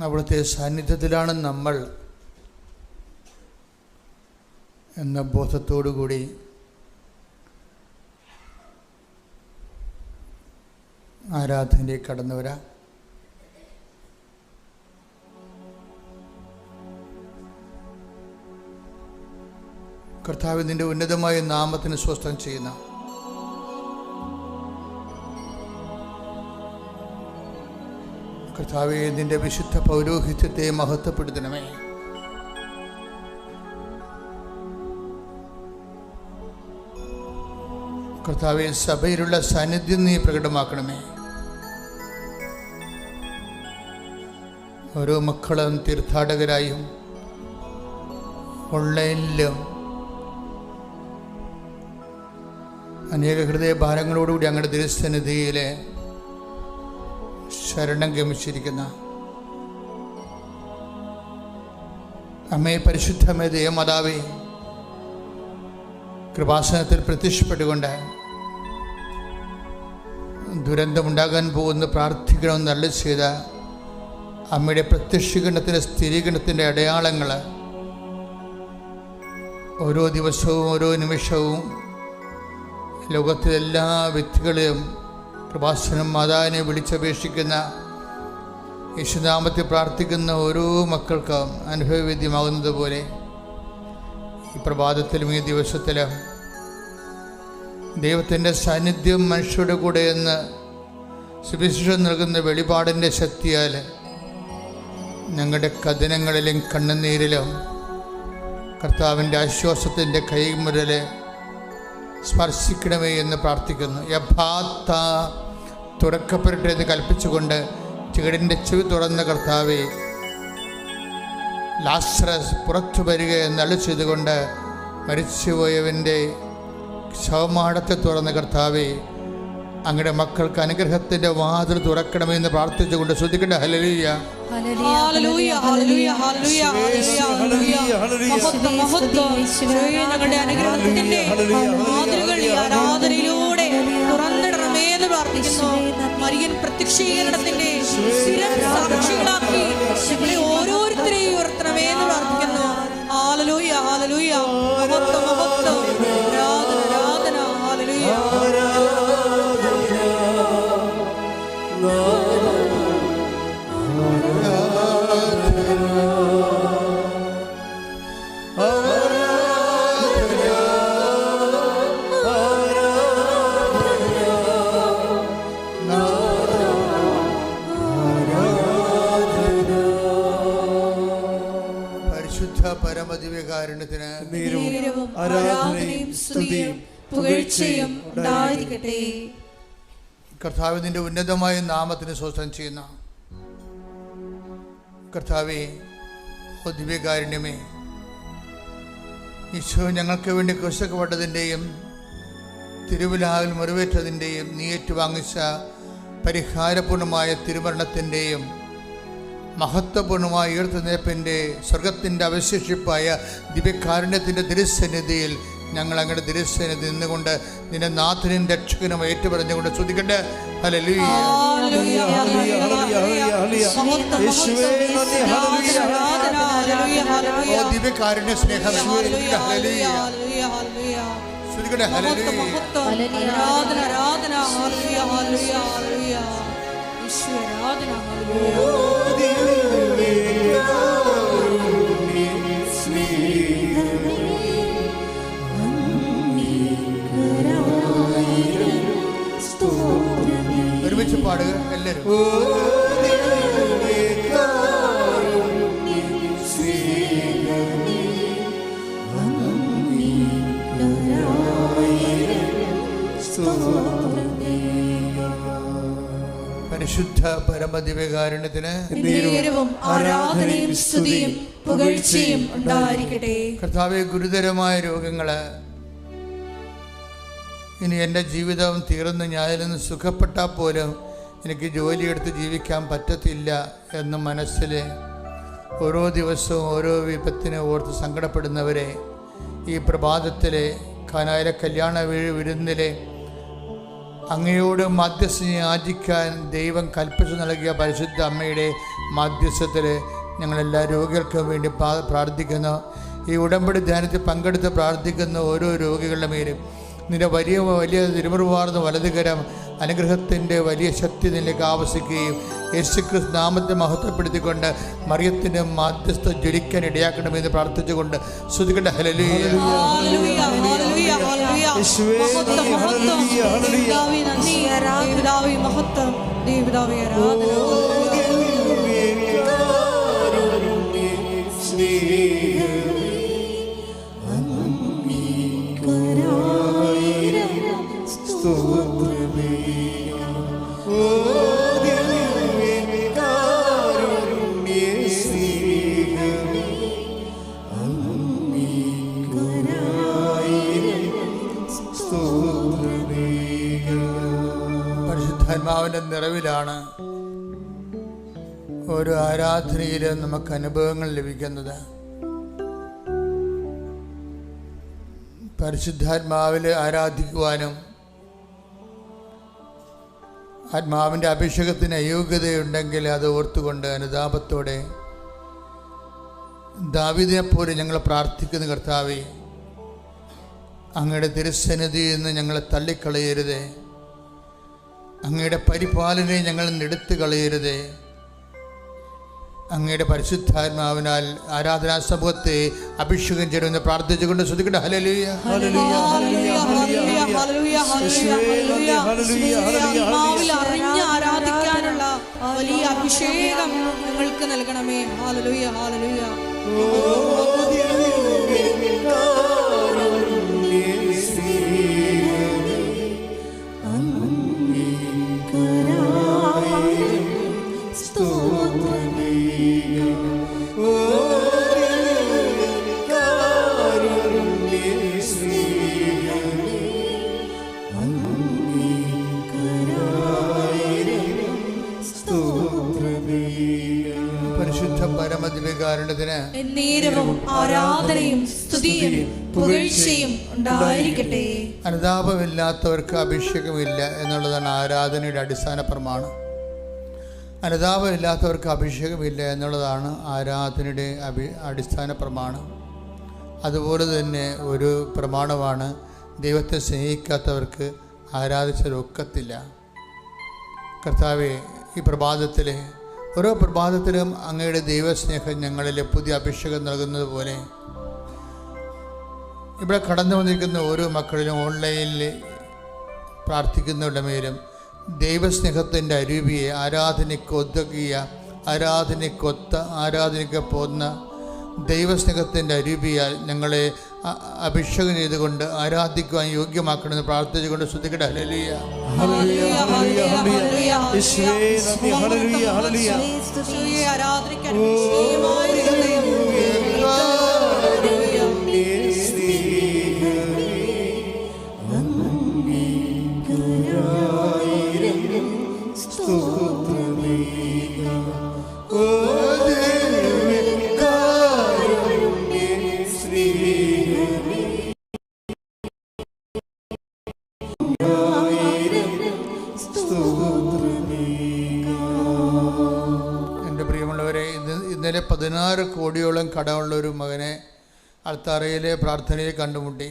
അവിടുത്തെ സാന്നിധ്യത്തിലാണ് നമ്മൾ എന്ന ബോധത്തോടു കൂടി ആരാധനയിലേക്ക് കടന്നു വരാം. കർത്താവ് നിന്റെ ഉന്നതമായ നാമത്തിന് സ്വസ്ഥം ചെയ്യുന്ന കർത്താവേ, നിന്റെ വിശുദ്ധ പൗരോഹിത്യത്തെ മഹത്വപ്പെടുത്തണമേ. കർത്താവേ, സഭയിലുള്ള സാന്നിധ്യം നീ പ്രകടമാക്കണമേ. ഓരോ മക്കളും തീർത്ഥാടകരായും ഓൺലൈനിലും അനേക ഹൃദയഭാരങ്ങളോടുകൂടി അങ്ങയുടെ തിരുസന്നിധിയിലെ ശരണം ഗമിച്ചിരിക്കുന്ന അമ്മേ, പരിശുദ്ധമേ, ദൈവമാതാവേ, കൃപാസനത്തിൽ പ്രത്യക്ഷപ്പെട്ടുകൊണ്ട് ദുരന്തമുണ്ടാകാൻ പോകുന്ന പ്രാർത്ഥിക്കണമെന്ന് അരുളി ചെയ്ത അമ്മയുടെ പ്രത്യക്ഷീകരണത്തിൻ്റെ സ്ഥിരീകരണത്തിൻ്റെ അടയാളങ്ങൾ ഓരോ ദിവസവും ഓരോ നിമിഷവും ലോകത്തിലെ എല്ലാ വ്യക്തികളെയും കൃപാസനം മാതാവിനെ വിളിച്ചപേക്ഷിക്കുന്ന യേശുനാമത്തിൽ പ്രാർത്ഥിക്കുന്ന ഓരോ മക്കൾക്കും അനുഭവവേദ്യമാകുന്നത് പോലെ ഈ പ്രഭാതത്തിലും ഈ ദിവസത്തിലും ദൈവത്തിൻ്റെ സാന്നിധ്യം മനുഷ്യരുടെ കൂടെ എന്ന് സുവിശേഷം നൽകുന്ന വെളിപാടിൻ്റെ ശക്തിയാൽ ഞങ്ങളുടെ കഥനങ്ങളിലും കണ്ണുനീരിലും കർത്താവിൻ്റെ ആശ്വാസത്തിൻ്റെ കൈമുരൽ സ്പർശിക്കണമേ എന്ന് പ്രാർത്ഥിക്കുന്നു. യഥാർത്ഥ തുറക്കപ്പെടട്ടെ എന്ന് കൽപ്പിച്ചുകൊണ്ട് ചുവടിൻ്റെ ചെവി തുറന്ന കർത്താവെ, ലാസറസ് പുറത്തു വരിക എന്ന് അരുളി ചെയ്തുകൊണ്ട് മരിച്ചുപോയവൻ്റെ ശവമാടത്തെ തുറന്ന കർത്താവെ, അങ്ങയുടെ മക്കൾക്ക് അനുഗ്രഹത്തിൻ്റെ വാതിൽ തുറക്കണമെന്ന് പ്രാർത്ഥിച്ചുകൊണ്ട് ശ്രദ്ധിക്കട്ടെ. ഹല്ലേലൂയ, ഹല്ലേലൂയ, ഹല്ലേലൂയ, ഹല്ലേലൂയ, ഞങ്ങളുടെ അനുഗ്രഹത്തിന്റെ വാതിലുകൾ ഈ ആരാധനയിലൂടെ തുറന്നിടണമേ എന്ന് പ്രാർത്ഥിക്കുന്നു. മരിയൻ പ്രത്യക്ഷീകരണത്തിന്റെ സാക്ഷികളാക്കി ഞങ്ങളെ ഓരോരുത്തരെയും ഉയർത്തണമേ എന്ന് പ്രാർത്ഥിക്കുന്നു. ഹല്ലേലൂയ, ഹല്ലേലൂയ, മഹത്വം, മഹത്വം, ആരാധന, ആരാധന, ഹല്ലേലൂയ. പരമദിവ്യകാരുണ്യത്തിന് ആരാധനയും സ്തുതിയും പുകഴ്ചയും ഉണ്ടായിരിക്കട്ടെ. കർത്താവ് നിന്റെ ഉന്നതമായ നാമത്തിന് സ്വസ്ഥം ചെയ്യുന്ന കർത്താവേ, ദിവ്യകാരുണ്യമേ, ഈശോ ഞങ്ങൾക്ക് വേണ്ടി ക്രൂശിക്കപ്പെട്ടതിൻ്റെയും തിരുവിലാവിൽ മുറിവേറ്റതിൻ്റെയും നീ ഏറ്റുവാങ്ങിച്ച പരിഹാരപൂർണമായ തിരുമരണത്തിൻ്റെയും മഹത്വപൂർണമായ ഉയർത്തെഴുന്നേൽപ്പിൻ്റെ സ്വർഗത്തിൻ്റെ അവശേഷിപ്പായ ദിവ്യകാരുണ്യത്തിൻ്റെ തിരുസന്നിധിയിൽ ഞങ്ങൾ അങ്ങയുടെ തിരുസന്നിധി നിന്നുകൊണ്ട് നിന്റെ നാഥനും രക്ഷകനും ഏറ്റുപറഞ്ഞുകൊണ്ട് സ്തുതിക്കട്ടെ. ഹല്ലേലൂയ, ദിവ്യകാരുണ്യ സ്നേഹം സ്തുതിക്കട്ടെ. ഒരുമിച്ച് പാടുക എല്ലാവരും. പരിശുദ്ധ പരമദിവ്യകാരുണ്യത്തിന് ആരാധനയും സ്തുതിയും പുകഴ്ചയും ഉണ്ടായിരിക്കട്ടെ. കർത്താവേ, ഗുരുതരമായ രോഗങ്ങള് ഇനി എൻ്റെ ജീവിതം തീർന്ന് ഞാനിൽ നിന്ന് സുഖപ്പെട്ടാൽ പോലും എനിക്ക് ജോലിയെടുത്ത് ജീവിക്കാൻ പറ്റത്തില്ല എന്ന് മനസ്സിൽ ഓരോ ദിവസവും ഓരോ വിപത്തിനെ ഓർത്ത് സങ്കടപ്പെടുന്നവരെ ഈ പ്രഭാതത്തിലെ കാനായിലെ കല്യാണ വിരുന്നിലെ അങ്ങയോട് മധ്യസ്ഥ യാചിക്കാൻ ദൈവം കൽപ്പിച്ചു നൽകിയ പരിശുദ്ധ അമ്മയുടെ മാധ്യസ്ഥത്തിൽ ഞങ്ങളെല്ലാ രോഗികൾക്കും വേണ്ടി പ്രാർത്ഥിക്കുന്നു. ഈ ഉടമ്പടി ധ്യാനത്തിൽ പങ്കെടുത്ത് പ്രാർത്ഥിക്കുന്ന ഓരോ രോഗികളുടെ മേലും നിന്റെ വലിയ വലിയ തിരുമുറുവാർന്ന വലതുകരം അനുഗ്രഹത്തിൻ്റെ വലിയ ശക്തി നിന്നിലേക്ക് ആവസിക്കുകയും യേശുക്രിസ്തു നാമത്തെ മഹത്വപ്പെടുത്തിക്കൊണ്ട് മറിയത്തിൻ്റെ മാധ്യസ്ഥ ജ്വലിക്കാൻ ഇടയാക്കണമെന്ന് പ്രാർത്ഥിച്ചുകൊണ്ട് സ്തുതിക്കട്ടെ. ഹല്ലേലൂയ. പരിശുദ്ധാത്മാവിൻ്റെ നിറവിലാണ് ഓരോ ആരാധനയിലും നമുക്ക് അനുഭവങ്ങൾ ലഭിക്കുന്നത്. പരിശുദ്ധാത്മാവിൽ ആരാധിക്കുവാനും ആത്മാവിൻ്റെ അഭിഷേകത്തിന് അയോഗ്യതയുണ്ടെങ്കിൽ അത് ഓർത്തുകൊണ്ട് അനുതാപത്തോടെ ദാവീദിനെപ്പോലെ ഞങ്ങൾ പ്രാർത്ഥിക്കുന്ന കർത്താവേ, അങ്ങയുടെ തിരുസന്നിധിയിൽ നിന്ന് ഞങ്ങളെ തള്ളിക്കളയരുതേ, അങ്ങയുടെ പരിപാലനയെ ഞങ്ങൾ എടുത്തു കളയരുതേ. അങ്ങയുടെ പരിശുദ്ധാത്മാവിനാൽ ആരാധനാ സമൂഹത്തെ അഭിഷേകം ചെയ്യണമെന്ന് പ്രാർത്ഥിച്ചുകൊണ്ട് ശ്രദ്ധിക്കട്ടെ. ഹല്ലേലൂയ. ആരാധിക്കാനുള്ള വലിയ അഭിഷേകം ഞങ്ങൾക്ക് നൽകണമേ. Hallelujah, hallelujah. പരിശുദ്ധ പരമദിവ്യകാരുണ്യത്തിന് എന്നേരവും ആരാധനയും സ്തുതിയും പുകഴ്ചയും ഉണ്ടായിരിക്കട്ടെ. അനുതാപമില്ലാത്തവർക്ക് അഭിഷേകമില്ല എന്നുള്ളതാണ് ആരാധനയുടെ അടിസ്ഥാന പ്രമാണം. അനുതാപമില്ലാത്തവർക്ക് അഭിഷേകമില്ല എന്നുള്ളതാണ് ആരാധനയുടെ അടിസ്ഥാന പ്രമാണം. അതുപോലെ തന്നെ ഒരു പ്രമാണമാണ് ദൈവത്തെ സ്നേഹിക്കാത്തവർക്ക് ആരാധിച്ചതൊക്കത്തില്ല. കർത്താവെ, ഈ പ്രഭാതത്തിൽ ഓരോ പ്രഭാതത്തിലും അങ്ങയുടെ ദൈവസ്നേഹം ഞങ്ങളിൽ പുതിയ അഭിഷേകം നൽകുന്നത് പോലെ ഇവിടെ കടന്നു വന്നിരിക്കുന്ന ഓരോ മക്കളിലും ഓൺലൈനിൽ പ്രാർത്ഥിക്കുന്നവരുടെ മേലും ദൈവസ്നേഹത്തിൻ്റെ അരുവിയെ ആരാധനയ്ക്കൊതുക്കിയ ആരാധനയ്ക്ക് പോന്ന ദൈവസ്നേഹത്തിൻ്റെ അരുവിയാൽ ഞങ്ങളെ അഭിഷേകം ചെയ്തുകൊണ്ട് ആരാധിക്കുവാൻ യോഗ്യമാക്കണമെന്ന് പ്രാർത്ഥിച്ചുകൊണ്ട് ശ്രദ്ധിക്കട്ടെ. ഹല്ലേലൂയ. ഇന്നലെ 16 കോടിയോളം കടമുള്ള ഒരു മകനെ അൾത്താറയിലെ പ്രാർത്ഥനയിൽ കണ്ടുമുട്ടി.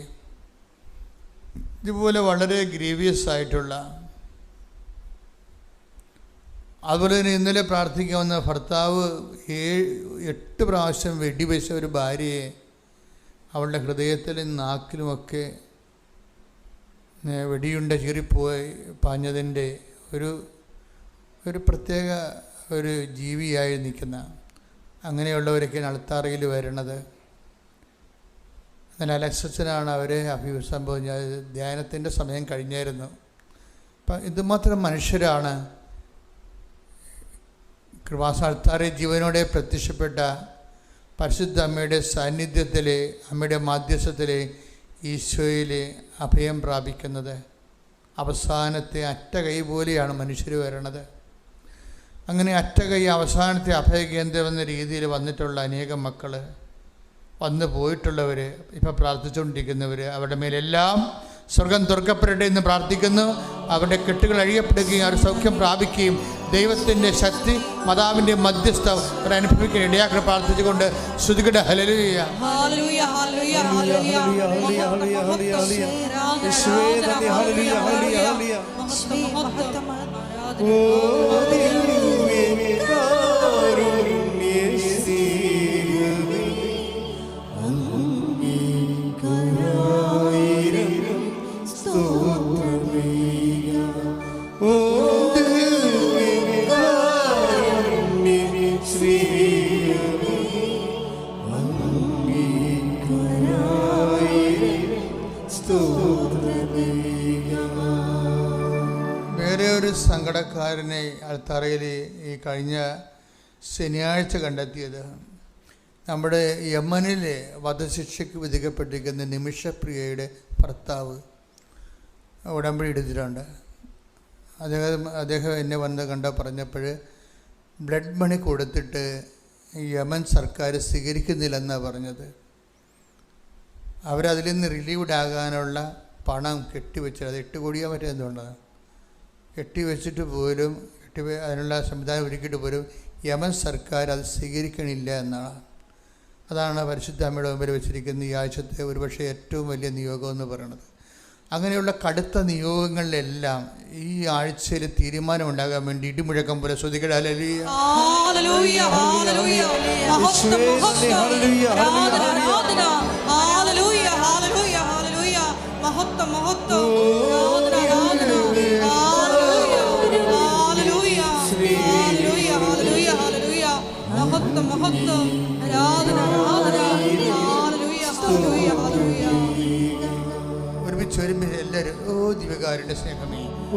ഇതുപോലെ വളരെ ഗ്രീവിയസ് ആയിട്ടുള്ള, അതുപോലെ തന്നെ ഇന്നലെ പ്രാർത്ഥിക്കാൻ വന്ന ഭർത്താവ് 8 പ്രാവശ്യം വെടിവെച്ച ഒരു ഭാര്യയെ അവളുടെ ഹൃദയത്തിലും നാക്കിലുമൊക്കെ വെടിയുണ്ട ചീറിപ്പോയി പാഞ്ഞതിൻ്റെ ഒരു പ്രത്യേക ഒരു ജീവിയായി നിൽക്കുന്ന അങ്ങനെയുള്ളവരൊക്കെയാണ് അൾത്താറയിൽ വരുന്നത്. അങ്ങനെ അലക്സച്ചനാണ് അവരെ അഭിസംബോധന. ധ്യാനത്തിൻ്റെ സമയം കഴിഞ്ഞായിരുന്നു. അപ്പം ഇതുമാത്രം മനുഷ്യരാണ് കൃപാസ അൾത്താറയിൽ ജീവനോടെ പ്രത്യക്ഷപ്പെട്ട പരിശുദ്ധ അമ്മയുടെ സാന്നിധ്യത്തിലെ, അമ്മയുടെ മാധ്യസ്ഥത്തിലെ ഈശോയിലെ അഭയം പ്രാപിക്കുന്നത്. അവസാനത്തെ അറ്റ കൈ പോലെയാണ് മനുഷ്യർ വരണത്. അങ്ങനെ അറ്റകൈ അവസാനത്തെ അഭയകേന്ദ്രം എന്ന രീതിയിൽ വന്നിട്ടുള്ള അനേകം മക്കൾ, വന്നു പോയിട്ടുള്ളവർ, ഇപ്പോൾ പ്രാർത്ഥിച്ചുകൊണ്ടിരിക്കുന്നവർ, അവരുടെ മേലെല്ലാം സ്വർഗം തുറക്കപ്പെടട്ടെ എന്ന് പ്രാർത്ഥിക്കുന്നു. അവരുടെ കെട്ടുകൾ അഴിയപ്പെടുകയും അവർ സൗഖ്യം പ്രാപിക്കുകയും ദൈവത്തിൻ്റെ ശക്തി മാതാവിൻ്റെ മധ്യസ്ഥ അനുഭവിക്കാൻ ഇടയാക്കി പ്രാർത്ഥിച്ചുകൊണ്ട് ശ്രുതികട ഹല്ലേലൂയ. വേറെ ഒരു സങ്കടക്കാരനെ അൾത്താറയിൽ ഈ കഴിഞ്ഞ ശനിയാഴ്ച കണ്ടെത്തിയത് നമ്മുടെ യമനിലെ വധശിക്ഷയ്ക്ക് വിധിക്കപ്പെട്ടിരിക്കുന്ന നിമിഷപ്രിയയുടെ ഭർത്താവ് ഉടമ്പടി എടുത്തിട്ടുണ്ട്. അദ്ദേഹം എന്നെ വന്ന് പറഞ്ഞപ്പോൾ ബ്ലഡ് മണി കൊടുത്തിട്ട് യമൻ സർക്കാർ സ്വീകരിക്കുന്നില്ലെന്നാണ് പറഞ്ഞത്. അവരതിൽ നിന്ന് റിലീവ്ഡ് ആകാനുള്ള പണം കെട്ടിവെച്ചത്, അത് 8 കോടിയോ മറ്റോ എന്തുകൊണ്ടാണ് കെട്ടിവെച്ചിട്ട് പോലും അതിനുള്ള സംവിധാനം ഒരുക്കിയിട്ട് പോലും യമൻ സർക്കാർ അത് സ്വീകരിക്കണില്ല എന്നാണ്. അതാണ് പരിശുദ്ധ അമ്മയുടെ മുമ്പിൽ വെച്ചിരിക്കുന്ന ഈ ആഴ്ചത്തെ ഒരുപക്ഷെ ഏറ്റവും വലിയ നിയോഗം എന്ന് പറയുന്നത്. അങ്ങനെയുള്ള കടുത്ത നിയോഗങ്ങളിലെല്ലാം ഈ ആഴ്ചയിൽ തീരുമാനം ഉണ്ടാകാൻ വേണ്ടി ഇടിമുഴക്കം പോലെ ശ്രുതികട ഹല്ലേലൂയ. ഒരുമിച്ച് എല്ലാവരും ഓ ദിവ്യകാരുണ്യ സ്നേഹമേ, ഓ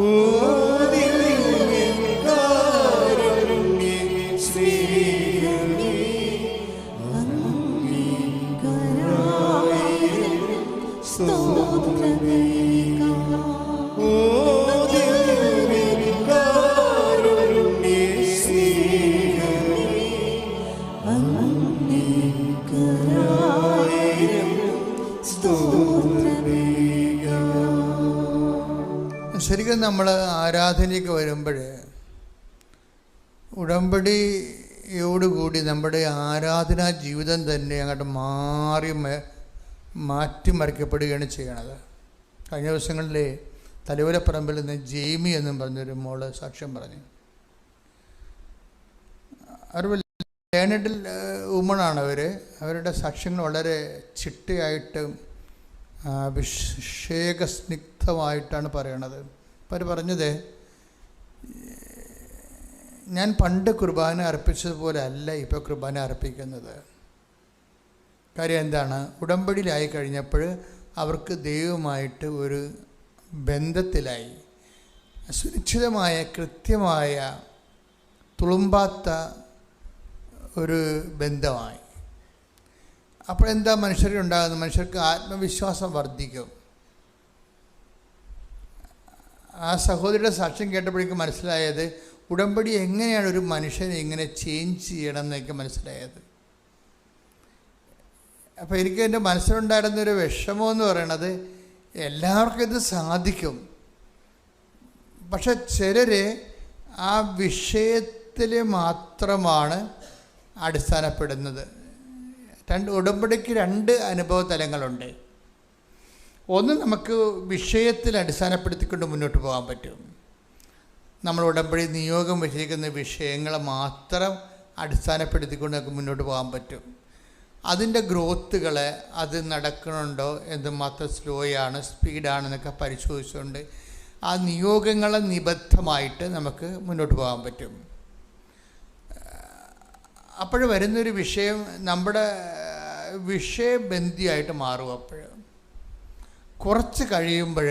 ശരിക്കും നമ്മൾ ആരാധനയ്ക്ക് വരുമ്പോൾ ഉടമ്പടിയോടുകൂടി നമ്മുടെ ആരാധനാ ജീവിതം തന്നെ അങ്ങോട്ട് മാറ്റിമറിക്കപ്പെടുകയാണ് ചെയ്യണത്. കഴിഞ്ഞ ദിവസങ്ങളിൽ തലയോലപ്പറമ്പിൽ നിന്ന് ജെയ്മി എന്നും പറഞ്ഞൊരു മോള് സാക്ഷ്യം പറഞ്ഞു. അവർ ലേണഡ് വുമണാണ്. അവരുടെ സാക്ഷ്യങ്ങൾ വളരെ ചിട്ടയായിട്ടും അഭിഷേകസ്നിഗ്ധമായിട്ടാണ് പറയണത്. അപ്പം അവർ പറഞ്ഞത്, ഞാൻ പണ്ട് കുർബാന അർപ്പിച്ചതുപോലെ അല്ല ഇപ്പോൾ കുർബാന അർപ്പിക്കുന്നത്. കാര്യം എന്താണ്? ഉടമ്പടിയിലായി കഴിഞ്ഞപ്പോൾ അവർക്ക് ദൈവമായിട്ട് ഒരു ബന്ധത്തിലായി, സുരക്ഷിതമായ കൃത്യമായ തുളുമ്പാത്ത ഒരു ബന്ധമായി. അപ്പോഴെന്താ മനുഷ്യർക്കുണ്ടാകുന്നത്? മനുഷ്യർക്ക് ആത്മവിശ്വാസം വർദ്ധിക്കും. ആ സഹോദരിയുടെ സാക്ഷ്യം കേട്ടപ്പോഴേക്കും മനസ്സിലായത് ഉടമ്പടി എങ്ങനെയാണ് ഒരു മനുഷ്യനെ ഇങ്ങനെ ചേഞ്ച് ചെയ്യണം എന്നൊക്കെ മനസ്സിലായത്. അപ്പോൾ എനിക്ക് എൻ്റെ മനസ്സിലുണ്ടായിരുന്നൊരു വിഷമമെന്ന് പറയണത്, എല്ലാവർക്കും ഇത് സാധിക്കും, പക്ഷെ ചിലർ ആ വിഷയത്തിൽ മാത്രമാണ് അടിസ്ഥാനപ്പെടുന്നത്. ഉടമ്പടിക്ക് 2 അനുഭവ തലങ്ങളുണ്ട്. ഒന്ന്, നമുക്ക് വിഷയത്തിൽ അടിസ്ഥാനപ്പെടുത്തിക്കൊണ്ട് മുന്നോട്ട് പോകാൻ പറ്റും. നമ്മൾ ഉടമ്പടി നിയോഗം വെച്ചിരിക്കുന്ന വിഷയങ്ങളെ മാത്രം അടിസ്ഥാനപ്പെടുത്തിക്കൊണ്ട് നമുക്ക് മുന്നോട്ട് പോകാൻ പറ്റും. അതിൻ്റെ ഗ്രോത്തുകളെ, അത് നടക്കണുണ്ടോ, എന്തുമാത്രം സ്ലോയാണ് സ്പീഡാണെന്നൊക്കെ പരിശോധിച്ചുകൊണ്ട് ആ നിയോഗങ്ങളെ നിബദ്ധമായിട്ട് നമുക്ക് മുന്നോട്ട് പോകാൻ പറ്റും. അപ്പോൾ വരുന്നൊരു വിഷയം നമ്മുടെ വിഷയബന്ധിയായിട്ട് മാറും. അപ്പോൾ കുറച്ച് കഴിയുമ്പോൾ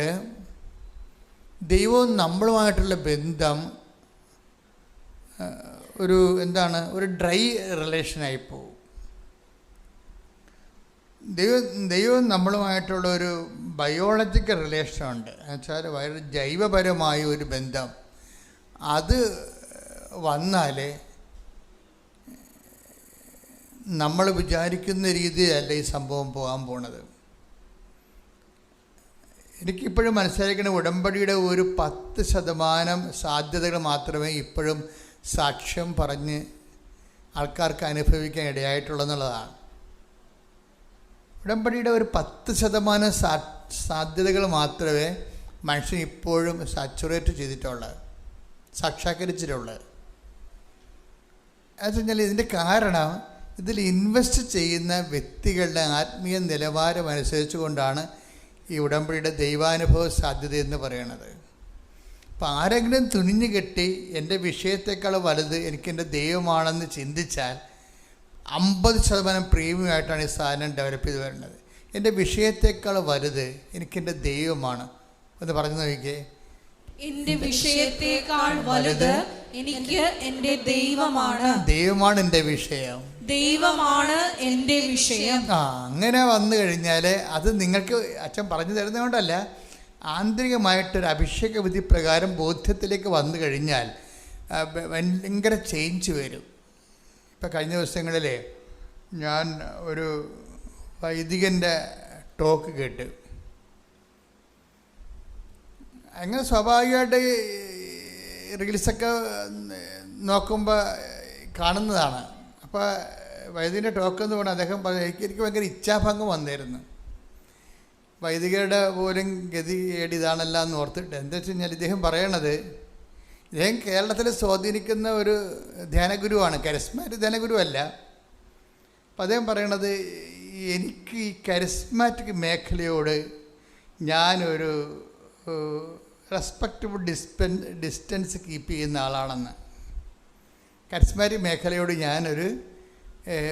ദൈവവും നമ്മളുമായിട്ടുള്ള ബന്ധം ഒരു ഡ്രൈ റിലേഷനായി പോകും. ദൈവം നമ്മളുമായിട്ടുള്ള ഒരു ബയോളജിക്കൽ റിലേഷനുണ്ട്. എന്നുവെച്ചാൽ വളരെ ജൈവപരമായ ഒരു ബന്ധം. അത് വന്നാലേ നമ്മൾ വിചാരിക്കുന്ന രീതിയിലല്ല ഈ സംഭവം പോകാൻ പോണത്. എനിക്കിപ്പോഴും മനസ്സിലാക്കുന്ന ഉടമ്പടിയുടെ ഒരു 10% സാധ്യതകൾ മാത്രമേ ഇപ്പോഴും സാക്ഷ്യം പറഞ്ഞ് ആൾക്കാർക്ക് അനുഭവിക്കാൻ ഇടയായിട്ടുള്ളതെന്നുള്ളതാണ്. ഉടമ്പടിയുടെ ഒരു 10% സാധ്യതകൾ മാത്രമേ മനുഷ്യൻ ഇപ്പോഴും സാച്ചുറേറ്റ് ചെയ്തിട്ടുള്ളത്, സാക്ഷാത്കരിച്ചിട്ടുള്ളത്. എന്ന് വെച്ചാൽ ഇതിൻ്റെ കാരണം ഇതിൽ ഇൻവെസ്റ്റ് ചെയ്യുന്ന വ്യക്തികളുടെ ആത്മീയ നിലവാരം അനുസരിച്ച് കൊണ്ടാണ് ഈ ഉടമ്പടിയുടെ ദൈവാനുഭവ സാധ്യത എന്ന് പറയുന്നത്. അപ്പം ആരെങ്കിലും തുനിഞ്ഞു കെട്ടി എൻ്റെ വിഷയത്തെക്കാൾ വലുത് എനിക്കെൻ്റെ ദൈവമാണെന്ന് ചിന്തിച്ചാൽ 50% പ്രീമിയം ആയിട്ടാണ് ഈ സാധനം ഡെവലപ്പ് ചെയ്ത് വരുന്നത്. എൻ്റെ വിഷയത്തെക്കാൾ വലുത് എനിക്കെൻ്റെ ദൈവമാണ് എന്ന് പറഞ്ഞു നോക്കിയേ. എൻ്റെ വിഷയത്തെക്കാൾ വലുത് എനിക്ക് എൻ്റെ ദൈവമാണ്. ദൈവമാണ് എൻ്റെ വിഷയം, ദൈവമാണ് എൻ്റെ വിഷയം. അങ്ങനെ വന്നു കഴിഞ്ഞാൽ അത് നിങ്ങൾക്ക് അച്ഛൻ പറഞ്ഞു തരുന്നതുകൊണ്ടല്ല, ആന്തരികമായിട്ടൊരു അഭിഷേക വിധി പ്രകാരം ബോധ്യത്തിലേക്ക് വന്നു കഴിഞ്ഞാൽ ഭയങ്കര ചേഞ്ച് വരും. ഇപ്പം കഴിഞ്ഞ ദിവസങ്ങളിൽ ഞാൻ ഒരു വൈദികൻ്റെ ടോക്ക് കേട്ട്. അങ്ങനെ സ്വാഭാവികമായിട്ട് റീൽസൊക്കെ നോക്കുമ്പോൾ കാണുന്നതാണ്. അപ്പോൾ വൈദികൻ്റെ ടോക്ക് എന്ന് പറഞ്ഞാൽ അദ്ദേഹം പറഞ്ഞു, എനിക്ക് ഭയങ്കര ഇച്ഛാഭംഗം വന്നിരുന്നു. വൈദികരുടെ പോലും ഗതികേട് ഇതാണല്ല എന്ന് ഓർത്തിട്ട്. എന്താ വെച്ച് കഴിഞ്ഞാൽ ഇദ്ദേഹം പറയണത്, ഇദ്ദേഹം കേരളത്തിൽ സ്വാധീനിക്കുന്ന ഒരു ധ്യാനഗുരുവാണ്, കരിസ്മാറ്റിക് ധ്യാനഗുരുവല്ല. അപ്പം അദ്ദേഹം പറയണത്, എനിക്ക് ഈ കരിസ്മാറ്റിക് മേഖലയോട് ഞാനൊരു റെസ്പെക്റ്റബിൾ ഡിസ്റ്റൻസ് കീപ്പ് ചെയ്യുന്ന ആളാണെന്ന്. കരിസ്മാറ്റിക് മേഖലയോട് ഞാനൊരു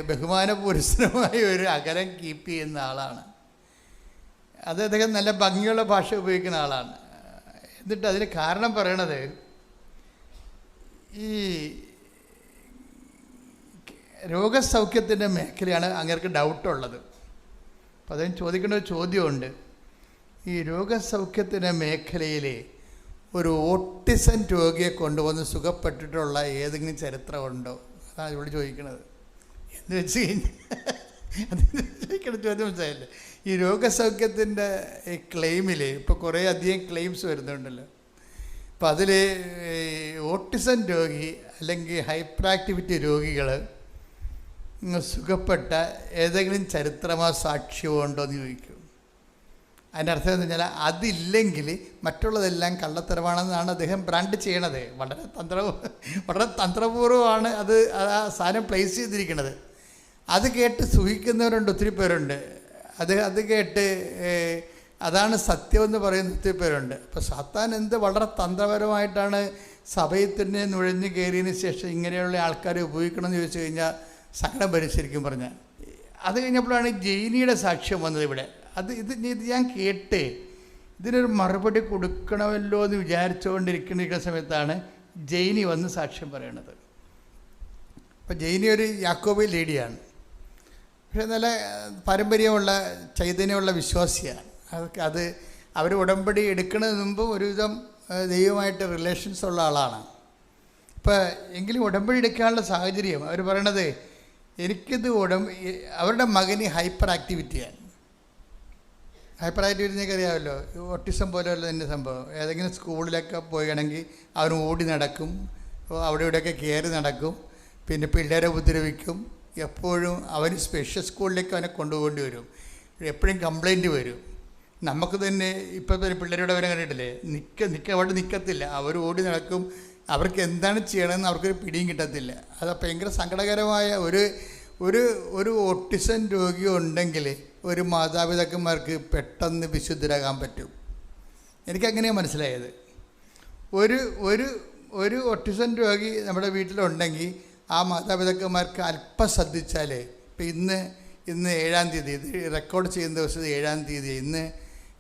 ബഹുമാനപൂർവമായ ഒരു അകലം കീപ്പ് ചെയ്യുന്ന ആളാണ്. അത് അദ്ദേഹം നല്ല ഭംഗിയുള്ള ഭാഷ ഉപയോഗിക്കുന്ന ആളാണ്. എന്നിട്ട് അതിന് കാരണം പറയണത്, ഈ രോഗസൗഖ്യത്തിൻ്റെ മേഖലയാണ് അങ്ങേർക്ക് ഡൗട്ടുള്ളത്. അപ്പോൾ അദ്ദേഹം ചോദിക്കേണ്ട ഒരു ചോദ്യമുണ്ട്, ഈ രോഗസൗഖ്യത്തിൻ്റെ മേഖലയിൽ ഒരു ഓട്ടിസം രോഗിയെ കൊണ്ടുവന്ന് സുഖപ്പെട്ടിട്ടുള്ള ഏതെങ്കിലും ചരിത്രമുണ്ടോ? അതാണ് ഇവിടെ ചോദിക്കുന്നത്. എന്ന് വെച്ച് കഴിഞ്ഞാൽ ചോദിക്കേണ്ട ചോദ്യം മനസ്സിലായില്ലേ? ഈ രോഗസൗഖ്യത്തിൻ്റെ ഈ ക്ലെയിമിൽ ഇപ്പോൾ കുറേ അധികം ക്ലെയിംസ് വരുന്നുണ്ടല്ലോ. അപ്പോൾ അതിൽ ഓട്ടിസം രോഗി അല്ലെങ്കിൽ ഹൈപ്പർ ആക്ടിവിറ്റി രോഗികൾ സുഖപ്പെട്ട ഏതെങ്കിലും ചരിത്രമോ സാക്ഷ്യമോ ഉണ്ടോ എന്ന് ചോദിക്കും. അതിൻ്റെ അർത്ഥം എന്ന് പറഞ്ഞാൽ അതില്ലെങ്കിൽ മറ്റുള്ളതെല്ലാം കള്ളത്തരമാണെന്നാണ് അദ്ദേഹം ബ്രാൻഡ് ചെയ്യണത്. വളരെ തന്ത്രപൂർവ്വമാണ് അത് ആ സാധനം പ്ലേസ് ചെയ്തിരിക്കുന്നത്. അത് കേട്ട് സുഖിക്കുന്നവരുണ്ട്, ഒത്തിരി പേരുണ്ട്. അത് കേട്ട് അതാണ് സത്യമെന്ന് പറയുന്ന ഒത്തിരി പേരുണ്ട്. അപ്പോൾ സാത്താൻ വളരെ തന്ത്രപരമായിട്ടാണ് സഭയിൽ തന്നെ നുഴഞ്ഞു കയറിയതിന് ശേഷം ഇങ്ങനെയുള്ള ആൾക്കാരെ ഉപയോഗിക്കണമെന്ന് ചോദിച്ചു കഴിഞ്ഞാൽ സങ്കടം വരും ശരിക്കും പറഞ്ഞാൽ. അത് കഴിഞ്ഞപ്പോഴാണ് ജെയിനിയുടെ സാക്ഷ്യം വന്നത് ഇവിടെ. ഇത് ഞാൻ കേട്ട് ഇതിനൊരു മറുപടി കൊടുക്കണമല്ലോ എന്ന് വിചാരിച്ചുകൊണ്ടിരിക്കുന്ന സമയത്താണ് ജെയിനി വന്ന് സാക്ഷ്യം പറയണത്. അപ്പോൾ ജെയിനി ഒരു യാക്കോബി ലേഡിയാണ്, പക്ഷേ നല്ല പാരമ്പര്യമുള്ള ചൈതന്യമുള്ള വിശ്വാസിയാണ്. അത് അവർ ഉടമ്പടി എടുക്കുന്നതിന് മുമ്പ് ഒരുവിധം ദൈവമായിട്ട് റിലേഷൻസ് ഉള്ള ആളാണ്. ഇപ്പോൾ എങ്കിലും ഉടമ്പടി എടുക്കാനുള്ള സാഹചര്യം അവർ പറയണത്, എനിക്കിത് അവരുടെ മകന് ഹൈപ്പർ ആക്ടിവിറ്റിയാണ്. ഹൈപ്പർ ആക്ടിവിറ്റി നിങ്ങൾക്ക് അറിയാമല്ലോ, ഓട്ടിസം പോലെയുള്ള തന്നെ സംഭവം. ഏതെങ്കിലും സ്കൂളിലൊക്കെ പോവുകയാണെങ്കിൽ അവൻ ഓടി നടക്കും, അവിടെ ഇവിടെയൊക്കെ കയറി നടക്കും, പിന്നെ പിള്ളേരെ ഉപദ്രവിക്കും. എപ്പോഴും അവന് സ്പെഷ്യൽ സ്കൂളിലേക്ക് അവനെ കൊണ്ടുപോകേണ്ടി വരും, എപ്പോഴും കംപ്ലൈൻറ്റ് വരും. നമുക്ക് തന്നെ ഇപ്പോഴത്തെ പിള്ളേരോട് അവരെ കണ്ടിട്ടില്ലേ, അവിടെ നിൽക്കത്തില്ല, അവർ ഓടി നടക്കും. അവർക്ക് എന്താണ് ചെയ്യണമെന്ന് അവർക്കൊരു പിടിയും കിട്ടത്തില്ല. അത് ഭയങ്കര സങ്കടകരമായ ഒരു ഓട്ടിസം രോഗി ഉണ്ടെങ്കിൽ ഒരു മാതാപിതാക്കന്മാർക്ക് പെട്ടെന്ന് വിശുദ്ധരാകാൻ പറ്റും. എനിക്കങ്ങനെയാണ് മനസ്സിലായത്. ഒരു ഓട്ടിസം രോഗി നമ്മുടെ വീട്ടിലുണ്ടെങ്കിൽ ആ മാതാപിതാക്കന്മാർക്ക് അല്പം ശ്രദ്ധിച്ചാൽ, ഇപ്പം ഇന്ന് 7-ാം തീയതി, ഇത് റെക്കോർഡ് ചെയ്യുന്ന ദിവസം 7-ാം തീയതി, ഇന്ന്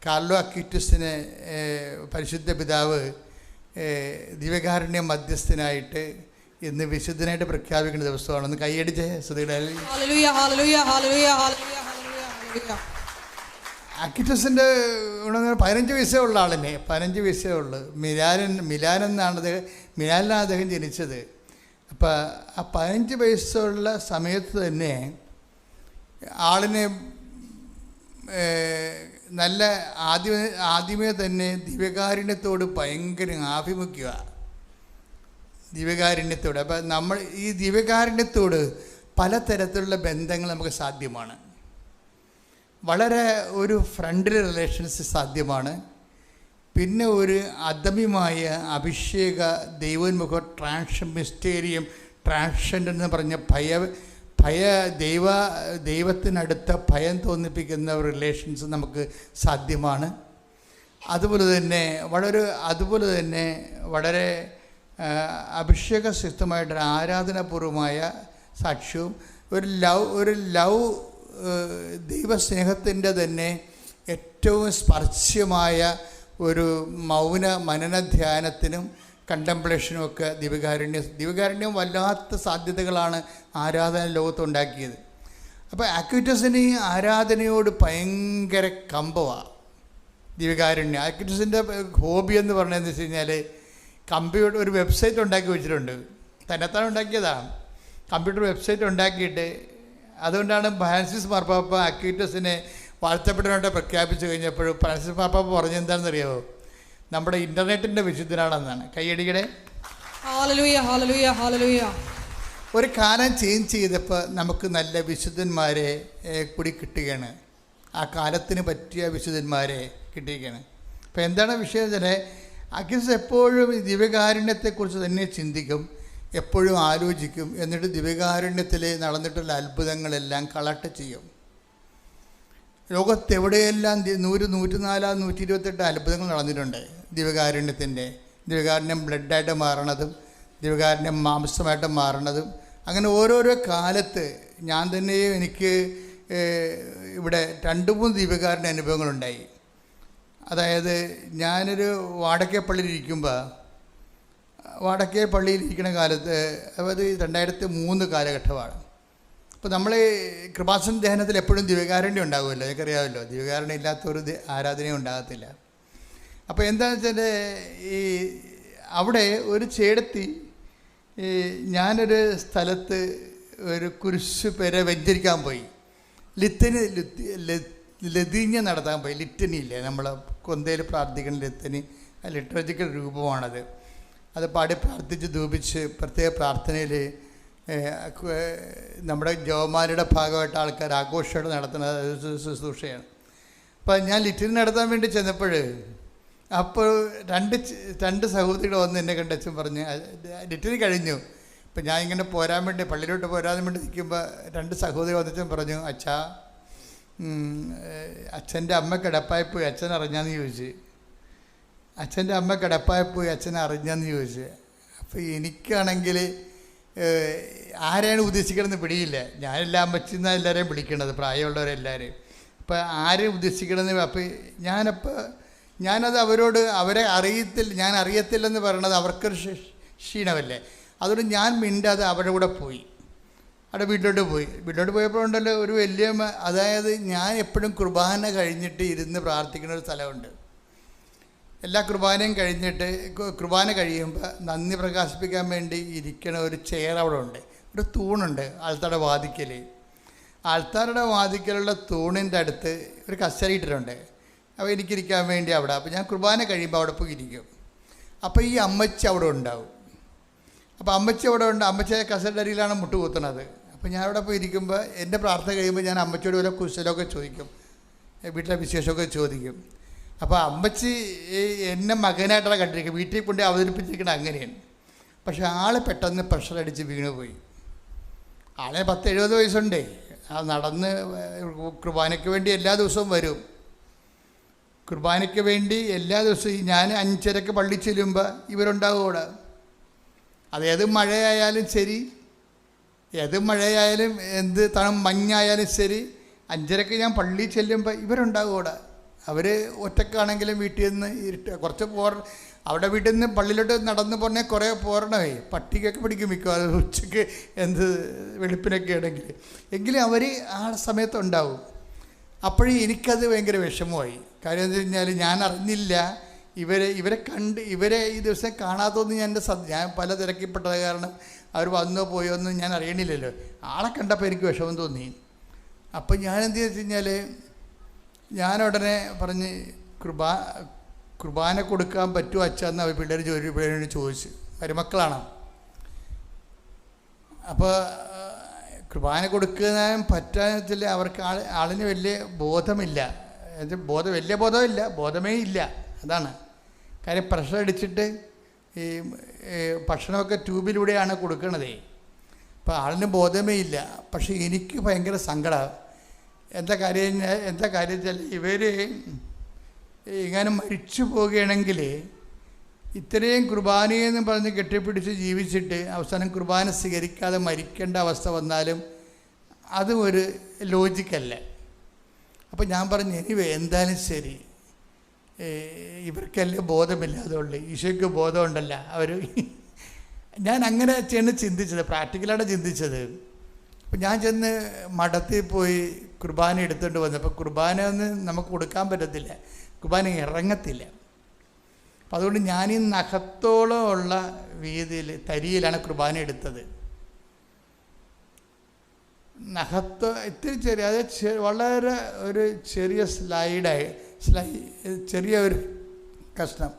കാർലോ അക്യൂറ്റസിനെ പരിശുദ്ധ പിതാവ് ദിവ്യകാരുണ്യ മധ്യസ്ഥനായിട്ട് ഇന്ന് വിശുദ്ധനായിട്ട് പ്രഖ്യാപിക്കുന്ന ദിവസമാണ്. ഒന്ന് കൈയടിച്ചേ ശ്രുതിയുടെ. അക്യൂറ്റസിൻ്റെ 15 വയസ്സേ ഉള്ള ആളിനെ, 15 വയസ്സേ ഉള്ളു. മിലാനാണ് അദ്ദേഹം ജനിച്ചത്. അപ്പം ആ 15 വയസ്സുള്ള സമയത്ത് തന്നെ ആളിനെ നല്ല ആദ്യമേ തന്നെ ദിവ്യകാരുണ്യത്തോട് ഭയങ്കര ആഭിമുഖ്യമാണ്. ദിവ്യകാരുണ്യത്തോട്. അപ്പം നമ്മൾ ഈ ദിവ്യകാരുണ്യത്തോട് പലതരത്തിലുള്ള ബന്ധങ്ങൾ നമുക്ക് സാധ്യമാണ്. വളരെ ഒരു ഫ്രണ്ട്ലി റിലേഷൻസ് സാധ്യമാണ്. പിന്നെ ഒരു അദമ്യമായ അഭിഷേക ദൈവോന്മുഖ മിസ്റ്റേരിയം ട്രാൻഷൻഡ് എന്ന് പറഞ്ഞ ദൈവത്തിനടുത്ത ഭയം തോന്നിപ്പിക്കുന്ന റിലേഷൻസ് നമുക്ക് സാധ്യമാണ്. അതുപോലെ തന്നെ വളരെ അഭിഷേകസിദ്ധമായിട്ടൊരു ആരാധനാപൂർവമായ സാക്ഷ്യവും ഒരു ലവ് ദൈവസ്നേഹത്തിൻ്റെ തന്നെ ഏറ്റവും സ്പർശ്യമായ ഒരു മൗന മനനധ്യാനത്തിനും കണ്ടംപ്ലേഷനും ഒക്കെ ദിവ്യകാരുണ്യം വല്ലാത്ത സാധ്യതകളാണ് ആരാധന ലോകത്തുണ്ടാക്കിയത്. അപ്പോൾ അക്വിറ്റസിന് ഈ ആരാധനയോട് ഭയങ്കര കമ്പമാണ് ദിവ്യകാരുണ്യം. അക്വിറ്റസിൻ്റെ ഹോബി എന്ന് പറഞ്ഞതെന്ന് വെച്ച് കഴിഞ്ഞാൽ കമ്പ്യൂട്ടർ ഒരു വെബ്സൈറ്റ് ഉണ്ടാക്കി വെച്ചിട്ടുണ്ട്. തന്നെത്താൻ ഉണ്ടാക്കിയതാണ്. കമ്പ്യൂട്ടർ വെബ്സൈറ്റ് ഉണ്ടാക്കിയിട്ട് അതുകൊണ്ടാണ് ഫ്രാൻസിസ് മാർപ്പാപ്പ അക്വിറ്റസിനെ വാഴ്ത്തപ്പെട്ടവനായിട്ട് പ്രഖ്യാപിച്ചു കഴിഞ്ഞപ്പോഴും ഫ്രാൻസിസ് മാർപ്പാപ്പ പറഞ്ഞെന്താണെന്നറിയാമോ? നമ്മുടെ ഇൻ്റർനെറ്റിൻ്റെ വിശുദ്ധനാണെന്നാണ്. കൈയടിക്കടെ. ഹല്ലേലൂയ, ഹല്ലേലൂയ, ഹല്ലേലൂയ. ഒരു കാലം ചേഞ്ച് ചെയ്തപ്പോൾ നമുക്ക് നല്ല വിശുദ്ധന്മാരെ കൂടി കിട്ടുകയാണ്. ആ കാലത്തിന് പറ്റിയ വിശുദ്ധന്മാരെ കിട്ടുകയാണ്. അപ്പോൾ എന്താണ് വിഷയം വെച്ചാൽ അക്വിറ്റസ് എപ്പോഴും ദിവ്യകാരുണ്യത്തെക്കുറിച്ച് തന്നെ ചിന്തിക്കും, എപ്പോഴും ആലോചിക്കും. എന്നിട്ട് ദിവ്യകാരുണ്യത്തിൽ നടന്നിട്ടുള്ള അത്ഭുതങ്ങളെല്ലാം കളക്ട് ചെയ്യും. ലോകത്തെവിടെയെല്ലാം 100, 104, 128 അത്ഭുതങ്ങൾ നടന്നിട്ടുണ്ട് ദിവ്യകാരുണ്യം ബ്ലഡായിട്ട് മാറണതും ദിവ്യകാരുണ്യം മാംസമായിട്ട് മാറണതും. അങ്ങനെ ഓരോരോ കാലത്ത് ഞാൻ തന്നെ എനിക്ക് ഇവിടെ 2-3 ദിവ്യകാരുണ്യ അനുഭവങ്ങളുണ്ടായി. അതായത് ഞാനൊരു വാടക്കേ പള്ളിയിലിരിക്കുന്ന കാലത്ത്, അതായത് 2003 കാലഘട്ടമാണ്. അപ്പോൾ നമ്മൾ കൃപാസന ധ്യാനത്തിൽ എപ്പോഴും ദിവ്യകാരുണ്യം ഉണ്ടാകുമല്ലോ, എനിക്കറിയാമല്ലോ. ദിവ്യകാരുണ്യം ഇല്ലാത്തൊരു ആരാധനയും ഉണ്ടാകത്തില്ല. അപ്പോൾ എന്താണെന്ന് വെച്ചാൽ ഈ അവിടെ ഒരു ചേടത്തി, ഞാനൊരു സ്ഥലത്ത് ഒരു കുരിശ് പേരെ വെഞ്ചരിക്കാൻ പോയി. ലതീഞ്ഞ നടത്താൻ പോയി. ലിറ്റനി ഇല്ലേ, നമ്മൾ കൊന്തയിൽ പ്രാർത്ഥിക്കുന്ന ലിറ്റനി, ലിറ്ററജിക്കൽ രൂപമാണത്. അത് പാടി പ്രാർത്ഥിച്ച് ധൂപിച്ച് പ്രത്യേക പ്രാർത്ഥനയിൽ നമ്മുടെ ജവമാരുടെ ഭാഗമായിട്ട് ആൾക്കാർ ആഘോഷമായിട്ട് നടത്തുന്ന ശുശ്രൂഷയാണ്. അപ്പോൾ ഞാൻ ലിറ്റനി നടത്താൻ വേണ്ടി ചെന്നപ്പോൾ അപ്പോൾ രണ്ട് സഹോദരികൾ വന്ന് എന്നെ കണ്ടച്ചും പറഞ്ഞ് ലിറ്റനി കഴിഞ്ഞു. അപ്പം ഞാൻ ഇങ്ങനെ പോരാൻ വേണ്ടി പള്ളിയിലോട്ട് പോരാൻ വേണ്ടി നിൽക്കുമ്പോൾ 2 സഹോദരി വന്നിച്ചും പറഞ്ഞു, അച്ഛൻ്റെ അമ്മ കിടപ്പായിപ്പോയി, അച്ഛൻ അറിഞ്ഞാന്ന് ചോദിച്ചു. അച്ഛൻ്റെ അമ്മ കിടപ്പായിപ്പോയി, അച്ഛൻ അറിഞ്ഞാന്ന് ചോദിച്ചു. അപ്പോൾ എനിക്കാണെങ്കിൽ ആരെയാണ് ഉദ്ദേശിക്കണമെന്ന് പിടിയില്ല. ഞാനെല്ലാം അമ്മച്ചിന്നാണ് എല്ലാവരെയും വിളിക്കണത്, പ്രായമുള്ളവരെല്ലാവരെയും. അപ്പോൾ ആരെയും ഉദ്ദേശിക്കണമെന്ന്. അപ്പോൾ ഞാനത് അവരെ ഞാൻ അറിയത്തില്ലെന്ന് പറയണത് അവർക്കൊരു ക്ഷീണമല്ലേ. അതുകൊണ്ട് ഞാൻ മിണ്ടാതെ അവരുടെ കൂടെ പോയി. അവിടെ വീട്ടിലോട്ട് പോയപ്പോൾ ഉണ്ടല്ലോ ഒരു വലിയ, അതായത് ഞാൻ എപ്പോഴും കുർബാന കഴിഞ്ഞിട്ട് ഇരുന്ന് പ്രാർത്ഥിക്കുന്ന ഒരു സ്ഥലമുണ്ട്. എല്ലാ കുർബാനയും കഴിഞ്ഞിട്ട് കുർബാന കഴിയുമ്പോൾ നന്ദി പ്രകാശിപ്പിക്കാൻ വേണ്ടി ഇരിക്കണ ഒരു ചെയർ അവിടെ ഉണ്ട്, ഒരു തൂണുണ്ട് ആൾത്താരുടെ വാതിക്കൽ. ആൾത്താരുടെ വാതിക്കലുള്ള തൂണിൻ്റെ അടുത്ത് ഒരു കസേര ഇട്ടിട്ടുണ്ട്. അപ്പോൾ എനിക്കിരിക്കാൻ വേണ്ടി അവിടെ. അപ്പോൾ ഞാൻ കുർബാന കഴിയുമ്പോൾ അവിടെ പോയി ഇരിക്കും. അപ്പോൾ ഈ അമ്മച്ചി അവിടെ ഉണ്ടാവും. അപ്പോൾ അമ്മച്ചി അവിടെ ഉണ്ട്. അമ്മച്ചിയുടെ കസേരയുടെ അരിയിലാണ് മുട്ട് കുത്തുന്നത്. അപ്പോൾ ഞാൻ അവിടെ പോയി ഇരിക്കുമ്പോൾ എൻ്റെ പ്രാർത്ഥന കഴിയുമ്പോൾ ഞാൻ അമ്മച്ചിയോട് വല്ല കുശലമൊക്കെ ചോദിക്കും, വീട്ടിലെ വിശേഷമൊക്കെ ചോദിക്കും. അപ്പോൾ അമ്മച്ചി എന്നെ മകനായിട്ടാണ് കണ്ടിരിക്കുക, വീട്ടിൽ കൊണ്ട് അവതരിപ്പിച്ചിരിക്കുന്നത് അങ്ങനെയാണ്. പക്ഷേ ആൾ പെട്ടെന്ന് പ്രഷർ അടിച്ച് വീണുപോയി. ആളെ 10-70 വയസ്സുണ്ടേ. നടന്ന് കുർബാനയ്ക്ക് വേണ്ടി എല്ലാ ദിവസവും വരും. കുർബാനയ്ക്ക് വേണ്ടി എല്ലാ ദിവസവും ഞാൻ 5:30 പള്ളി ചെല്ലുമ്പോൾ ഇവരുണ്ടാവും അവിടെ. അതേത് മഴയായാലും ശരി, ഏത് മഴയായാലും എന്ത് മഞ്ഞായാലും ശരി, 5:30 ഞാൻ പള്ളി ചെല്ലുമ്പോൾ ഇവരുണ്ടാവും അവിടെ. അവർ ഒറ്റക്കാണെങ്കിലും വീട്ടിൽ നിന്ന് കുറച്ച് അവിടെ വീട്ടിൽ നിന്ന് പള്ളിയിലോട്ട് നടന്ന് പറഞ്ഞാൽ കുറേ പോരണമേ, പട്ടിക്കൊക്കെ പിടിക്കും മിക്കവാറും ഉച്ചയ്ക്ക് വെളുപ്പിനൊക്കെ ആണെങ്കിൽ. എങ്കിലും അവർ ആ സമയത്തുണ്ടാവും. അപ്പോഴും എനിക്കത് ഭയങ്കര വിഷമമായി. കാര്യം എന്ന് വെച്ച് കഴിഞ്ഞാൽ ഞാൻ അറിഞ്ഞില്ല ഇവരെ ഈ ദിവസം കാണാത്തൊന്നും ഞാൻ പല തിരക്കിപ്പെട്ടത് കാരണം അവർ വന്നോ പോയോ ഒന്നും ഞാൻ അറിയണില്ലല്ലോ. ആളെ കണ്ടപ്പോൾ എനിക്ക് വിഷമം തോന്നി. അപ്പം ഞാൻ എന്ത് വെച്ച് കഴിഞ്ഞാൽ ഞാനുടനെ പറഞ്ഞ് കുർബാന കൊടുക്കാൻ പറ്റുമോ അച്ഛന്ന് അവർ പിള്ളേരോട് ചോദിച്ചു. മരുമക്കളാണ്. അപ്പോൾ കുർബാന കൊടുക്കാൻ പറ്റാന്ന് വെച്ചാൽ അവർക്ക് ആളിന് വലിയ ബോധമില്ല. വലിയ ബോധമില്ല, ബോധമേ ഇല്ല. അതാണ് കാര്യം. പ്രഷർ അടിച്ചിട്ട് ഈ ഭക്ഷണമൊക്കെ ട്യൂബിലൂടെയാണ് കൊടുക്കണതേ. അപ്പോൾ ആളിന് ബോധമേ ഇല്ല. പക്ഷേ എനിക്ക് ഭയങ്കര സങ്കടം. എന്താ കാര്യം വെച്ചാൽ ഇവർ ഇങ്ങനെ മരിച്ചു പോവുകയാണെങ്കിൽ ഇത്രയും കുർബാനയെന്ന് പറഞ്ഞ് കെട്ടിപ്പിടിച്ച് ജീവിച്ചിട്ട് അവസാനം കുർബാന സ്വീകരിക്കാതെ മരിക്കേണ്ട അവസ്ഥ വന്നാലും അതും ഒരു ലോജിക്കല്ല. അപ്പോൾ ഞാൻ പറഞ്ഞു, എനിവേ എന്തായാലും ശരി, ഇവർക്കെല്ലാം ബോധമില്ലാതുള്ളൂ, ഈശോയ്ക്ക് ബോധമുണ്ടല്ല. ഞാൻ അങ്ങനെ ചിന്തിച്ചത്, പ്രാക്ടിക്കലാണ് ചിന്തിച്ചത്. അപ്പം ഞാൻ ചെന്ന് മഠത്തിൽ പോയി കുർബാന എടുത്തുകൊണ്ട് വന്നു. അപ്പോൾ കുർബാന ഒന്നും നമുക്ക് കൊടുക്കാൻ പറ്റത്തില്ല, കുർബാന ഇറങ്ങത്തില്ല. അപ്പം അതുകൊണ്ട് ഞാനീ നഖത്തോളം ഉള്ള വീതിയിൽ തരിയിലാണ് കുർബാന എടുത്തത്. ഇത്തിരി ചെറിയ, അത് വളരെ ഒരു ചെറിയ ചെറിയ ഒരു കഷ്ണം,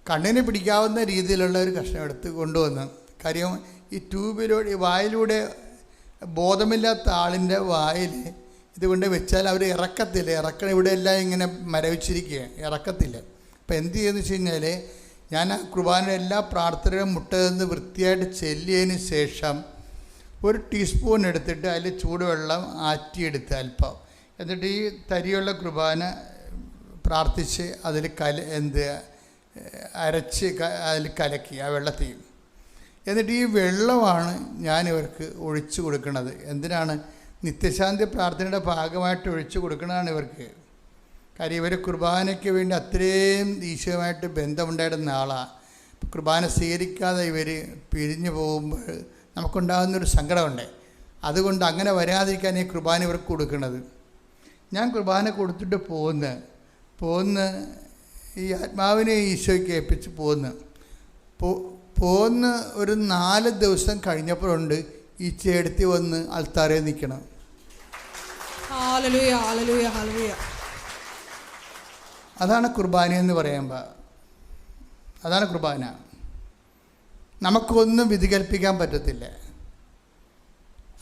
കണ്ണിന് പിടിക്കാവുന്ന രീതിയിലുള്ള ഒരു കഷ്ണം എടുത്ത് കൊണ്ടുവന്നു. കാര്യം ഈ ട്യൂബിലൂടെ, ഈ വായിലൂടെ ബോധമില്ലാത്ത ആളിൻ്റെ വായിൽ ഇതുകൊണ്ട് വെച്ചാൽ അവർ ഇറക്കത്തില്ല. ഇവിടെ എല്ലാം ഇങ്ങനെ മരവിച്ചിരിക്കുക, ഇറക്കത്തില്ല. അപ്പോൾ എന്ത് ചെയ്യുമെന്ന് വെച്ച് കഴിഞ്ഞാൽ, ഞാൻ ആ കുർബാന എല്ലാ പ്രാർത്ഥനയും മുട്ടതെന്ന് വൃത്തിയായിട്ട് ചെല്ലിയതിന് ശേഷം ഒരു ടീസ്പൂൺ എടുത്തിട്ട് അതിൽ ചൂടുവെള്ളം ആറ്റിയെടുത്ത് അല്പം, എന്നിട്ട് ഈ തരിയുള്ള കുർബാന പ്രാർത്ഥിച്ച് അതിൽ അരച്ച് അതിൽ കലക്കി ആ വെള്ളത്തിൽ. എന്നിട്ട് ഈ വെള്ളമാണ് ഞാനിവർക്ക് ഒഴിച്ചു കൊടുക്കുന്നത്. എന്തിനാണ്? നിത്യശാന്തി പ്രാർത്ഥനയുടെ ഭാഗമായിട്ട് ഒഴിച്ചു കൊടുക്കുന്നതാണ് ഇവർക്ക്. കാര്യം ഇവർ കുർബാനയ്ക്ക് വേണ്ടി അത്രയും ഈശോയുമായിട്ട് ബന്ധമുണ്ടായിരുന്ന ആളാണ്. കുർബാന സ്വീകരിക്കാതെ ഇവർ പിരിഞ്ഞു പോകുമ്പോൾ നമുക്കുണ്ടാകുന്നൊരു സങ്കടമുണ്ട്. അതുകൊണ്ട് അങ്ങനെ വരാതിരിക്കാൻ ഈ കുർബാന ഇവർക്ക് കൊടുക്കുന്നത്. ഞാൻ കുർബാന കൊടുത്തിട്ട് പോന്ന് ഈ ആത്മാവിനെ ഈശോയ്ക്ക് ഏൽപ്പിച്ച് പോന്ന് ഒരു 4 ദിവസം കഴിഞ്ഞപ്പോഴുണ്ട് ഈ ചേടത്തി വന്ന് അൾത്താരേ നിൽക്കണം. അതാണ് കുർബാന എന്ന് പറയുമ്പോൾ. അതാണ് കുർബാന. നമുക്കൊന്നും വിധി കൽപ്പിക്കാൻ പറ്റത്തില്ല.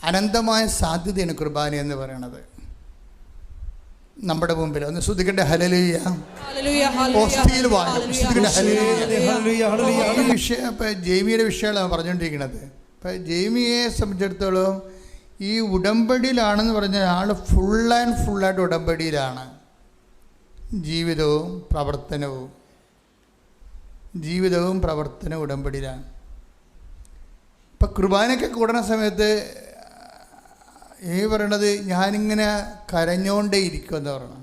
അനന്തമായ സാധ്യതയാണ് കുർബാന എന്ന് പറയണത് നമ്മുടെ മുമ്പിൽ. ഒന്ന് ശ്രദ്ധിക്കട്ടെ. ഹല്ലേലൂയ. വിഷയം ഇപ്പം ജെയ്മിയുടെ വിഷയമാണ് പറഞ്ഞുകൊണ്ടിരിക്കുന്നത്. ഇപ്പം ജെയ്മിയെ സംബന്ധിച്ചിടത്തോളം ഈ ഉടമ്പടിയിലാണെന്ന് പറഞ്ഞാൽ ആൾ ഫുള്ളായിട്ട് ഉടമ്പടിയിലാണ്. ജീവിതവും പ്രവർത്തനവും ഉടമ്പടിയിലാണ്. ഇപ്പം കുർബാനയ്ക്ക് കൂടുന്ന സമയത്ത് പറയണത് ഞാനിങ്ങനെ കരഞ്ഞോണ്ടേ ഇരിക്കുമെന്ന് പറയണം.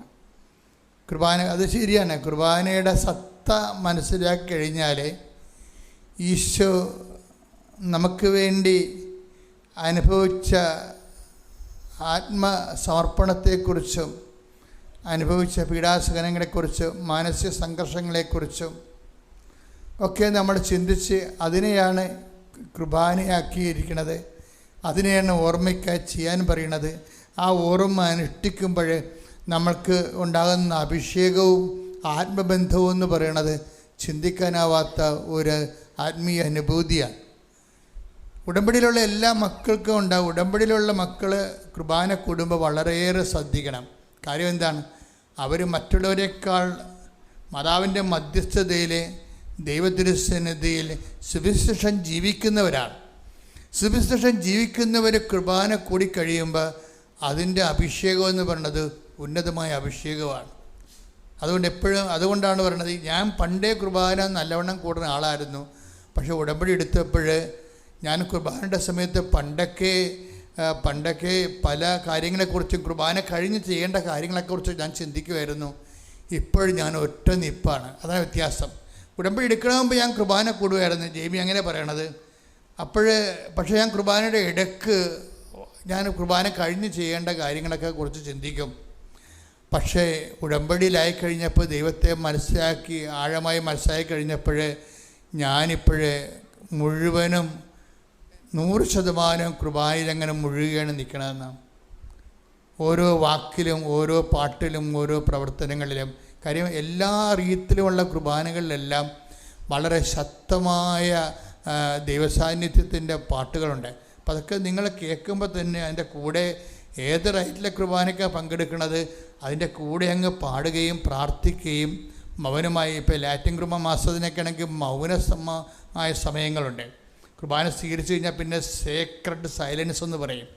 കുർബാന അത് ശരിയാണ്. കുർബാനയുടെ സത്ത മനസ്സിലാക്കി കഴിഞ്ഞാൽ ഈശോ നമുക്ക് വേണ്ടി അനുഭവിച്ച ആത്മസമർപ്പണത്തെക്കുറിച്ചും അനുഭവിച്ച പീഡാസഹനങ്ങളെക്കുറിച്ചും മാനസിക സംഘർഷങ്ങളെക്കുറിച്ചും ഒക്കെ നമ്മൾ ചിന്തിച്ച് അതിനെയാണ് കുർബാനയാക്കിയിരിക്കുന്നത്. അതിനെയാണ് ഓർമ്മയ്ക്കായി ചെയ്യാൻ പറയുന്നത്. ആ ഓർമ്മ അനുഷ്ഠിക്കുമ്പോൾ നമ്മൾക്ക് ഉണ്ടാകുന്ന അഭിഷേകവും ആത്മബന്ധവും എന്ന് പറയുന്നത് ചിന്തിക്കാനാവാത്ത ഒരു ആത്മീയ അനുഭൂതിയാണ്. ഉടമ്പടിയിലുള്ള എല്ലാ മക്കൾക്കും ഉണ്ടാകും. ഉടമ്പടിയിലുള്ള മക്കൾ കുർബാന കൂടുമ്പോൾ വളരെയേറെ ശ്രദ്ധിക്കണം. കാര്യം എന്താണ്? അവർ മറ്റുള്ളവരെക്കാൾ മാതാവിൻ്റെ മധ്യസ്ഥതയിൽ ദൈവത്തിരുസന്നിധിയിൽ സുവിശേഷം ജീവിക്കുന്നവരാണ്. സുവിശേഷം ജീവിക്കുന്നവർ കുർബാന കൂടിക്കഴിയുമ്പോൾ അതിൻ്റെ അഭിഷേകം എന്ന് പറയുന്നത് ഉന്നതമായ അഭിഷേകമാണ്. അതുകൊണ്ടാണ് പറയുന്നത്, ഞാൻ പണ്ടേ കുർബാന നല്ലവണ്ണം കൂടുന്ന ആളായിരുന്നു. പക്ഷേ ഉടമ്പടി എടുത്തപ്പോൾ ഞാൻ കുർബാനയുടെ സമയത്ത് പണ്ടൊക്കെ പല കാര്യങ്ങളെക്കുറിച്ചും കുർബാന കഴിഞ്ഞ് ചെയ്യേണ്ട കാര്യങ്ങളെക്കുറിച്ച് ഞാൻ ചിന്തിക്കുമായിരുന്നു. ഇപ്പോഴും ഞാൻ ഒറ്റ നിപ്പാണ്. അതാണ് വ്യത്യാസം. ഉടമ്പടി എടുക്കണമെങ്കിൽ ഞാൻ കുർബാന കൂടുമായിരുന്നു. ജെയ്മി അങ്ങനെ പറയണത്. പക്ഷേ ഞാൻ കുർബാനയുടെ ഇടയ്ക്ക് ഞാൻ കുർബാന കഴിഞ്ഞ് ചെയ്യേണ്ട കാര്യങ്ങളൊക്കെ കുറിച്ച് ചിന്തിക്കും. പക്ഷേ ഉടമ്പടിയിലായി കഴിഞ്ഞപ്പോൾ ദൈവത്തെ ആഴമായി മനസ്സിലാക്കി കഴിഞ്ഞപ്പോൾ ഞാനിപ്പോഴേ മുഴുവനും 100% കുർബാനയിലങ്ങനെ മുഴുകയാണ് നിൽക്കണമെന്നാണ്. ഓരോ വാക്കിലും ഓരോ പാട്ടിലും ഓരോ പ്രവർത്തനങ്ങളിലും. കാര്യം എല്ലാ രീതിയിലുമുള്ള കുർബാനകളിലെല്ലാം വളരെ ശക്തമായ ദൈവസാന്നിധ്യത്തിൻ്റെ പാട്ടുകളുണ്ട്. അപ്പം അതൊക്കെ നിങ്ങൾ കേൾക്കുമ്പോൾ തന്നെ അതിൻ്റെ കൂടെ ഏത് റൈറ്റിലെ കുർബാനയ്ക്കാണ് പങ്കെടുക്കുന്നത് അതിൻ്റെ കൂടെ അങ്ങ് പാടുകയും പ്രാർത്ഥിക്കുകയും മൗനമായി. ഇപ്പോൾ ലാറ്റിൻ കുർബാന മാസത്തിനൊക്കെ ആണെങ്കിൽ മൗനമായ സമയങ്ങളുണ്ട്. കുർബാന സ്വീകരിച്ചു കഴിഞ്ഞാൽ പിന്നെ സേക്രഡ് സൈലൻസ് എന്ന് പറയും.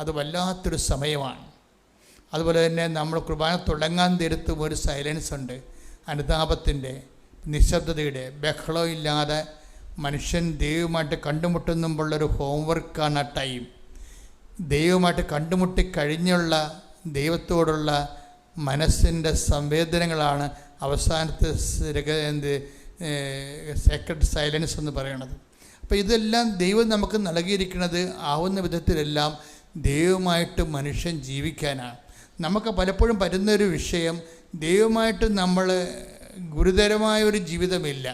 അത് വല്ലാത്തൊരു സമയമാണ്. അതുപോലെ തന്നെ നമ്മൾ കുർബാന തുടങ്ങാൻ തീരത്തും ഒരു സൈലൻസ് ഉണ്ട്. അനുതാപത്തിൻ്റെ, നിശബ്ദതയുടെ, ബഹളം ഇല്ലാതെ മനുഷ്യൻ ദൈവമായിട്ട് കണ്ടുമുട്ടുന്നുമ്പോഴുള്ളൊരു ഹോംവർക്കാണ് ആ ടൈം. ദൈവമായിട്ട് കണ്ടുമുട്ടിക്കഴിഞ്ഞുള്ള ദൈവത്തോടുള്ള മനസ്സിൻ്റെ സംവേദനങ്ങളാണ് അവസാനത്തെ സേക്രഡ് സൈലൻസ് എന്ന് പറയുന്നത്. അപ്പോൾ ഇതെല്ലാം ദൈവം നമുക്ക് നൽകിയിരിക്കുന്നത് ആവുന്ന വിധത്തിലെല്ലാം ദൈവമായിട്ട് മനുഷ്യൻ ജീവിക്കാനാണ്. നമുക്ക് പലപ്പോഴും പറ്റുന്നൊരു വിഷയം, ദൈവമായിട്ട് നമ്മൾ ഗുരുതരമായൊരു ജീവിതമില്ല,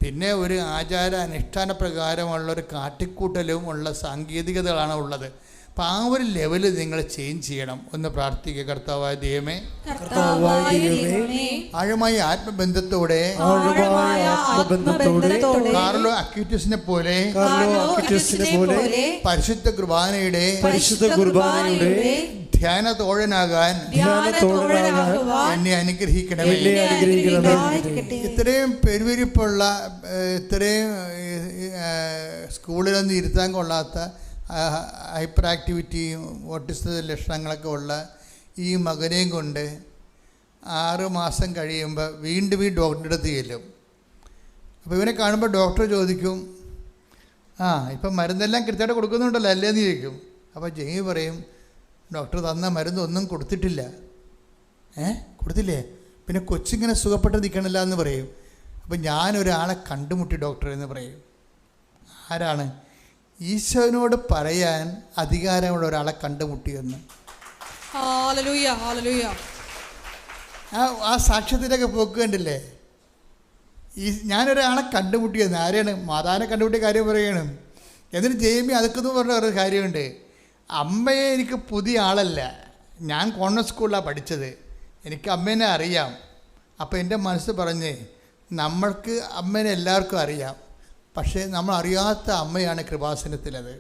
പിന്നെ ഒരു ആചാര അനുഷ്ഠാന പ്രകാരമുള്ളൊരു കാട്ടിക്കൂട്ടലും ഉള്ള സാങ്കേതികതകളാണ് ഉള്ളത്. അപ്പം ആ ഒരു ലെവല് നിങ്ങൾ ചേഞ്ച് ചെയ്യണം. ഒന്ന് പ്രാർത്ഥിക്കുക. കർത്താവായ ദൈവമേ, ആഴമായ ആത്മബന്ധത്തോടെ കാർലോ അക്യൂറ്റസിനെ പോലെ പരിശുദ്ധ കുർബാനയുടെ ധ്യാനത്തോഴനാകാൻ എന്നെ അനുഗ്രഹിക്കണമേ. ഇത്രയും പെരുവിരിപ്പുള്ള, ഇത്രയും സ്കൂളിലൊന്നും ഇരുത്താൻ കൊള്ളാത്ത ഹൈപ്പർ ആക്ടിവിറ്റിയും ഓട്ടിസ ലക്ഷണങ്ങളൊക്കെ ഉള്ള ഈ മകനെയും കൊണ്ട് 6 മാസം കഴിയുമ്പോൾ വീണ്ടും ഈ ഡോക്ടറുടെ അടുത്ത് ചെല്ലും. അപ്പോൾ ഇവനെ കാണുമ്പോൾ ഡോക്ടർ ചോദിക്കും, ഇപ്പം മരുന്നെല്ലാം കൃത്യമായിട്ട് കൊടുക്കുന്നുണ്ടല്ലോ അല്ലേന്ന് ചോദിക്കും. അപ്പോൾ ജെയ്മി പറയും, ഡോക്ടർ തന്ന മരുന്നൊന്നും കൊടുത്തിട്ടില്ല. കൊടുത്തില്ലേ? പിന്നെ കൊച്ചിങ്ങനെ സുഖപ്പെട്ട് നിൽക്കണില്ല എന്ന് പറയും. അപ്പം ഞാനൊരാളെ കണ്ടുമുട്ടി ഡോക്ടർ എന്ന് പറയും. ആരാണ്? ഈശോനോട് പറയാൻ അധികാരമുള്ള ഒരാളെ കണ്ടുമുട്ടിയെന്ന്. ആ സാക്ഷ്യത്തിൻ്റെയൊക്കെ പോക്ക് കണ്ടില്ലേ? ഞാനൊരാളെ കണ്ടുമുട്ടിയെന്ന്. ആരെയാണ്? മാതാവിനെ കണ്ടുമുട്ടിയ കാര്യം പറയണം. എന്നിട്ട് ജെയ്മി അതൊക്കെ പറഞ്ഞ ഒരു കാര്യമുണ്ട്. അമ്മയെ എനിക്ക് പുതിയ ആളല്ല, ഞാൻ കോൺവെന്റ് സ്കൂളിലാണ് പഠിച്ചത്, എനിക്ക് അമ്മേനെ അറിയാം. അപ്പോൾ എൻ്റെ മനസ്സ് പറഞ്ഞ്, നമ്മൾക്ക് അമ്മേനെ എല്ലാവർക്കും അറിയാം, പക്ഷേ നമ്മൾ അറിയാത്ത അമ്മയാണ് കൃപാസനത്തിലത്.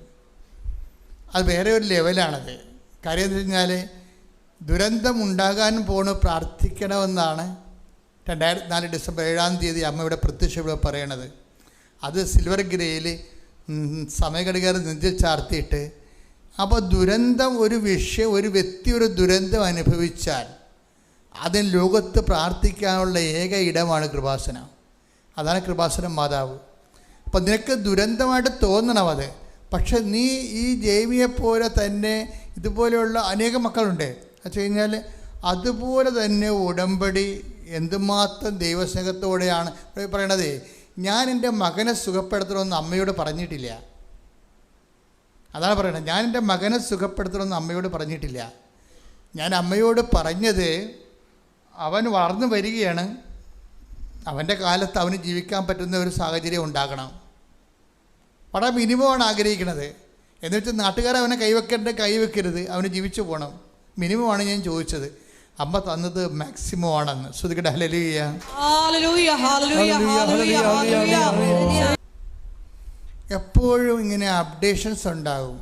അത് വേറെ ഒരു ലെവലാണത്. കാര്യം എന്ന് വെച്ച് കഴിഞ്ഞാൽ ദുരന്തം ഉണ്ടാകാൻ പ്രാർത്ഥിക്കണമെന്നാണ് 2004 ഡിസംബർ 7 അമ്മയുടെ പ്രത്യക്ഷ പറയണത്. അത് സിൽവർ ഗ്രേയിൽ സമയഘടികാരം നെഞ്ചിൽ ചാർത്തിയിട്ട്, അപ്പോൾ ദുരന്തം ഒരു വിഷയം, ഒരു വ്യക്തി ഒരു ദുരന്തം അനുഭവിച്ചാൽ അതിന് ലോകത്ത് പ്രാർത്ഥിക്കാനുള്ള ഏക ഇടമാണ് കൃപാസനം. അതാണ് കൃപാസനം മാതാവ്. അപ്പം നിനക്ക് ദുരന്തമായിട്ട് തോന്നണം അത്. പക്ഷെ നീ ഈ ജെയ്മിയെപ്പോലെ തന്നെ ഇതുപോലെയുള്ള അനേകം മക്കളുണ്ട്. വെച്ച് കഴിഞ്ഞാൽ അതുപോലെ തന്നെ ഉടമ്പടി എന്തുമാത്രം ദൈവസ്നേഹത്തോടെയാണ് പറയണത്. ഞാൻ എൻ്റെ മകനെ സുഖപ്പെടുത്തണമെന്ന് അമ്മയോട് പറഞ്ഞിട്ടില്ല. അതാണ് പറയണത്. ഞാൻ എൻ്റെ മകനെ സുഖപ്പെടുത്തണമെന്ന് അമ്മയോട് പറഞ്ഞിട്ടില്ല. ഞാൻ അമ്മയോട് പറഞ്ഞത്, അവൻ വളർന്നു വരികയാണ്, അവൻ്റെ കാലത്ത് അവന് ജീവിക്കാൻ പറ്റുന്ന ഒരു സാഹചര്യം ഉണ്ടാകണം. വളരെ മിനിമമാണ് ആഗ്രഹിക്കുന്നത്. എന്ന് വെച്ചാൽ നാട്ടുകാർ അവനെ കൈവെക്കരുത്, അവന് ജീവിച്ചു പോകണം. മിനിമമാണ് ഞാൻ ചോദിച്ചത്. അമ്മ തന്നത് മാക്സിമം ആണെന്ന്. ശ്രുതികട ഹല്ലേലൂയ. എപ്പോഴും ഇങ്ങനെ അപ്ഡേഷൻസ് ഉണ്ടാകും.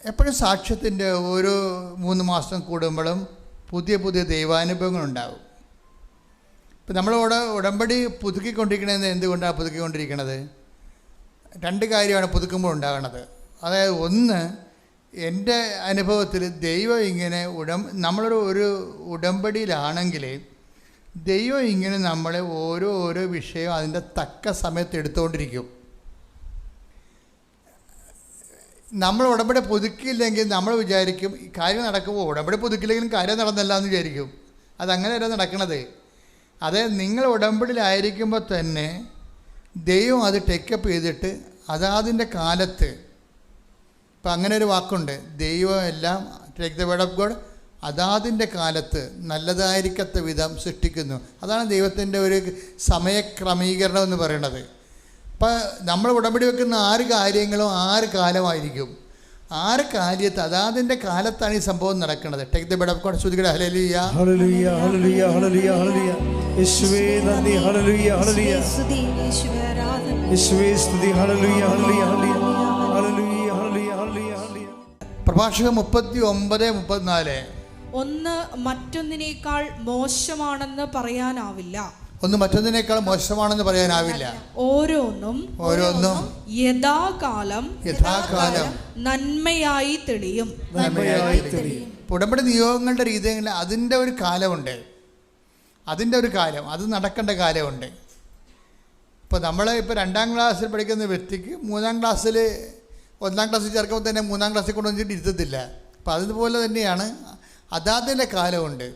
എപ്പോഴും സാക്ഷ്യത്തിൻ്റെ ഓരോ 3 മാസം കൂടുമ്പോഴും പുതിയ പുതിയ ദൈവാനുഭവങ്ങളുണ്ടാകും. ഇപ്പം നമ്മളോട് ഉടമ്പടി പുതുക്കിക്കൊണ്ടിരിക്കണത് എന്തുകൊണ്ടാണ് പുതുക്കിക്കൊണ്ടിരിക്കണത്? 2 കാര്യമാണ് പുതുക്കുമ്പോൾ ഉണ്ടാകണത്. അതായത് ഒന്ന്, എൻ്റെ അനുഭവത്തിൽ ദൈവം ഇങ്ങനെ നമ്മളൊരു ഉടമ്പടിയിലാണെങ്കിൽ ദൈവം ഇങ്ങനെ നമ്മളെ ഓരോ വിഷയം അതിൻ്റെ തക്ക സമയത്ത് എടുത്തുകൊണ്ടിരിക്കും. നമ്മൾ ഉടമ്പടി പുതുക്കിയില്ലെങ്കിൽ നമ്മൾ വിചാരിക്കും ഈ കാര്യം നടക്കുമ്പോൾ ഉടമ്പടി പുതുക്കില്ലെങ്കിലും കാര്യം നടന്നല്ല എന്ന് വിചാരിക്കും. അതങ്ങനെയല്ല നടക്കണത്. അതായത് നിങ്ങൾ ഉടമ്പടിയിലായിരിക്കുമ്പോൾ തന്നെ ദൈവം അത് ടേക്കപ്പ് ചെയ്തിട്ട് അതാതിൻ്റെ കാലത്ത്, ഇപ്പം അങ്ങനെ ഒരു വാക്കുണ്ട്, ദൈവം എല്ലാം take the word of God അതാതിൻ്റെ കാലത്ത് നല്ലതായിരിക്കത്ത വിധം സൃഷ്ടിക്കുന്നു. അതാണ് ദൈവത്തിൻ്റെ ഒരു സമയക്രമീകരണം എന്ന് പറയുന്നത്. അപ്പം നമ്മൾ ഉടമ്പടി വെക്കുന്ന 6 കാര്യങ്ങളും 6 കാലമായിരിക്കും. ആറ് കാലത്ത് അതാതിൻ്റെ കാലത്താണ് ഈ സംഭവം നടക്കുന്നത്. Take the word of God. ശ്രുതികട ഹല്ലേലൂയ ഹല്ലേലൂയ ഹല്ലേലൂയ ഹല്ലേലൂയ ഹല്ലേലൂയ. യേശുവേ നന്ദി. ഹല്ലേലൂയ ഹല്ലേലൂയ. സ്തുതി, യേശുവേ ആരാധന. യേശുവേ സ്തുതി. ഹല്ലേലൂയ ഹല്ലേലൂയ ഹല്ലേലൂയ ഹല്ലേലൂയ ഹല്ലേലൂയ ഹല്ലേലൂയ ഹല്ലേലൂയ. പ്രഭാഷകൻ 39:34. ഒന്ന് മറ്റൊന്നിനേക്കാൾ മോശമാണെന്ന് പറയാനാവില്ല. ഒന്ന് മറ്റൊന്നിനേക്കാൾ മോശമാണെന്ന് പറയാനാവില്ല. ഓരോന്നും യഥാകാലം നന്മയായി തെളിയും. ഉടമ്പടി നിയോഗങ്ങളുടെ രീതിയിൽ അതിൻ്റെ ഒരു കാലമുണ്ട്, അതിൻ്റെ ഒരു കാലം, അത് നടക്കേണ്ട കാലമുണ്ട്. ഇപ്പോൾ നമ്മൾ ഇപ്പോൾ 2ാം ക്ലാസ്സിൽ പഠിക്കുന്ന വ്യക്തിക്ക് 3ാം ക്ലാസ്സിൽ 1ാം ക്ലാസ്സിൽ ചേർക്കുമ്പോൾ തന്നെ 3ാം ക്ലാസ്സിൽ കൊണ്ടുവന്നിട്ട് ഇരുത്തത്തില്ല. അപ്പോൾ അതുപോലെ തന്നെയാണ് അതാതിൻ്റെ കാലമുണ്ട്.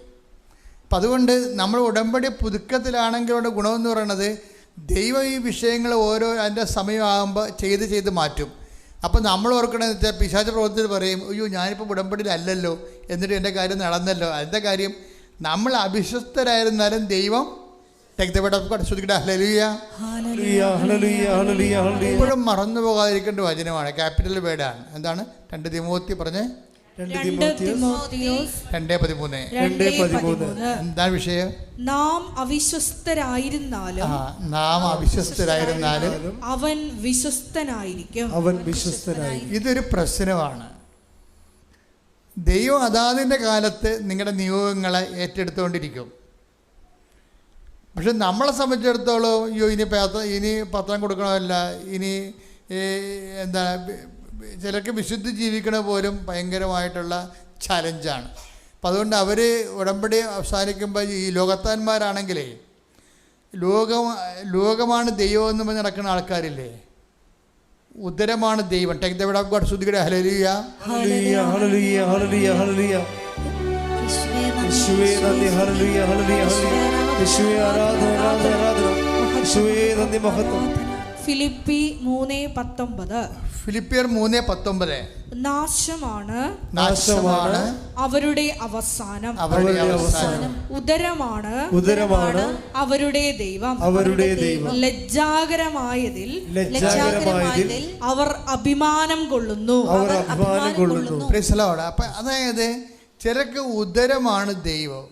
അപ്പം അതുകൊണ്ട് നമ്മൾ ഉടമ്പടി പുതുക്കത്തിലാണെങ്കിലുള്ള ഗുണമെന്ന് പറയുന്നത് ദൈവം ഈ വിഷയങ്ങൾ ഓരോ അതിൻ്റെ സമയമാകുമ്പോൾ ചെയ്ത് മാറ്റും. അപ്പോൾ നമ്മൾ ഓർക്കണമെന്ന് വെച്ചാൽ പിശാച് പ്രവർത്തിച്ച് പറയും, അയ്യോ ഞാനിപ്പോൾ ഉടമ്പടിയിലല്ലല്ലോ, എന്നിട്ട് എൻ്റെ കാര്യം നടന്നല്ലോ. അതിൻ്റെ കാര്യം നമ്മൾ അവിശ്വസ്തരായിരുന്നാലും ദൈവം എപ്പോഴും മറന്നു പോകാതിരിക്കേണ്ട വചനമാണ്. ക്യാപിറ്റൽ വേർഡാണ്. എന്താണ്? 2 തിമോത്തി പറഞ്ഞേ 2:13. എന്താണ് വിഷയം? നാം അവിശ്വസ്തരായിരുന്നാലും അവൻ വിശ്വസ്തനായിരിക്കും. ഇതൊരു പ്രശ്നമാണ്. ദൈവം അതാതിൻ്റെ കാലത്ത് നിങ്ങളുടെ നിയോഗങ്ങളെ ഏറ്റെടുത്തുകൊണ്ടിരിക്കും. പക്ഷെ നമ്മളെ സംബന്ധിച്ചിടത്തോളം അയ്യോ ഇനി പത്രം കൊടുക്കണമല്ല, ഇനി എന്താ, ചിലർക്ക് വിശുദ്ധി ജീവിക്കണ പോലും ഭയങ്കരമായിട്ടുള്ള ചലഞ്ചാണ്. അപ്പം അതുകൊണ്ട് അവർ ഉടമ്പടി അവസാനിക്കുമ്പോൾ ഈ ലോകത്താന്മാരാണെങ്കിലേ ലോകമാണ് ദൈവം എന്ന് പറഞ്ഞ് നടക്കുന്ന ആൾക്കാരില്ലേ, ഉദരമാണ് ദൈവം. Take the word of God. ശ്രുതികട ഹല്ലേലൂയ ഹല്ലേലൂയ ഹല്ലേലൂയ ഹല്ലേലൂയ ഹല്ലേലൂയ. യേശുവേ നന്ദി. ഹല്ലേലൂയ ഹല്ലേലൂയ ഹല്ലേലൂയ. യേശുവേ ആരാധന ആരാധന ആരാധന. യേശുവേ നന്ദി മഹത്വം. ഫിലിപ്പി 3:19. ഫിലിപ്പിയർ 3:19. നാശമാണ് അവരുടെ അവസാനം, ഉദരമാണ് അവരുടെ ദൈവം. ലജ്ജാകരമായതിൽ അവർ അഭിമാനം കൊള്ളുന്നു. അപ്പം അതായത് ചിലർക്ക് ഉദരമാണ് ദൈവം.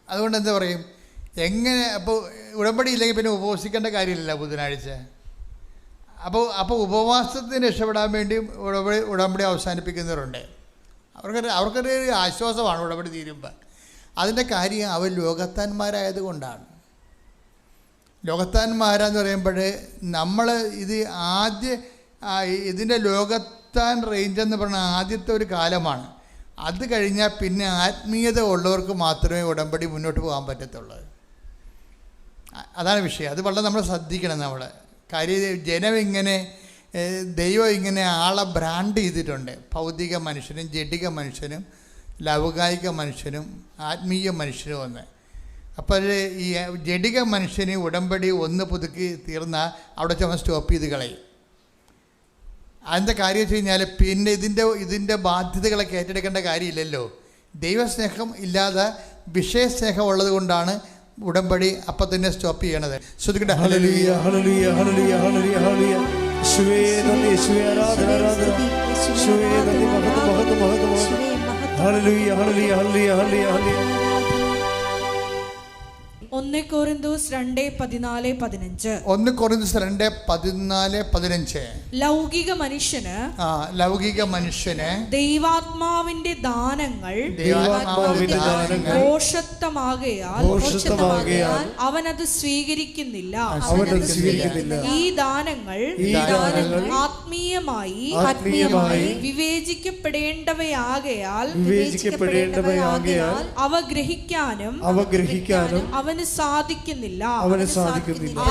അതുകൊണ്ട് എന്താ പറയും, എങ്ങനെ അപ്പോൾ ഉടമ്പടി ഇല്ലെങ്കിൽ പിന്നെ ഉപവസിക്കേണ്ട കാര്യമില്ല ബുധനാഴ്ച. അപ്പോൾ ഉപവാസത്തിന് രക്ഷപ്പെടാൻ വേണ്ടി ഉടമ്പടി അവസാനിപ്പിക്കുന്നവരുണ്ട്. അവർക്കൊരു ആശ്വാസമാണ് ഉടമ്പടി തീരുമ്പോൾ. അതിൻ്റെ കാര്യം അവർ ലോകത്താന്മാരായതുകൊണ്ടാണ്. ലോകത്താന്മാരാന്ന് പറയുമ്പോൾ നമ്മൾ ഇതിൻ്റെ ലോകത്താൻ റേഞ്ച് എന്ന് പറഞ്ഞാൽ ആദ്യത്തെ ഒരു കാലമാണ്. അത് കഴിഞ്ഞാൽ പിന്നെ ആത്മീയത ഉള്ളവർക്ക് മാത്രമേ ഉടമ്പടി മുന്നോട്ട് പോകാൻ പറ്റത്തുള്ളൂ. അതാണ് വിഷയം. അത് വളരെ നമ്മൾ ശ്രദ്ധിക്കണം. നമ്മൾ കാര്യം ജനം ഇങ്ങനെ ദൈവം ഇങ്ങനെ ആളെ ബ്രാൻഡ് ചെയ്തിട്ടുണ്ട്. ഭൗതിക മനുഷ്യനും ജഡിക മനുഷ്യനും ലൗകായിക മനുഷ്യനും ആത്മീയ മനുഷ്യനും ഒന്ന്. അപ്പോൾ ഈ ജഡിക മനുഷ്യന് ഉടമ്പടി ഒന്ന് പുതുക്കി തീർന്നാൽ അവിടെ ചുമ സ്റ്റോപ്പ് ചെയ്ത് കളയും. അതിൻ്റെ കാര്യം വെച്ച് കഴിഞ്ഞാൽ പിന്നെ ഇതിൻ്റെ ബാധ്യതകളൊക്കെ ഏറ്റെടുക്കേണ്ട കാര്യമില്ലല്ലോ. ദൈവസ്നേഹം ഇല്ലാതെ വിഷയസ്നേഹം ഉള്ളത് കൊണ്ടാണ് ഉടമ്പടി അപ്പം തന്നെ സ്റ്റോപ്പ് ചെയ്യണത്. ശ്രുതികട ഹല്ലേലൂയ ഹല്ലേലൂയ ഹല്ലേലൂയ ഹല്ലേലൂയ ഹല്ലേലൂയ. യേശുവേ നന്ദി. യേശുവേ ആരാധന ആരാധന. യേശുവേ നന്ദി മഹത്വം മഹത്വം മഹത്വം. ഹല്ലേലൂയ ഹല്ലേലൂയ ഹല്ലേലൂയ ഹല്ലേലൂയ ഹല്ലേലൂയ. 1 കൊരിന്തോസ് 2:14-15. 1 കൊരിന്തോസ് 2:14-15. ലൗകിക മനുഷ്യന് ദൈവാത്മാവിന്റെ ദാനങ്ങൾ ഭോഷത്വമാകയാൽ അവനത് സ്വീകരിക്കുന്നില്ല. ഈ ദാനങ്ങൾ ആത്മീയമായി വിവേചിക്കപ്പെടേണ്ടവയാകയാൽ അവ ഗ്രഹിക്കാനും അവന് സാധിക്കുന്നില്ല.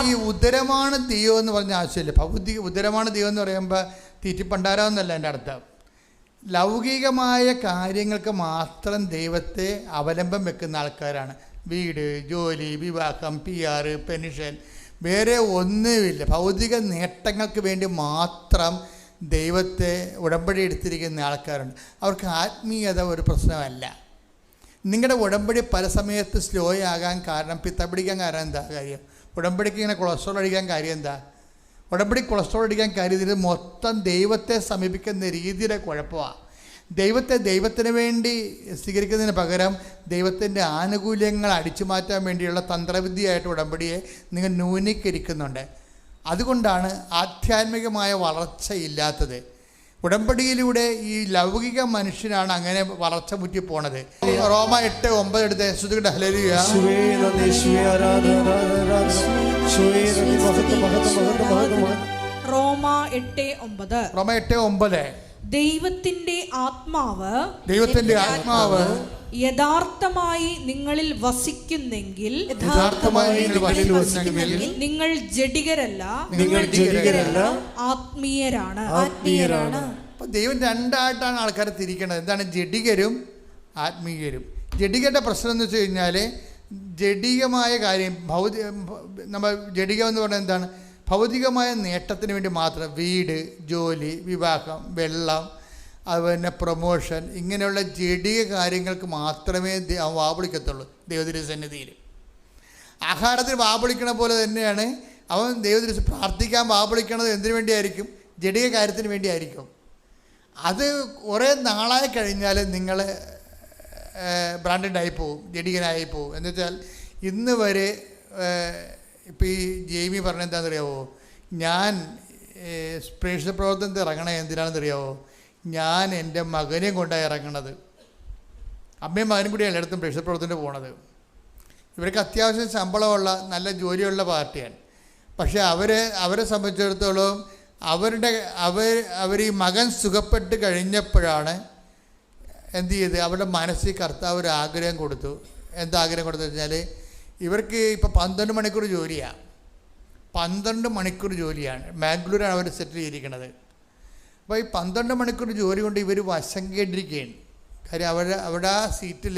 ഈ ഉദരമാണ് ദൈവം എന്ന് പറഞ്ഞ ആവശ്യമില്ല. ഭൗതിക ഉദരമാണ് ദൈവം എന്ന് പറയുമ്പോൾ തീറ്റിപ്പണ്ടാരാന്നല്ല എൻ്റെ അർത്ഥം. ലൗകികമായ കാര്യങ്ങൾക്ക് മാത്രം ദൈവത്തെ അവലംബം വെക്കുന്ന ആൾക്കാരാണ്. വീട്, ജോലി, വിവാഹം, PR, പെൻഷൻ, വേറെ ഒന്നുമില്ല. ഭൗതിക നേട്ടങ്ങൾക്ക് വേണ്ടി മാത്രം ദൈവത്തെ ഉടമ്പടി എടുത്തിരിക്കുന്ന ആൾക്കാരുണ്ട്. അവർക്ക് ആത്മീയത ഒരു പ്രശ്നമല്ല. നിങ്ങളുടെ ഉടമ്പടി പല സമയത്ത് സ്ലോ ആകാൻ കാരണം, പിത്ത പിടിക്കാൻ കാരണം എന്താ കാര്യം? ഉടമ്പടിക്ക് ഇങ്ങനെ കൊളസ്ട്രോൾ അടിക്കാൻ കാര്യം എന്താ? ഉടമ്പടി കൊളസ്ട്രോൾ അടിക്കാൻ കാര്യം ഇത് മൊത്തം ദൈവത്തെ സമീപിക്കുന്ന രീതിയുടെ കുഴപ്പമാണ്. ദൈവത്തിന് വേണ്ടി സ്വീകരിക്കുന്നതിന് പകരം ദൈവത്തിൻ്റെ ആനുകൂല്യങ്ങൾ അടിച്ചു മാറ്റാൻ വേണ്ടിയുള്ള തന്ത്രവിദ്യയായിട്ട് ഉടമ്പടിയെ നിങ്ങൾ ന്യൂനീകരിക്കുന്നുണ്ട്. അതുകൊണ്ടാണ് ആധ്യാത്മികമായ വളർച്ചയില്ലാത്തത്. ഉടമ്പടിയിലൂടെ ഈ ലൗകിക മനുഷ്യനാണ് അങ്ങനെ വളർച്ച മുറ്റി പോണത്. റോമ 8:9 എടുത്ത് ശ്രുതികട്ടെ. ഹല്ലേലൂയ. റോമ 8:9 ദൈവത്തിന്റെ ആത്മാവ് യഥാർത്ഥമായി നിങ്ങളിൽ വസിക്കുന്നെങ്കിൽ നിങ്ങൾ ജഡികരല്ല ആത്മീയരാണ്. അപ്പോൾ ദൈവം രണ്ടായിട്ടാണ് ആൾക്കാരെ തിരിക്കേണ്ടത്. എന്താണ് ജഡികരും ആത്മീയരും? ജഡികരുടെ പ്രശ്നം എന്ന് വെച്ച് കഴിഞ്ഞാൽ ജഡികമായ കാര്യം നമ്മൾ ജഡികം എന്ന് പറഞ്ഞാൽ എന്താണ്? ഭൗതികമായ നേട്ടത്തിന് വേണ്ടി മാത്രം വീട്, ജോലി, വിവാഹം, വെള്ളം, അതുപോലെ പ്രൊമോഷൻ, ഇങ്ങനെയുള്ള ജഡിക കാര്യങ്ങൾക്ക് മാത്രമേ വാവിളിക്കത്തുള്ളൂ ദൈവത്തിൻ്റെ സന്നിധിയിൽ. ആഹാരത്തിന് വാവിളിക്കണ പോലെ തന്നെയാണ് അവൻ ദൈവത്തിന് പ്രാർത്ഥിക്കാൻ വാവിളിക്കണത്. എന്തിനു വേണ്ടിയായിരിക്കും? ജഡിക കാര്യത്തിന് വേണ്ടിയായിരിക്കും. അത് കുറേ നാളായി കഴിഞ്ഞാൽ നിങ്ങൾ ബ്രാൻഡഡായി പോവും, ജഡികനായി പോവും. എന്ന് വെച്ചാൽ ഇന്ന് വരെ ഇപ്പോൾ ഈ ജെയ്മി പറഞ്ഞ എന്താണെന്നറിയാവോ? ഞാൻ പ്രേക്ഷിത പ്രവർത്തനത്തിൽ ഇറങ്ങണേ എന്തിനാണെന്നറിയാവോ? ഞാൻ എൻ്റെ മകനെയും കൊണ്ടാണ് ഇറങ്ങണത്. അമ്മയും മകനും കൂടിയാണ് എല്ലായിടത്തും പ്രേക്ഷിത പ്രവർത്തനത്തിന് പോണത്. ഇവർക്ക് അത്യാവശ്യം ശമ്പളമുള്ള നല്ല ജോലിയുള്ള പാർട്ടിയാണ്. പക്ഷേ അവരെ സംബന്ധിച്ചിടത്തോളം അവർ ഈ മകൻ സുഖപ്പെട്ട് കഴിഞ്ഞപ്പോഴാണ് എന്ത് ചെയ്ത് അവരുടെ മനസ്സിൽ കർത്താവ് ഒരു ആഗ്രഹം കൊടുത്തു. എന്താഗ്രഹം കൊടുത്തു വെച്ചാൽ ഇവർക്ക് ഇപ്പോൾ 12 മണിക്കൂർ ജോലിയാണ്. 12 മണിക്കൂർ ജോലിയാണ്. ബാംഗ്ലൂരാണ് അവർ സെറ്റിൽ ചെയ്തിരിക്കുന്നത്. അപ്പോൾ ഈ 12 മണിക്കൂർ ജോലി കൊണ്ട് ഇവർ വശം കേട്ടിരിക്കുകയാണ്. കാര്യം അവിടെ ആ സീറ്റിൽ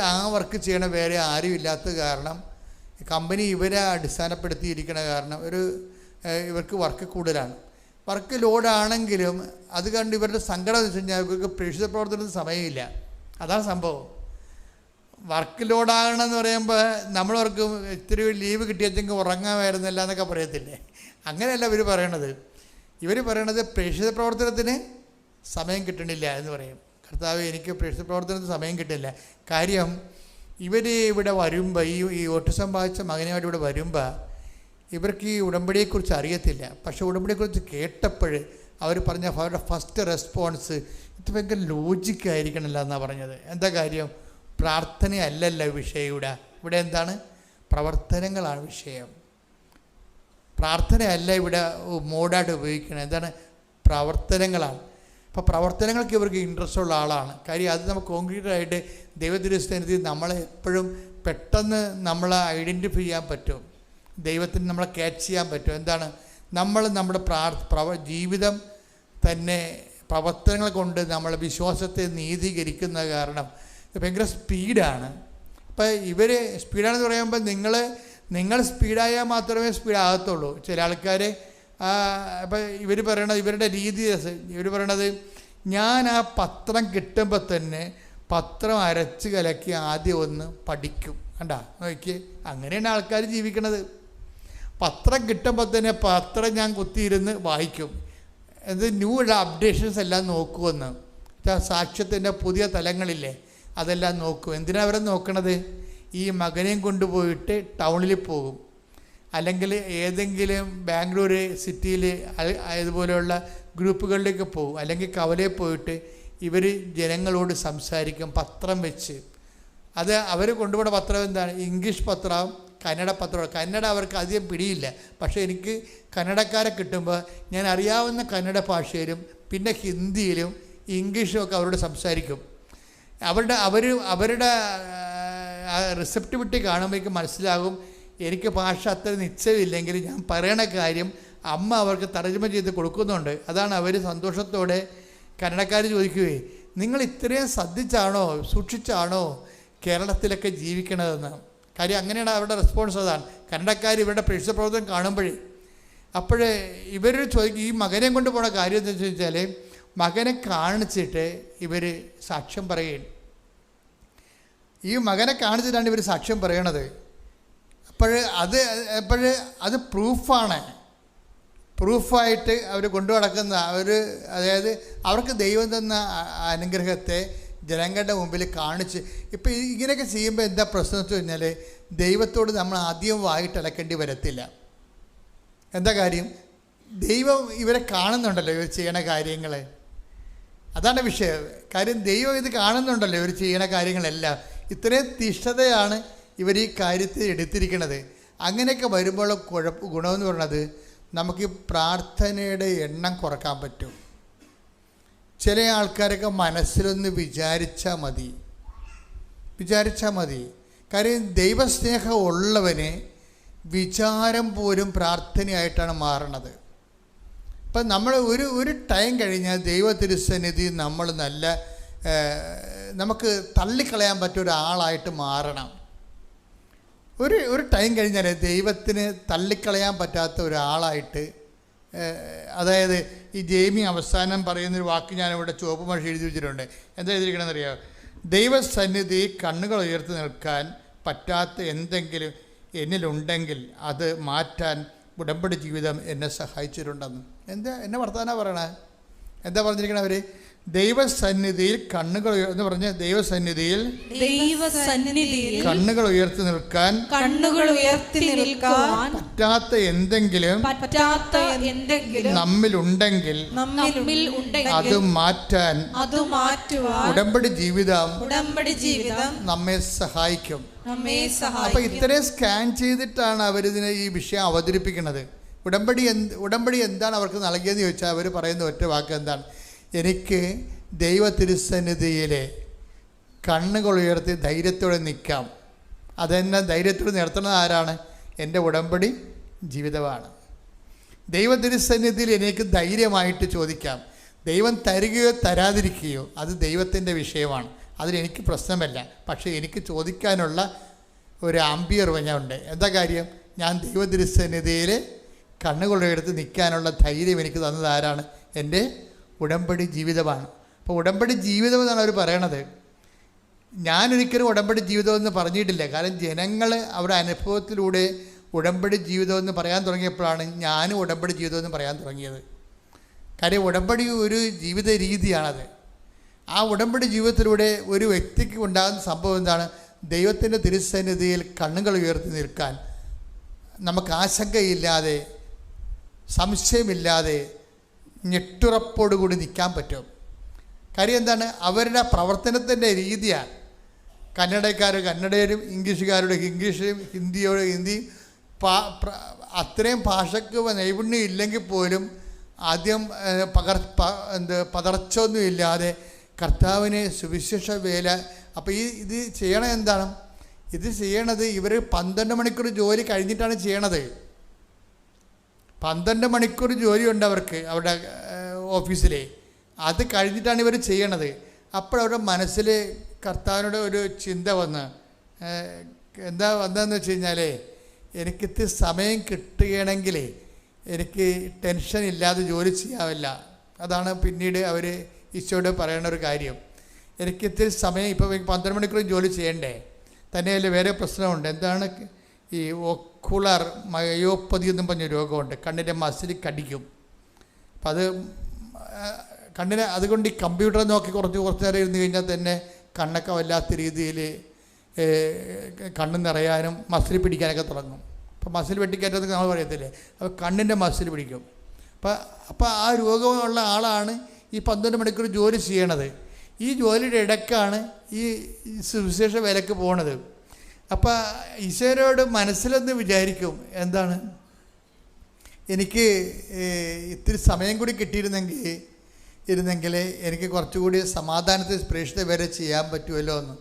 ആ വർക്ക് ചെയ്യണ വേറെ ആരും ഇല്ലാത്ത കാരണം കമ്പനി ഇവരെ അടിസ്ഥാനപ്പെടുത്തിയിരിക്കണ കാരണം ഇവർക്ക് വർക്ക് കൂടുതലാണ്. വർക്ക് ലോഡാണെങ്കിലും അത് കണ്ട് ഇവരുടെ സങ്കടം എന്ന് വെച്ച് കഴിഞ്ഞാൽ ഇവർക്ക് പ്രേക്ഷിത പ്രവർത്തനത്തിന് സമയമില്ല. അതാണ് സംഭവം. വർക്ക് ലോഡാകണമെന്ന് പറയുമ്പോൾ നമ്മളവർക്ക് ഇത്തിരി ലീവ് കിട്ടിയെങ്കിൽ ഉറങ്ങാമായിരുന്നില്ല എന്നൊക്കെ പറയത്തില്ലേ? അങ്ങനെയല്ല ഇവർ പറയണത്. ഇവർ പറയണത് പ്രേക്ഷിത പ്രവർത്തനത്തിന് സമയം കിട്ടണില്ല എന്ന് പറയും. കർത്താവ്, എനിക്ക് പ്രേക്ഷിത പ്രവർത്തനത്തിന് സമയം കിട്ടില്ല. കാര്യം ഇവർ ഇവിടെ വരുമ്പോൾ ഈ ഓട്ടിസം ബാധിച്ച മകനുമായിട്ട് ഇവിടെ വരുമ്പോൾ ഇവർക്ക് ഈ ഉടമ്പടിയെക്കുറിച്ച് അറിയത്തില്ല. പക്ഷേ ഉടമ്പടിയെക്കുറിച്ച് കേട്ടപ്പോൾ അവർ പറഞ്ഞ അവരുടെ ഫസ്റ്റ് റെസ്പോൺസ് ഇത് ഭയങ്കര ലോജിക്കായിരിക്കണമല്ലോ എന്നാണ് പറഞ്ഞത്. എന്താ കാര്യം? പ്രാർത്ഥനയല്ലല്ലോ വിഷയം. ഇവിടെ എന്താണ്? പ്രവർത്തനങ്ങളാണ് വിഷയം. പ്രാർത്ഥനയല്ല ഇവിടെ മോഡായിട്ട് ഉപയോഗിക്കുന്നത്. എന്താണ്? പ്രവർത്തനങ്ങളാണ്. അപ്പോൾ പ്രവർത്തനങ്ങൾക്ക് ഇവർക്ക് ഇൻട്രസ്റ്റ് ഉള്ള ആളാണ്. കാര്യം അത് നമുക്ക് കോൺക്രീറ്റായിട്ട് ദൈവത്തിൻ്റെ നമ്മളെ എപ്പോഴും പെട്ടെന്ന് നമ്മളെ ഐഡൻറ്റിഫൈ ചെയ്യാൻ പറ്റും. ദൈവത്തിന് നമ്മളെ ക്യാച്ച് ചെയ്യാൻ പറ്റും. എന്താണ്? നമ്മൾ നമ്മുടെ ജീവിതം തന്നെ പ്രവർത്തനങ്ങൾ കൊണ്ട് നമ്മളെ വിശ്വാസത്തെ നീതീകരിക്കുന്ന കാരണം ഭയങ്കര സ്പീഡാണ്. അപ്പോൾ ഇവർ സ്പീഡാണെന്ന് പറയുമ്പോൾ നിങ്ങൾ സ്പീഡായാൽ മാത്രമേ സ്പീഡാകത്തുള്ളൂ. ചില ആൾക്കാർ ഇപ്പം ഇവർ പറയണത് ഇവരുടെ രീതി ഇവർ പറയണത് ഞാൻ ആ പത്രം കിട്ടുമ്പോൾ തന്നെ പത്രം അരച്ച് കലക്കി ആദ്യം ഒന്ന് പഠിക്കും. കണ്ടാ നോക്കി, അങ്ങനെയാണ് ആൾക്കാർ ജീവിക്കണത്. പത്രം കിട്ടുമ്പോൾ തന്നെ പത്രം ഞാൻ കുത്തിയിരുന്ന് വായിക്കും. ന്യൂ അപ്ഡേഷൻസ് എല്ലാം നോക്കുമെന്ന്. സാക്ഷ്യത്തിൻ്റെ പുതിയ തലങ്ങളില്ലേ അതെല്ലാം നോക്കും. എന്തിനാണ് അവരെ നോക്കണത്? ഈ മകനെയും കൊണ്ടുപോയിട്ട് ടൗണിൽ പോകും, അല്ലെങ്കിൽ ഏതെങ്കിലും ബാംഗ്ലൂർ സിറ്റിയിൽ ഇതുപോലെയുള്ള ഗ്രൂപ്പുകളിലേക്ക് പോകും, അല്ലെങ്കിൽ കവലയിൽ പോയിട്ട് ഇവർ ജനങ്ങളോട് സംസാരിക്കും പത്രം വെച്ച്. അത് അവർ കൊണ്ടുപോകുന്ന പത്രം എന്താണ്? ഇംഗ്ലീഷ് പത്രവും കന്നഡ പത്രവും. കന്നഡ അവർക്ക് അധികം പിടിയില്ല. പക്ഷേ എനിക്ക് കന്നഡക്കാരെ കിട്ടുമ്പോൾ ഞാൻ അറിയാവുന്ന കന്നഡ ഭാഷയിലും പിന്നെ ഹിന്ദിയിലും ഇംഗ്ലീഷും ഒക്കെ അവരോട് സംസാരിക്കും. അവരുടെ റിസപ്റ്റിവിറ്റി കാണുമ്പോഴേക്കും മനസ്സിലാകും എനിക്ക് ഭാഷ അത്ര നിശ്ചയമില്ലെങ്കിൽ ഞാൻ പറയണ കാര്യം അമ്മ അവർക്ക് തർജ്ജമ ചെയ്ത് കൊടുക്കുന്നുണ്ട്. അതാണ് അവർ സന്തോഷത്തോടെ കന്നഡക്കാർ ചോദിക്കുകയെ, നിങ്ങൾ ഇത്രയും ശ്രദ്ധിച്ചാണോ സൂക്ഷിച്ചാണോ കേരളത്തിലൊക്കെ ജീവിക്കണതെന്ന്. കാര്യം അങ്ങനെയാണ് അവരുടെ റെസ്പോൺസ്. അതാണ് കന്നഡക്കാർ ഇവരുടെ പ്രേക്ഷിത പ്രവർത്തനം കാണുമ്പോഴേ. അപ്പോഴേ ഇവർ ചോദിക്കും ഈ മകനെയും കൊണ്ട് പോണ കാര്യം എന്താ വെച്ചാൽ മകനെ കാണിച്ചിട്ട് ഇവർ സാക്ഷ്യം പറയുകയാണ്. ഈ മകനെ കാണിച്ചിട്ടാണ് ഇവർ സാക്ഷ്യം പറയണത്. അത് പ്രൂഫാണ്. പ്രൂഫായിട്ട് അവർ കൊണ്ടു നടക്കുന്ന അതായത് അവർക്ക് ദൈവം തന്ന അനുഗ്രഹത്തെ ജനങ്ങളുടെ മുമ്പിൽ കാണിച്ച്. ഇപ്പം ഇങ്ങനെയൊക്കെ ചെയ്യുമ്പോൾ എന്താ പ്രശ്നം വെച്ച് കഴിഞ്ഞാൽ ദൈവത്തോട് നമ്മൾ ആദ്യം വായിട്ടലക്കേണ്ടി വരത്തില്ല. എന്താ കാര്യം? ദൈവം ഇവരെ കാണുന്നുണ്ടല്ലോ, ഇവർ ചെയ്യണ കാര്യങ്ങൾ. അതാണ് വിഷയം. കാര്യം ദൈവം ഇത് കാണുന്നുണ്ടല്ലോ ഇവർ ചെയ്യണ കാര്യങ്ങളെല്ലാം. ഇത്രയും തിഷ്ഠതയാണ് ഇവർ ഈ കാര്യത്തിൽ എടുത്തിരിക്കുന്നത്. അങ്ങനെയൊക്കെ വരുമ്പോൾ ഗുണമെന്ന് പറയുന്നത് നമുക്ക് ഈ പ്രാർത്ഥനയുടെ എണ്ണം കുറക്കാൻ പറ്റും. ചില ആൾക്കാരൊക്കെ മനസ്സിലൊന്ന് വിചാരിച്ചാൽ മതി. കാര്യം ദൈവസ്നേഹം ഉള്ളവന് വിചാരം പോലും പ്രാർത്ഥനയായിട്ടാണ് മാറണത്. ഇപ്പം നമ്മൾ ഒരു ടൈം കഴിഞ്ഞാൽ ദൈവ തിരുസന്നിധി നമ്മൾ നമുക്ക് തള്ളിക്കളയാൻ പറ്റിയ ഒരാളായിട്ട് മാറണം. ഒരു ടൈം കഴിഞ്ഞാൽ ദൈവത്തിന് തള്ളിക്കളയാൻ പറ്റാത്ത ഒരാളായിട്ട്, അതായത് ഈ ജെയ്മി അവസാനം പറയുന്നൊരു വാക്ക് ഞാനിവിടെ ചുവപ്പ് മഷി എഴുതി വെച്ചിട്ടുണ്ട്. എന്താ എഴുതിയിരിക്കണമെന്നറിയാമോ? ദൈവസന്നിധി കണ്ണുകൾ ഉയർത്തി നിൽക്കാൻ പറ്റാത്ത എന്തെങ്കിലും എന്നിലുണ്ടെങ്കിൽ അത് മാറ്റാൻ ഉടമ്പടി ജീവിതം എന്നെ സഹായിച്ചിട്ടുണ്ടെന്ന്. എന്നെ വർത്താനാണ് പറയണേ. എന്താ പറഞ്ഞിരിക്കണേ അവർ? ദൈവസന്നിധിയിൽ കണ്ണുകൾ എന്ന് പറഞ്ഞ ദൈവസന്നിധിയിൽ കണ്ണുകൾ ഉയർത്തി നിൽക്കാൻ പറ്റാത്ത എന്തെങ്കിലും നമ്മിലുണ്ടെങ്കിൽ അത് മാറ്റാൻ ഉടമ്പടി ജീവിതം നമ്മെ സഹായിക്കും. അപ്പൊ ഇത്രയും സ്കാൻ ചെയ്തിട്ടാണ് അവരിതിനെ ഈ വിഷയം അവതരിപ്പിക്കുന്നത്. ഉടമ്പടി എന്താണ് അവർക്ക് നൽകിയതെന്ന് ചോദിച്ചാൽ അവർ പറയുന്ന ഒറ്റ വാക്ക് എന്താണ്? എനിക്ക് ദൈവ തിരുസന്നിധിയിലെ കണ്ണുകൾ ഉയർത്തി ധൈര്യത്തോടെ നിൽക്കാം. അതെന്നെ ധൈര്യത്തോടെ നിർത്തുന്നത് ആരാണ്? എൻ്റെ ഉടമ്പടി ജീവിതമാണ്. ദൈവ തിരുസന്നിധിയിൽ എനിക്ക് ധൈര്യമായിട്ട് ചോദിക്കാം. ദൈവം തരികയോ തരാതിരിക്കുകയോ അത് ദൈവത്തിൻ്റെ വിഷയമാണ്. അതിലെനിക്ക് പ്രശ്നമല്ല. പക്ഷേ എനിക്ക് ചോദിക്കാനുള്ള ഒരു ആംബിയർ ഉണ്ട്. എന്താ കാര്യം? ഞാൻ ദൈവ തിരുസന്നിധിയിൽ കണ്ണുകളുയർത്തി നിൽക്കാനുള്ള ധൈര്യം എനിക്ക് തന്നത് ആരാണ്? എൻ്റെ ഉടമ്പടി ജീവിതമാണ്. അപ്പോൾ ഉടമ്പടി ജീവിതം എന്നാണ് അവർ പറയണത്. ഞാനൊരിക്കലും ഉടമ്പടി ജീവിതമെന്ന് പറഞ്ഞിട്ടില്ല. കാരണം ജനങ്ങൾ അവരുടെ അനുഭവത്തിലൂടെ ഉടമ്പടി ജീവിതമെന്ന് പറയാൻ തുടങ്ങിയപ്പോഴാണ് ഞാനും ഉടമ്പടി ജീവിതമെന്ന് പറയാൻ തുടങ്ങിയത്. കാര്യം ഉടമ്പടി ഒരു ജീവിത രീതിയാണത്. ആ ഉടമ്പടി ജീവിതത്തിലൂടെ ഒരു വ്യക്തിക്ക് ഉണ്ടാകുന്ന സംഭവം എന്താണ്? ദൈവത്തിൻ്റെ തിരുസന്നിധിയിൽ കണ്ണുകൾ ഉയർത്തി നിൽക്കാൻ നമുക്ക് ആശങ്കയില്ലാതെ, സംശയമില്ലാതെ, ഞെട്ടുറപ്പോടുകൂടി നിൽക്കാൻ പറ്റും. കാര്യം എന്താണ്? അവരുടെ പ്രവർത്തനത്തിൻ്റെ രീതിയാണ്. കന്നഡയും ഇംഗ്ലീഷുകാരുടെ ഇംഗ്ലീഷും ഹിന്ദിയോട് ഹിന്ദി, അത്രയും ഭാഷയ്ക്ക് നൈപുണ്യം ഇല്ലെങ്കിൽ പോലും ആദ്യം പതർച്ചൊന്നും ഇല്ലാതെ കർത്താവിന് സുവിശേഷ വേല. അപ്പോൾ ഇത് ചെയ്യണത് എന്താണ്? ഇത് ചെയ്യണത് ഇവർ 12 മണിക്കൂർ ജോലി കഴിഞ്ഞിട്ടാണ് ചെയ്യണത്. 12 മണിക്കൂർ ജോലിയുണ്ട് അവർക്ക് അവരുടെ ഓഫീസിൽ. അത് കഴിഞ്ഞിട്ടാണ് ഇവർ ചെയ്യണത്. അപ്പോഴവരുടെ മനസ്സിൽ കർത്താവിനോട് ഒരു ചിന്ത വന്നതെന്ന് വെച്ച് കഴിഞ്ഞാൽ, എനിക്കിത്തിരി സമയം കിട്ടുകയാണെങ്കിൽ എനിക്ക് ടെൻഷൻ ഇല്ലാതെ ജോലി ചെയ്യാവില്ല. അതാണ് പിന്നീട് അവർ ഈശോയോട് പറയണ ഒരു കാര്യം. എനിക്കിത്തിരി സമയം, ഇപ്പോൾ 12 മണിക്കൂർ ജോലി ചെയ്യണ്ടേ. തന്നെയല്ല വേറെ പ്രശ്നമുണ്ട്. എന്താണ്? ഈ ഒക്കുലർ മയോപ്പതി എന്നും പറഞ്ഞ രോഗമുണ്ട്. കണ്ണിൻ്റെ മസിൽ കടിക്കും. അപ്പം അത് കണ്ണിന്, അതുകൊണ്ട് ഈ കമ്പ്യൂട്ടർ നോക്കി കുറച്ച് നേരം ഇരുന്ന് കഴിഞ്ഞാൽ തന്നെ കണ്ണൊക്കെ വല്ലാത്ത രീതിയിൽ കണ്ണ് നിറയാനും മസിൽ പിടിക്കാനൊക്കെ തുടങ്ങും. അപ്പോൾ മസിൽ വെട്ടിക്കയറ്റതൊക്കെ നമ്മൾ പറയത്തില്ലേ, അപ്പോൾ കണ്ണിൻ്റെ മസിൽ പിടിക്കും. അപ്പോൾ ആ രോഗമുള്ള ആളാണ് ഈ 12 മണിക്കൂർ ജോലി ചെയ്യണത്. ഈ ജോലിയുടെ ഇടയ്ക്കാണ് ഈ സുവിശേഷ വേലയ്ക്ക് പോണത്. അപ്പോൾ ഈശോയോട് മനസ്സിലൊന്ന് വിചാരിക്കും, എന്താണ്, എനിക്ക് ഇത്തിരി സമയം കൂടി കിട്ടിയിരുന്നെങ്കിൽ എനിക്ക് കുറച്ചുകൂടി സമാധാനത്തിൽ പ്രേക്ഷിത വരെ ചെയ്യാൻ പറ്റുമല്ലോ എന്ന്.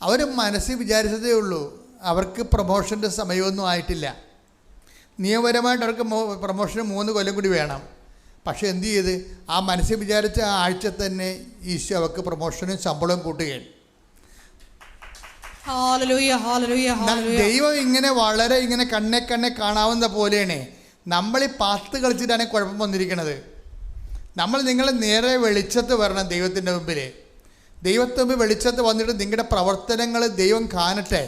അവർ മനസ്സിൽ വിചാരിച്ചതേ ഉള്ളൂ. അവർക്ക് പ്രൊമോഷൻ്റെ സമയമൊന്നും ആയിട്ടില്ല. നിയമപരമായിട്ട് അവർക്ക് പ്രൊമോഷന് 3 കൊല്ലം കൂടി വേണം. പക്ഷേ എന്ത് ചെയ്ത്, ആ മനസ്സിൽ വിചാരിച്ച ആ ആഴ്ച തന്നെ ഈശോ അവർക്ക് പ്രൊമോഷനും ശമ്പളവും കൂട്ടുകയാണ്. ദൈവം ഇങ്ങനെ വളരെ കണ്ണെ കാണാവുന്ന പോലെയാണ്. നമ്മൾ ഈ പാത്ത് കളിച്ചിട്ടാണ് കുഴപ്പം വന്നിരിക്കുന്നത്. നിങ്ങൾ നേരെ വെളിച്ചത്ത് വരണം ദൈവത്തിൻ്റെ മുമ്പിൽ. ദൈവത്തിൻ്റെ മുമ്പിൽ വെളിച്ചത്ത് വന്നിട്ട് നിങ്ങളുടെ പ്രവർത്തനങ്ങൾ ദൈവം കാണട്ടെ.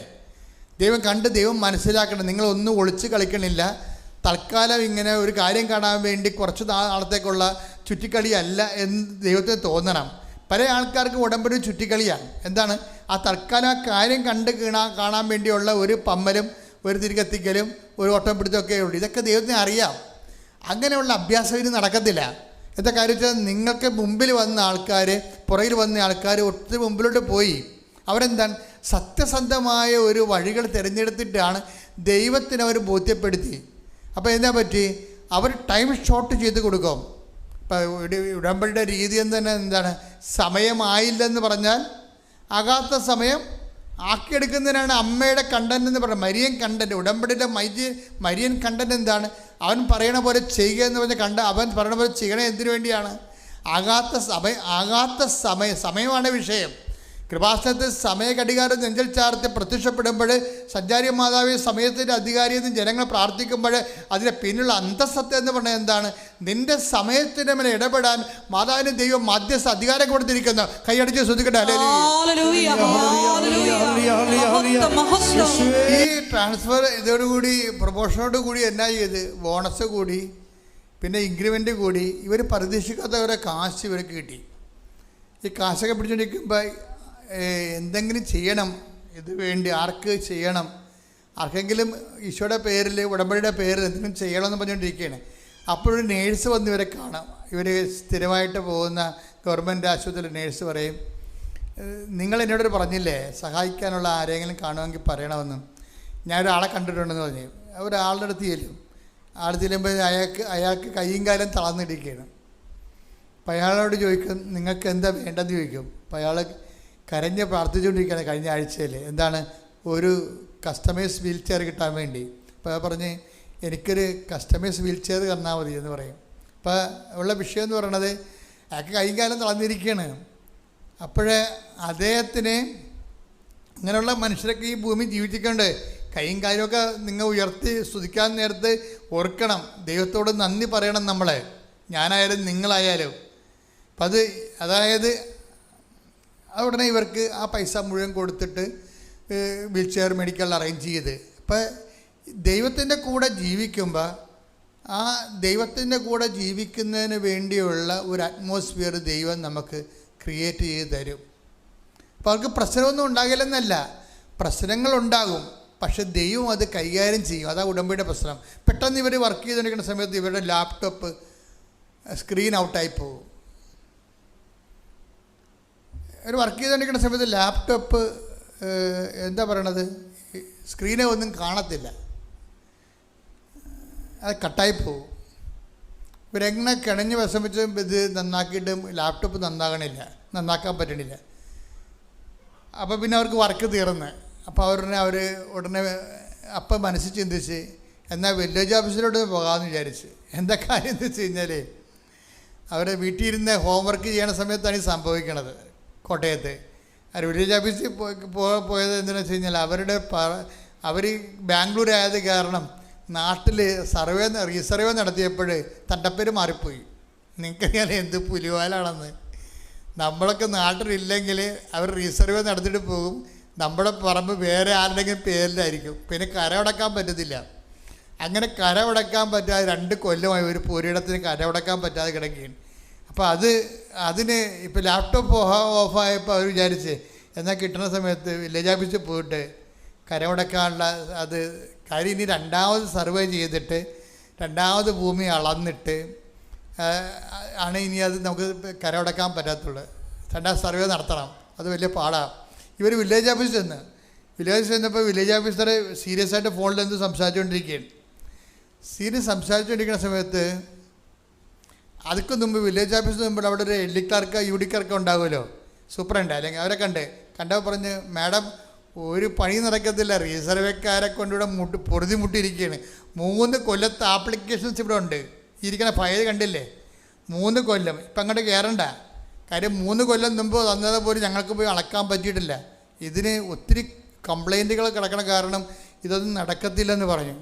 ദൈവം കണ്ട് ദൈവം മനസ്സിലാക്കണം. നിങ്ങളൊന്നും ഒളിച്ച് കളിക്കണില്ല. തൽക്കാലം ഇങ്ങനെ ഒരു കാര്യം കാണാൻ വേണ്ടി കുറച്ച് നാളത്തേക്കുള്ള ചുറ്റിക്കളിയല്ല എന്ന് ദൈവത്തിന് തോന്നണം. പല ആൾക്കാർക്ക് ഉടമ്പടി ചുറ്റിക്കളിയാണ്. എന്താണ്? ആ തൽക്കാലം ആ കാര്യം കാണാൻ വേണ്ടിയുള്ള ഒരു പമ്മലും ഒരു തിരികെത്തിക്കലും ഒരു ഓട്ടം പിടുത്തമൊക്കെ ഉള്ളൂ. ഇതൊക്കെ ദൈവത്തിന് അറിയാം. അങ്ങനെയുള്ള അഭ്യാസം ഇത് നടക്കത്തില്ല. എന്താ കാര്യം വെച്ചാൽ നിങ്ങൾക്ക് മുമ്പിൽ വന്ന ആൾക്കാർ, പുറകിൽ വന്ന ആൾക്കാർ ഒത്തിരി മുമ്പിലോട്ട് പോയി. അവരെന്താണ്? സത്യസന്ധമായ ഒരു വഴികൾ തിരഞ്ഞെടുത്തിട്ടാണ് ദൈവത്തിന് അവർ ബോധ്യപ്പെടുത്തി. അപ്പോൾ എന്താ പറ്റി? അവർ ടൈം ഷോർട്ട് ചെയ്ത് കൊടുക്കും. ഇപ്പം ഉടമ്പടിയുടെ രീതി തന്നെ എന്താണ്? സമയമായില്ലെന്ന് പറഞ്ഞാൽ ആകാത്ത സമയം ആക്കിയെടുക്കുന്നതിനാണ് അമ്മയുടെ കണ്ടന്റ് എന്ന് പറയുന്നത്. Marian content. ഉടമ്പടിയുടെ മരിയൻ കണ്ടന്റ് എന്താണ്? അവൻ പറയണ പോലെ ചെയ്യുക എന്ന് പറഞ്ഞ അവൻ പറയണ പോലെ ചെയ്യണേ എന്തിനു വേണ്ടിയാണ്? ആകാത്ത സമയമാണ് വിഷയം. കൃപാസനത്തിൽ സമയഘടികാരം നെഞ്ചൽ ചാർത്ത് പ്രത്യക്ഷപ്പെടുമ്പോൾ സഞ്ചാരി മാതാവ് സമയത്തിൻ്റെ അധികാരിയെന്ന് ജനങ്ങൾ പ്രാർത്ഥിക്കുമ്പോൾ അതിൻ്റെ പിന്നിലുള്ള അന്തസത്ത എന്ന് പറഞ്ഞാൽ എന്താണ്? നിന്റെ സമയത്തിന് മേലെ ഇടപെടാൻ മാതാവിന് ദൈവം മധ്യസ്ഥ അധികാരം കൊടുത്തിരിക്കുന്നു. കൈയടിച്ച് ശ്രദ്ധിക്കട്ടെ. ഈ ട്രാൻസ്ഫർ ഇതോടുകൂടി പ്രൊമോഷനോട് കൂടി എന്നാ ചെയ്ത്? ബോണസ് കൂടി, പിന്നെ ഇൻക്രിമെൻ്റ് കൂടി. ഇവർ പ്രതീക്ഷിക്കാത്തവരെ കാശ് ഇവർക്ക് കിട്ടി. ഈ കാശൊക്കെ പിടിച്ചുകൊണ്ടിരിക്കുമ്പോൾ എന്തെങ്കിലും ചെയ്യണം. ഇത് വേണ്ടി ആർക്ക് ചെയ്യണം? ആർക്കെങ്കിലും ഈശോയുടെ പേരിൽ, ഉടമ്പടിയുടെ പേരിൽ എന്തെങ്കിലും ചെയ്യണമെന്ന് പറഞ്ഞുകൊണ്ടിരിക്കുകയാണ്. അപ്പോഴൊരു നേഴ്സ് വന്ന് ഇവരെ കാണാം. ഇവർ സ്ഥിരമായിട്ട് പോകുന്ന ഗവൺമെൻറ് ആശുപത്രിയിൽ നേഴ്സ് പറയും, നിങ്ങൾ എന്നോട് പറഞ്ഞില്ലേ സഹായിക്കാനുള്ള ആരെങ്കിലും കാണുമെങ്കിൽ പറയണമെന്ന്. ഞാനൊരാളെ കണ്ടിട്ടുണ്ടെന്ന് പറഞ്ഞു. ഒരാളുടെ അടുത്ത് ചെല്ലും. ആൾ ചെല്ലുമ്പോൾ അയാൾക്ക് കൈയും കാലം തളർന്നിരിക്കുകയാണ്. അപ്പം അയാളോട് ചോദിക്കും, നിങ്ങൾക്ക് എന്താ വേണ്ടതെന്ന് ചോദിക്കും. അപ്പം അയാൾ കരഞ്ഞ് പ്രാർത്ഥിച്ചുകൊണ്ടിരിക്കുകയാണ് കഴിഞ്ഞ ആഴ്ചയിൽ. എന്താണ്? ഒരു കസ്റ്റമൈസ് വീൽ ചെയർ കിട്ടാൻ വേണ്ടി. അപ്പോൾ പറഞ്ഞ് എനിക്കൊരു കസ്റ്റമൈസ് വീൽ ചെയർ തന്നാൽ മതി എന്ന് പറയും. അപ്പോൾ ഉള്ള വിഷയം എന്ന് പറയണത് അയാൾക്ക് കൈയും കാലം തളർന്നിരിക്കുകയാണ്. അപ്പോഴേ അദ്ദേഹത്തിന് അങ്ങനെയുള്ള മനുഷ്യരൊക്കെ ഈ ഭൂമി ജീവിച്ചിട്ടുണ്ട്. കൈയും കാര്യമൊക്കെ നിങ്ങൾ ഉയർത്തി സ്തുതിക്കാൻ നേരത്ത് ഓർക്കണം, ദൈവത്തോട് നന്ദി പറയണം. നമ്മളെ ഞാനായാലും നിങ്ങളായാലും. അപ്പം അതായത് ഉടനെ ഇവർക്ക് ആ പൈസ മുഴുവൻ കൊടുത്തിട്ട് വീൽ ചെയർ മെഡിക്കൽ അറേഞ്ച് ചെയ്ത്. അപ്പം ദൈവത്തിൻ്റെ കൂടെ ജീവിക്കുമ്പോൾ ആ ദൈവത്തിൻ്റെ കൂടെ ജീവിക്കുന്നതിന് വേണ്ടിയുള്ള ഒരു അറ്റ്മോസ്ഫിയർ ദൈവം നമുക്ക് ക്രിയേറ്റ് ചെയ്ത് തരും. അപ്പോൾ അവർക്ക് പ്രശ്നമൊന്നും ഉണ്ടാകില്ലെന്നല്ല, പ്രശ്നങ്ങളുണ്ടാകും. പക്ഷെ ദൈവം അത് കൈകാര്യം ചെയ്യും. അതാ ഉടമ്പടിയുടെ പ്രശ്നം. പെട്ടെന്ന് ഇവർ വർക്ക് ചെയ്തുകൊണ്ടിരിക്കുന്ന സമയത്ത് ഇവരുടെ ലാപ്ടോപ്പ് സ്ക്രീൻ ഔട്ടായി പോകും. ഒരു വർക്ക് ചെയ്തുകൊണ്ടിരിക്കുന്ന സമയത്ത് ലാപ്ടോപ്പ് എന്താ പറയണത്, സ്ക്രീനെ ഒന്നും കാണത്തില്ല, അത് കട്ടായി പോകും. ഇവരെങ്ങനെ കിണഞ്ഞ് വിഷമിച്ച് ഇത് നന്നാക്കിയിട്ടും ലാപ്ടോപ്പ് നന്നാക്കാൻ പറ്റണില്ല. അപ്പോൾ പിന്നെ അവർക്ക് വർക്ക് തീർന്ന്. അപ്പോൾ അവർ ഉടനെ അപ്പം മനസ്സിൽ ചിന്തിച്ച് എന്നാൽ വില്ലേജ് ഓഫീസിലോട്ട് പോകാമെന്ന് വിചാരിച്ച്. എന്താ കാര്യം എന്ന് വെച്ച് കഴിഞ്ഞാൽ അവരെ വീട്ടിൽ ഇരുന്ന് ഹോംവർക്ക് ചെയ്യണ സമയത്താണ് ഈ സംഭവിക്കണത്. കോട്ടയത്ത് വില്ലേജ് ഓഫീസിൽ പോയത് എന്താണെന്ന് വെച്ച് കഴിഞ്ഞാൽ അവർ ബാംഗ്ലൂർ ആയത് കാരണം നാട്ടിൽ റീസർവേ നടത്തിയപ്പോൾ തണ്ടപ്പേര് മാറിപ്പോയി. നിങ്ങൾക്കറിയാലോ എന്ത് പുലിവാലാണെന്ന്. നമ്മളൊക്കെ നാട്ടിലില്ലെങ്കിൽ അവർ റീസർവേ നടത്തിയിട്ട് പോകും. നമ്മുടെ പറമ്പ് വേറെ ആരുടെങ്കിലും പേരിലായിരിക്കും. പിന്നെ കരമടക്കാൻ പറ്റത്തില്ല. അങ്ങനെ കരമടക്കാൻ പറ്റാതെ 2 കൊല്ലമായി ഒരു പുരയിടത്തിന് കരമടക്കാൻ പറ്റാതെ കിടക്കുകയാണ്. അപ്പോൾ അതിന് ഇപ്പോൾ ലാപ്ടോപ്പ് ഓഫായപ്പോൾ അവർ വിചാരിച്ച് എന്നാൽ കിട്ടുന്ന സമയത്ത് വില്ലേജ് ഓഫീസിൽ പോയിട്ട് കരമടക്കാനുള്ള കാര്യം ഇനി 2ാമത് സർവേ ചെയ്തിട്ട് 2ാമത് ഭൂമി അളന്നിട്ട് ആണ് ഇനി അത് നമുക്ക് കരമടക്കാൻ പറ്റാത്തുള്ളൂ. 2ാം സർവേ നടത്തണം. അത് വലിയ പാടാണ്. ഇവർ വില്ലേജ് ഓഫീസിൽ ചെന്നപ്പോൾ വില്ലേജ് ഓഫീസർ സീരിയസ് ആയിട്ട് ഫോണിൽ എന്ത് സംസാരിച്ചുകൊണ്ടിരിക്കുകയാണ്. സംസാരിച്ചുകൊണ്ടിരിക്കുന്ന സമയത്ത് അതിക്ക് മുമ്പ് വില്ലേജ് ഓഫീസിന് മുമ്പ് അവിടെ ഒരു L D clerk U D clerk ഉണ്ടാകുമല്ലോ, സൂപ്രണ്ട്. അല്ലെങ്കിൽ അവരെ കണ്ടപ്പോൾ പറഞ്ഞ് മാഡം ഒരു പണി നടക്കത്തില്ല, റീസർവേക്കാരെ കൊണ്ടിവിടെ പൊറുതി മുട്ടിയിരിക്കുകയാണ്. 3 കൊല്ലത്തെ ആപ്ലിക്കേഷൻസ് ഇവിടെ ഉണ്ട്. ഇരിക്കണ ഫയൽ കണ്ടില്ലേ, 3 കൊല്ലം. ഇപ്പം അങ്ങോട്ട് കയറണ്ട. കാര്യം 3 കൊല്ലം മുമ്പ് തന്നത് പോലും ഞങ്ങൾക്ക് പോയി അളക്കാൻ പറ്റിയിട്ടില്ല. ഇതിന് ഒത്തിരി കംപ്ലൈൻറ്റുകൾ കിടക്കണ കാരണം ഇതൊന്നും നടക്കത്തില്ലെന്ന് പറഞ്ഞു.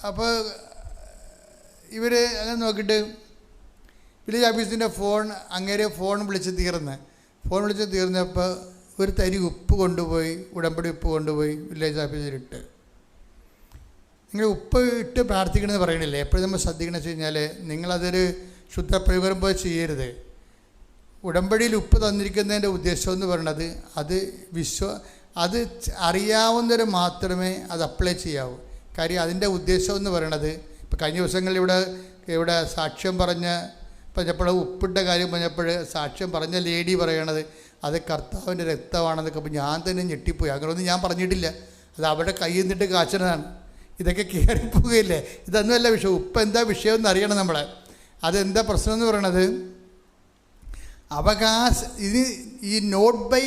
അപ്പോൾ ഇവർ അങ്ങനെ നോക്കിയിട്ട് വില്ലേജ് ഓഫീസിൻ്റെ ഫോൺ വിളിച്ച് തീർന്നപ്പോൾ ഒരു 1 തരി ഉപ്പ് കൊണ്ടുപോയി, ഉടമ്പടി ഉപ്പ് കൊണ്ടുപോയി വില്ലേജ് ഓഫീസിലിട്ട്. നിങ്ങൾ ഉപ്പ് ഇട്ട് പ്രാർത്ഥിക്കണമെന്ന് പറയണില്ലേ? എപ്പോഴും നമ്മൾ ശ്രദ്ധിക്കണമെന്ന് വെച്ച് കഴിഞ്ഞാൽ നിങ്ങളതൊരു ശുദ്ധപ്രയോഗം പോലെ ചെയ്യരുത്. ഉടമ്പടിയിൽ ഉപ്പ് തന്നിരിക്കുന്നതിൻ്റെ ഉദ്ദേശം എന്ന് പറയുന്നത് അത് അറിയാവുന്നവർ മാത്രമേ അത് അപ്ലൈ ചെയ്യാവൂ. കാര്യം അതിൻ്റെ ഉദ്ദേശം എന്ന് പറയണത്, ഇപ്പോൾ കഴിഞ്ഞ ദിവസങ്ങളിൽ ഇവിടെ സാക്ഷ്യം പറഞ്ഞപ്പോൾ ഉപ്പിട്ട കാര്യം പറഞ്ഞപ്പോൾ സാക്ഷ്യം പറഞ്ഞ ലേഡി പറയണത് അത് കർത്താവിൻ്റെ രക്തമാണെന്നൊക്കെ. അപ്പോൾ ഞാൻ തന്നെ ഞെട്ടിപ്പോയി. അങ്ങനെയൊന്നും ഞാൻ പറഞ്ഞിട്ടില്ല, അത് അവിടെ കയ്യിൽ നിന്നിട്ട് കാച്ചണതാണ്. ഇതൊക്കെ കയറിപ്പോവുകയില്ലേ? ഇതൊന്നുമല്ല വിഷയം. ഉപ്പ് എന്താ വിഷയം എന്ന് അറിയണം നമ്മൾ. അതെന്താ പ്രശ്നം എന്ന് പറയണത്? ഇത് ഈ നോട്ട് ബൈ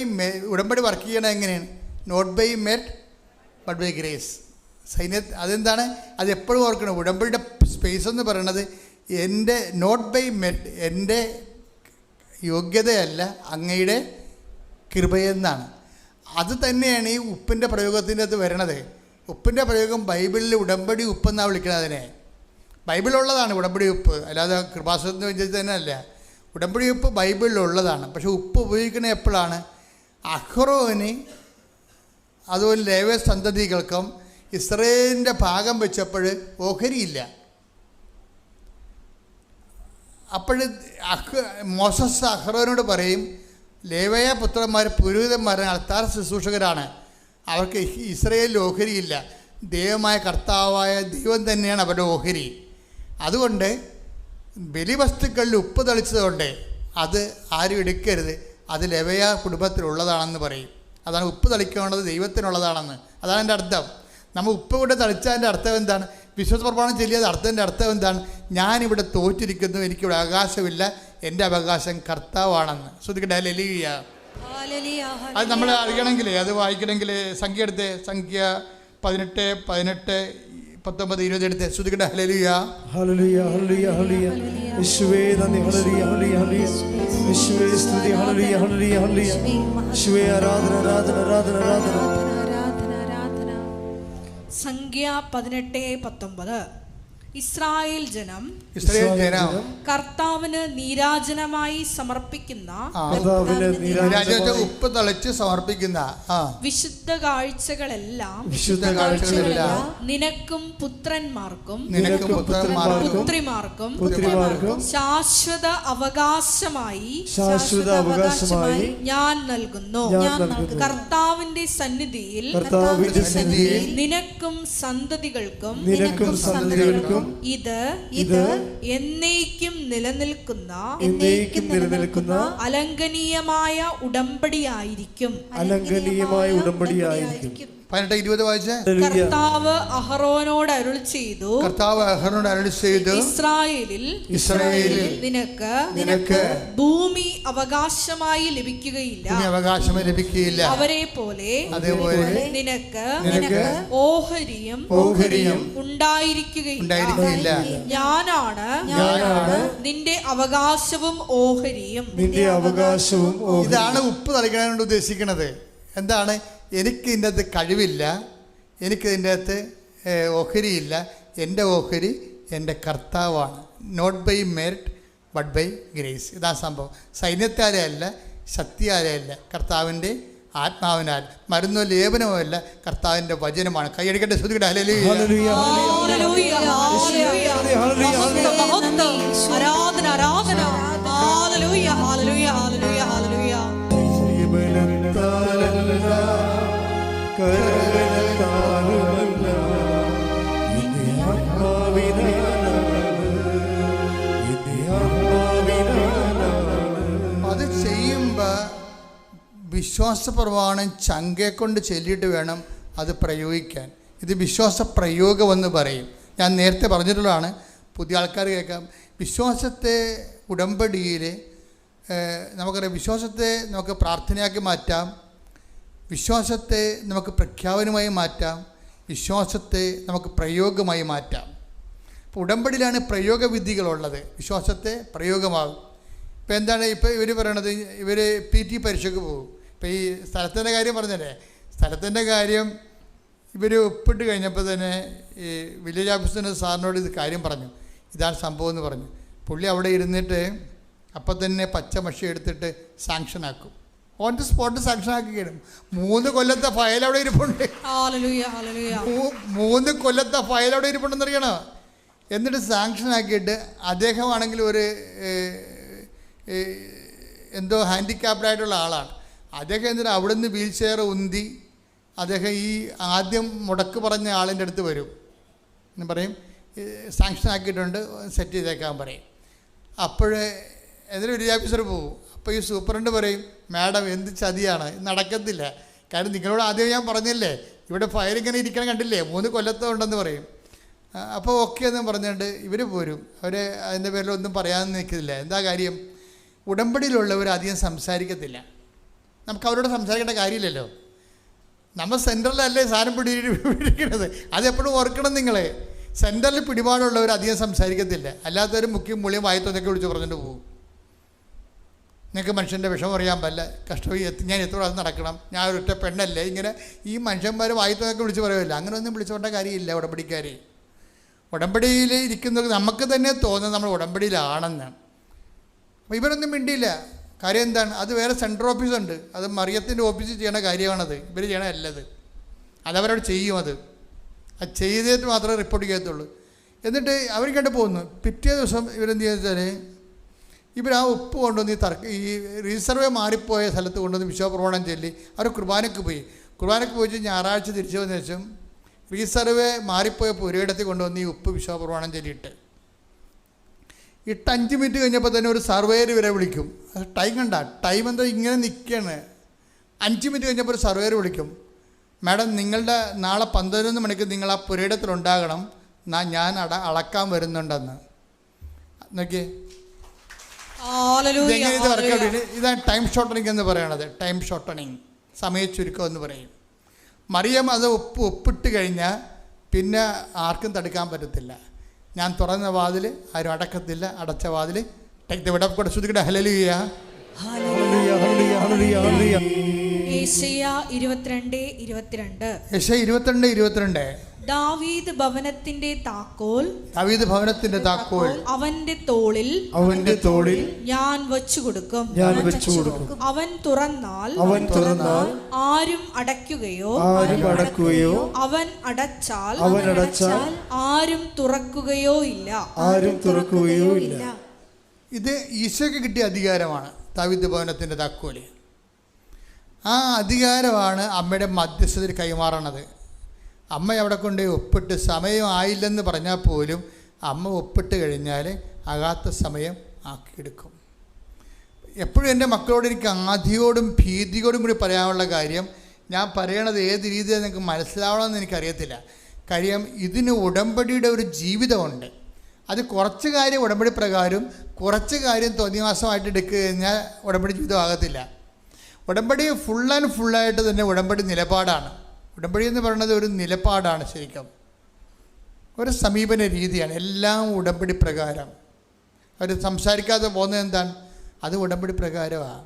ഉടമ്പടി വർക്ക് ചെയ്യണത് എങ്ങനെയാണ്? Not by merit but by grace. അതെന്താണ്? അത് എപ്പോഴും ഓർക്കണം. ഉടമ്പടിയുടെ സ്പേസ് എന്ന് പറയണത് എൻ്റെ നോട്ട് ബൈ മെറിറ്റ്, എൻ്റെ യോഗ്യതയല്ല, അങ്ങയുടെ കൃപയെന്നാണ്. അത് തന്നെയാണ് ഈ ഉപ്പിൻ്റെ പ്രയോഗത്തിൻ്റെ അത് വരണത്. ഉപ്പിൻ്റെ പ്രയോഗം ബൈബിളിൽ ഉടമ്പടി ഉപ്പെന്നാണ് വിളിക്കുന്നത്. അതിനെ ബൈബിളുള്ളതാണ് ഉടമ്പടി ഉപ്പ്, അല്ലാതെ കൃപാസനത്തിന് വെച്ചിട്ട് തന്നെ അല്ല. ഉടമ്പടി ഉപ്പ് ബൈബിളിലുള്ളതാണ്. പക്ഷെ ഉപ്പ് ഉപയോഗിക്കുന്നത് എപ്പോഴാണ്? അഹ്റോന് അതുപോലെ ലേവ്യ സന്തതികൾക്കും ഇസ്രയേലിൻ്റെ ഭാഗം വെച്ചപ്പോൾ ഓഹരിയില്ല. അപ്പോൾ മോസസ് അഹ്റോനോട് പറയും, ലേവ്യ പുത്രന്മാർ പുരോഹിതന്മാർ അൾത്താർ ശുശ്രൂഷകരാണ്, അവർക്ക് ഇസ്രയേലിൽ ഓഹരിയില്ല. ദൈവമായ കർത്താവായ ദൈവം തന്നെയാണ് അവരുടെ ഓഹരി. അതുകൊണ്ട് ബലിവസ്തുക്കളിൽ ഉപ്പ് തളിച്ചതുകൊണ്ട് അത് ആരും എടുക്കരുത്, അത് ലേവ്യ കുടുംബത്തിലുള്ളതാണെന്ന് പറയും. അതാണ് ഉപ്പ് തളിക്കേണ്ടത് ദൈവത്തിനുള്ളതാണെന്ന്. അതാണ് എൻ്റെ അർത്ഥം. നമ്മൾ ഉപ്പ് കൊണ്ട് തളിച്ചതിൻ്റെ അർത്ഥം എന്താണ്? വിശ്വാസ പ്രമാണം ചൊല്ലിയത് അർത്ഥത്തിൻ്റെ അർത്ഥം എന്താണ്? ഞാനിവിടെ തോറ്റിരിക്കുന്നു, എനിക്കിവിടെ അവകാശമില്ല, എൻ്റെ അവകാശം കർത്താവാണെന്ന്. ശ്രദ്ധിക്കട്ടെ, ഹല്ലേലൂയ. അത് നമ്മൾ അറിയണമെങ്കിൽ, അത് വായിക്കണമെങ്കിൽ സംഖ്യ എടുത്ത്, സംഖ്യ 18, 19, 20 എടുത്ത് ശ്രദ്ധിക്കട്ടെ. ഹല്ലേലൂയ, ഹല്ലേലൂയ, ഹല്ലേലൂയ, ഹല്ലേലൂയ. യേശുവേ നന്ദി. ഹല്ലേലൂയ, ഹല്ലേലൂയ, ഹല്ലേലൂയ. യേശുവേ സ്തുതി. ഹല്ലേലൂയ, ഹല്ലേലൂയ, ഹല്ലേലൂയ. യേശുവേ ആരാധന, ആരാധന, ആരാധന, ആരാധന. സംഖ്യ 18:19. ഇസ്രായേൽ ജനം കർത്താവിന് നീരാജനമായി സമർപ്പിക്കുന്ന ഉപ്പ് തളിച്ച് സമർപ്പിക്കുന്ന വിശുദ്ധ കാഴ്ചകളെല്ലാം നിനക്കും പുത്രന്മാർക്കും പുത്രിമാർക്കും ശാശ്വത അവകാശമായി ഞാൻ നൽകുന്നു. കർത്താവിന്റെ സന്നിധിയിൽ നിനക്കും സന്തതികൾക്കും ഇത് എന്നേക്കും നിലനിൽക്കുന്ന അലംഘനീയമായ ഉടമ്പടിയായിരിക്കും. 18-20 വായിച്ചേ. കർത്താവ് അഹറോനോട് അരുൾ ചെയ്തു, ഇസ്രായേലിൽ നിനക്ക് ഭൂമി അവകാശമായി ലഭിക്കുകയില്ല. അവരെ പോലെ നിനക്ക് ഓഹരിയും ഉണ്ടായിരിക്കുകയില്ല. ഞാനാണ് നിന്റെ അവകാശവും ഓഹരിയും. ഇതാണ് ഉപ്പ് തളിക്കാനാണ് ഉദ്ദേശിക്കുന്നത്. എന്താണ്? എനിക്ക് ഇതിൻ്റെ അകത്ത് കഴിവില്ല, എനിക്ക് ഇതിൻ്റെ അകത്ത് ഓഹരിയില്ല. എൻ്റെ ഓഹരി എൻ്റെ കർത്താവാണ്. Not by merit but by grace. ഇതാ സംഭവം. സൈന്യത്താലെ അല്ല, ശക്തിയാലെ അല്ല, കർത്താവിൻ്റെ ആത്മാവിനാൽ. മരുന്നോ ലേപനമോ അല്ല, കർത്താവിൻ്റെ വചനമാണ്. കൈയടിക്കട്ടെ, ശ്രദ്ധിക്കട്ടെ. ഹല്ലേലൂയ, ഹല്ലേലൂയ, ഹല്ലേലൂയ, ആരാധന, ആരാധന, ഹല്ലേലൂയ, ഹല്ലേലൂയ, ഹല്ലേലൂയ, ഹല്ലേലൂയ. അത് ചെയ്യുമ്പോൾ വിശ്വാസ പ്രമാണം ചങ്കെ കൊണ്ട് ചൊല്ലിയിട്ട് വേണം അത് പ്രയോഗിക്കാൻ. ഇത് വിശ്വാസ പ്രയോഗമെന്ന് പറയും. ഞാൻ നേരത്തെ പറഞ്ഞിട്ടുള്ളതാണ്, പുതിയ ആൾക്കാർ കേൾക്കാം. വിശ്വാസത്തെ ഉടമ്പടിയിൽ നമുക്കറിയാം, വിശ്വാസത്തെ നമുക്ക് പ്രാർത്ഥനയാക്കി മാറ്റാം, വിശ്വാസത്തെ നമുക്ക് പ്രഖ്യാപനമായി മാറ്റാം, വിശ്വാസത്തെ നമുക്ക് പ്രയോഗമായി മാറ്റാം. ഇപ്പോൾ ഉടമ്പടിയിലാണ് പ്രയോഗവിധികളുള്ളത്. വിശ്വാസത്തെ പ്രയോഗമാകും. ഇപ്പോൾ എന്താണ് ഇപ്പോൾ ഇവർ പറയണത്? ഇവർ PT പരീക്ഷയ്ക്ക് പോകും. ഇപ്പോൾ ഈ സ്ഥലത്തിൻ്റെ കാര്യം പറഞ്ഞല്ലേ, സ്ഥലത്തിൻ്റെ കാര്യം ഇവർ ഒപ്പിട്ട് കഴിഞ്ഞപ്പോൾ തന്നെ ഈ വില്ലേജ് ഓഫീസറിൻ്റെ സാറിനോട് ഇത് കാര്യം പറഞ്ഞു, ഇതാണ് സംഭവം എന്ന് പറഞ്ഞു. പുള്ളി അവിടെ ഇരുന്നിട്ട് അപ്പം തന്നെ പച്ച മഷി എടുത്തിട്ട് സാങ്ഷനാക്കും. ഓൺ ദി സ്പോട്ട് സാങ്ഷൻ ആക്കുകയാണ്. 3 കൊല്ലത്തെ ഫയൽ അവിടെ ഇരിപ്പുണ്ട്. Hallelujah hallelujah. 3 കൊല്ലത്തെ ഫയൽ അവിടെ ഇരിപ്പുണ്ടെന്ന് അറിയണോ? എന്നിട്ട് സാങ്ഷൻ ആക്കിയിട്ട് അദ്ദേഹമാണെങ്കിൽ ഒരു എന്തോ ഹാൻഡിക്യാപ്ഡായിട്ടുള്ള ആളാണ്. അദ്ദേഹം എന്നിട്ട് അവിടെ നിന്ന് വീൽ ചെയർ ഉന്തി അദ്ദേഹം ഈ ആദ്യം മുടക്ക് പറഞ്ഞ ആളിൻ്റെ അടുത്ത് വരും. എന്ന് പറയും സാങ്ഷൻ ആക്കിയിട്ടുണ്ട്, സെറ്റ് ചെയ്തേക്കാൻ പറയും. അപ്പോഴേ എന്നിട്ട് വില്ലേജ് ഓഫീസർ പോകും. അപ്പോൾ ഈ സൂപ്രണ്ട് പറയും, മാഡം എന്ത് ചതിയാണ്, നടക്കത്തില്ല. കാര്യം നിങ്ങളോട് ആദ്യം ഞാൻ പറഞ്ഞില്ലേ ഇവിടെ ഫയൽ ഇങ്ങനെ ഇരിക്കണം കണ്ടില്ലേ, 3 കൊല്ലത്തെ ഉണ്ടെന്ന് പറയും. അപ്പോൾ ഓക്കെ എന്ന് പറഞ്ഞുകൊണ്ട് ഇവർ പോരും. അവർ അതിൻ്റെ പേരിലൊന്നും പറയാമെന്ന് നിൽക്കുന്നില്ല. എന്താ കാര്യം? ഉടമ്പടിയിലുള്ളവർ അധികം സംസാരിക്കത്തില്ല. നമുക്ക് അവരോട് സംസാരിക്കേണ്ട കാര്യമില്ലല്ലോ. നമ്മൾ സെൻറ്ററിലല്ലേ സാധനം പിടിക്കുന്നത്. അതെപ്പോഴും ഓർക്കണം നിങ്ങൾ. സെൻറ്ററിൽ പിടിപാടുള്ളവർ അധികം സംസാരിക്കത്തില്ല. അല്ലാത്തവർ മുഖ്യം മുളിയും വായത്തൊന്നൊക്കെ വിളിച്ച് പറഞ്ഞിട്ട് പോകും. നിങ്ങൾക്ക് മനുഷ്യൻ്റെ വിഷമം അറിയാൻ പറ്റില്ല, കഷ്ടം ഞാൻ എത്ര പ്രാവശ്യം നടക്കണം, ഞാൻ ഒരൊറ്റ പെണ്ണല്ലേ, ഇങ്ങനെ ഈ മനുഷ്യന്മാർ വായത്തൊന്നൊക്കെ വിളിച്ച് പറയുമല്ലോ. അങ്ങനെ ഒന്നും വിളിച്ചു കൊണ്ട കാര്യമില്ല. ഉടമ്പടിക്കാർ ഉടമ്പടിയിൽ ഇരിക്കുന്നത് നമുക്ക് തന്നെ തോന്നുന്നത് നമ്മൾ ഉടമ്പടിയിലാണെന്ന്. അപ്പോൾ ഇവരൊന്നും മിണ്ടിയില്ല. കാര്യം എന്താണ്? അത് വേറെ സെൻട്രൽ ഓഫീസുണ്ട്, അത് മറിയത്തിൻ്റെ ഓഫീസിൽ ചെയ്യണ കാര്യമാണത്. ഇവർ ചെയ്യണമല്ലത്, അതവരോട് ചെയ്യും. അത് ചെയ്തിട്ട് മാത്രമേ റിപ്പോർട്ട് ചെയ്യത്തുള്ളൂ. എന്നിട്ട് അവർ കണ്ട് പോകുന്നു. പിറ്റേ ദിവസം ഇവരെന്ത് ചെയ്യുക വെച്ചാൽ ഇവർ ആ ഉപ്പ് കൊണ്ടുവന്ന് ഈ റീസർവേ മാറിപ്പോയ സ്ഥലത്ത് കൊണ്ടുവന്ന് വിശ്വപ്രമാണം ചൊല്ലി അവർ കുർബാനയ്ക്ക് പോയി. കുർബാനയ്ക്ക് പോയിട്ട് ഞായറാഴ്ച തിരിച്ചു വന്ന ശേഷം റീസർവേ മാറിപ്പോയ പുരയിടത്തിൽ കൊണ്ടുവന്ന് ഈ ഉപ്പ് വിശ്വപ്രമാണം ചൊല്ലിയിട്ട് 5 മിനിറ്റ് കഴിഞ്ഞപ്പോൾ തന്നെ ഒരു സർവേയർ ഇവരെ വിളിക്കും. ടൈം കണ്ട, ടൈം എന്താ ഇങ്ങനെ നിൽക്കുകയാണ്. 5 മിനിറ്റ് കഴിഞ്ഞപ്പോൾ ഒരു സർവേയർ വിളിക്കും. മാഡം നിങ്ങളുടെ നാളെ 11 മണിക്ക് നിങ്ങൾ ആ പുരയിടത്തിലുണ്ടാകണം, ഞാൻ അളക്കാൻ വരുന്നുണ്ടെന്ന്. നോക്കിയേ ഇതെങ്ങനെ ഇത് വർക്കൗട്ട്. ഇതാണ് ടൈം ഷോർട്ടണിങ് എന്ന് പറയണത്. ടൈം ഷോർട്ടണിങ്, സമയ ചുരുക്കം എന്ന് പറയും. മറിയം അത് ഒപ്പിട്ട് കഴിഞ്ഞാൽ പിന്നെ ആർക്കും തടുക്കാൻ പറ്റത്തില്ല. ഞാൻ തുറന്ന വാതിൽ ആരും അടക്കത്തില്ല, അടച്ച വാതിൽ ഇവിടെ ശ്രുതിക്കട്ടെ. ഹല്ലേലൂയ ഹല്ലേലൂയ ഹല്ലേലൂയ ഹല്ലേലൂയ. യെശയ്യാ 22:22. യെശയ്യാ 22:22. ദാവീദ് ഭവനത്തിന്റെ താക്കോൽ അവന്റെ തോളിൽ ഞാൻ വച്ചു കൊടുക്കും. അവൻ തുറന്നാൽ ആരും അടയ്ക്കുകയോ അവൻ അടച്ചാൽ ആരും തുറക്കുകയോ ഇല്ല. ഇത് ഈശോയ്ക്ക് കിട്ടിയ അധികാരമാണ്, ദാവീദ് ഭവനത്തിന്റെ താക്കോല്. ആ അധികാരമാണ് അമ്മയുടെ മധ്യസ്ഥതയിൽ കൈമാറണത്. അമ്മ അവിടെ കൊണ്ട് ഒപ്പിട്ട് സമയം ആയില്ലെന്ന് പറഞ്ഞാൽ പോലും അമ്മ ഒപ്പിട്ട് കഴിഞ്ഞാൽ ആകാത്ത സമയം ആക്കിയെടുക്കും. എപ്പോഴും എൻ്റെ മക്കളോട് എനിക്ക് ആധിയോടും ഭീതിയോടും കൂടി പറയാനുള്ള കാര്യം, ഞാൻ പറയണത് ഏത് രീതിയിൽ നിങ്ങൾക്ക് മനസ്സിലാവണമെന്ന് എനിക്കറിയത്തില്ല. കാര്യം ഇതിന് ഉടമ്പടിയുടെ ഒരു ജീവിതമുണ്ട്. അത് കുറച്ച് കാര്യം ഉടമ്പടി പ്രകാരം, കുറച്ച് കാര്യം തോന്നിവാസമായിട്ട് എടുക്കുക കഴിഞ്ഞാൽ ഉടമ്പടി ജീവിതം ആകത്തില്ല. ഉടമ്പടി ഫുൾ ആൻഡ് ഫുള്ളായിട്ട് തന്നെ ഉടമ്പടി നിലപാടാണ്. ഉടമ്പടി എന്ന് പറയുന്നത് ഒരു നിലപാടാണ്, ശരിക്കും ഒരു സമീപന രീതിയാണ്. എല്ലാം ഉടമ്പടി പ്രകാരം. അവർ സംസാരിക്കാതെ പോകുന്നത് എന്താണ്? അത് ഉടമ്പടി പ്രകാരമാണ്.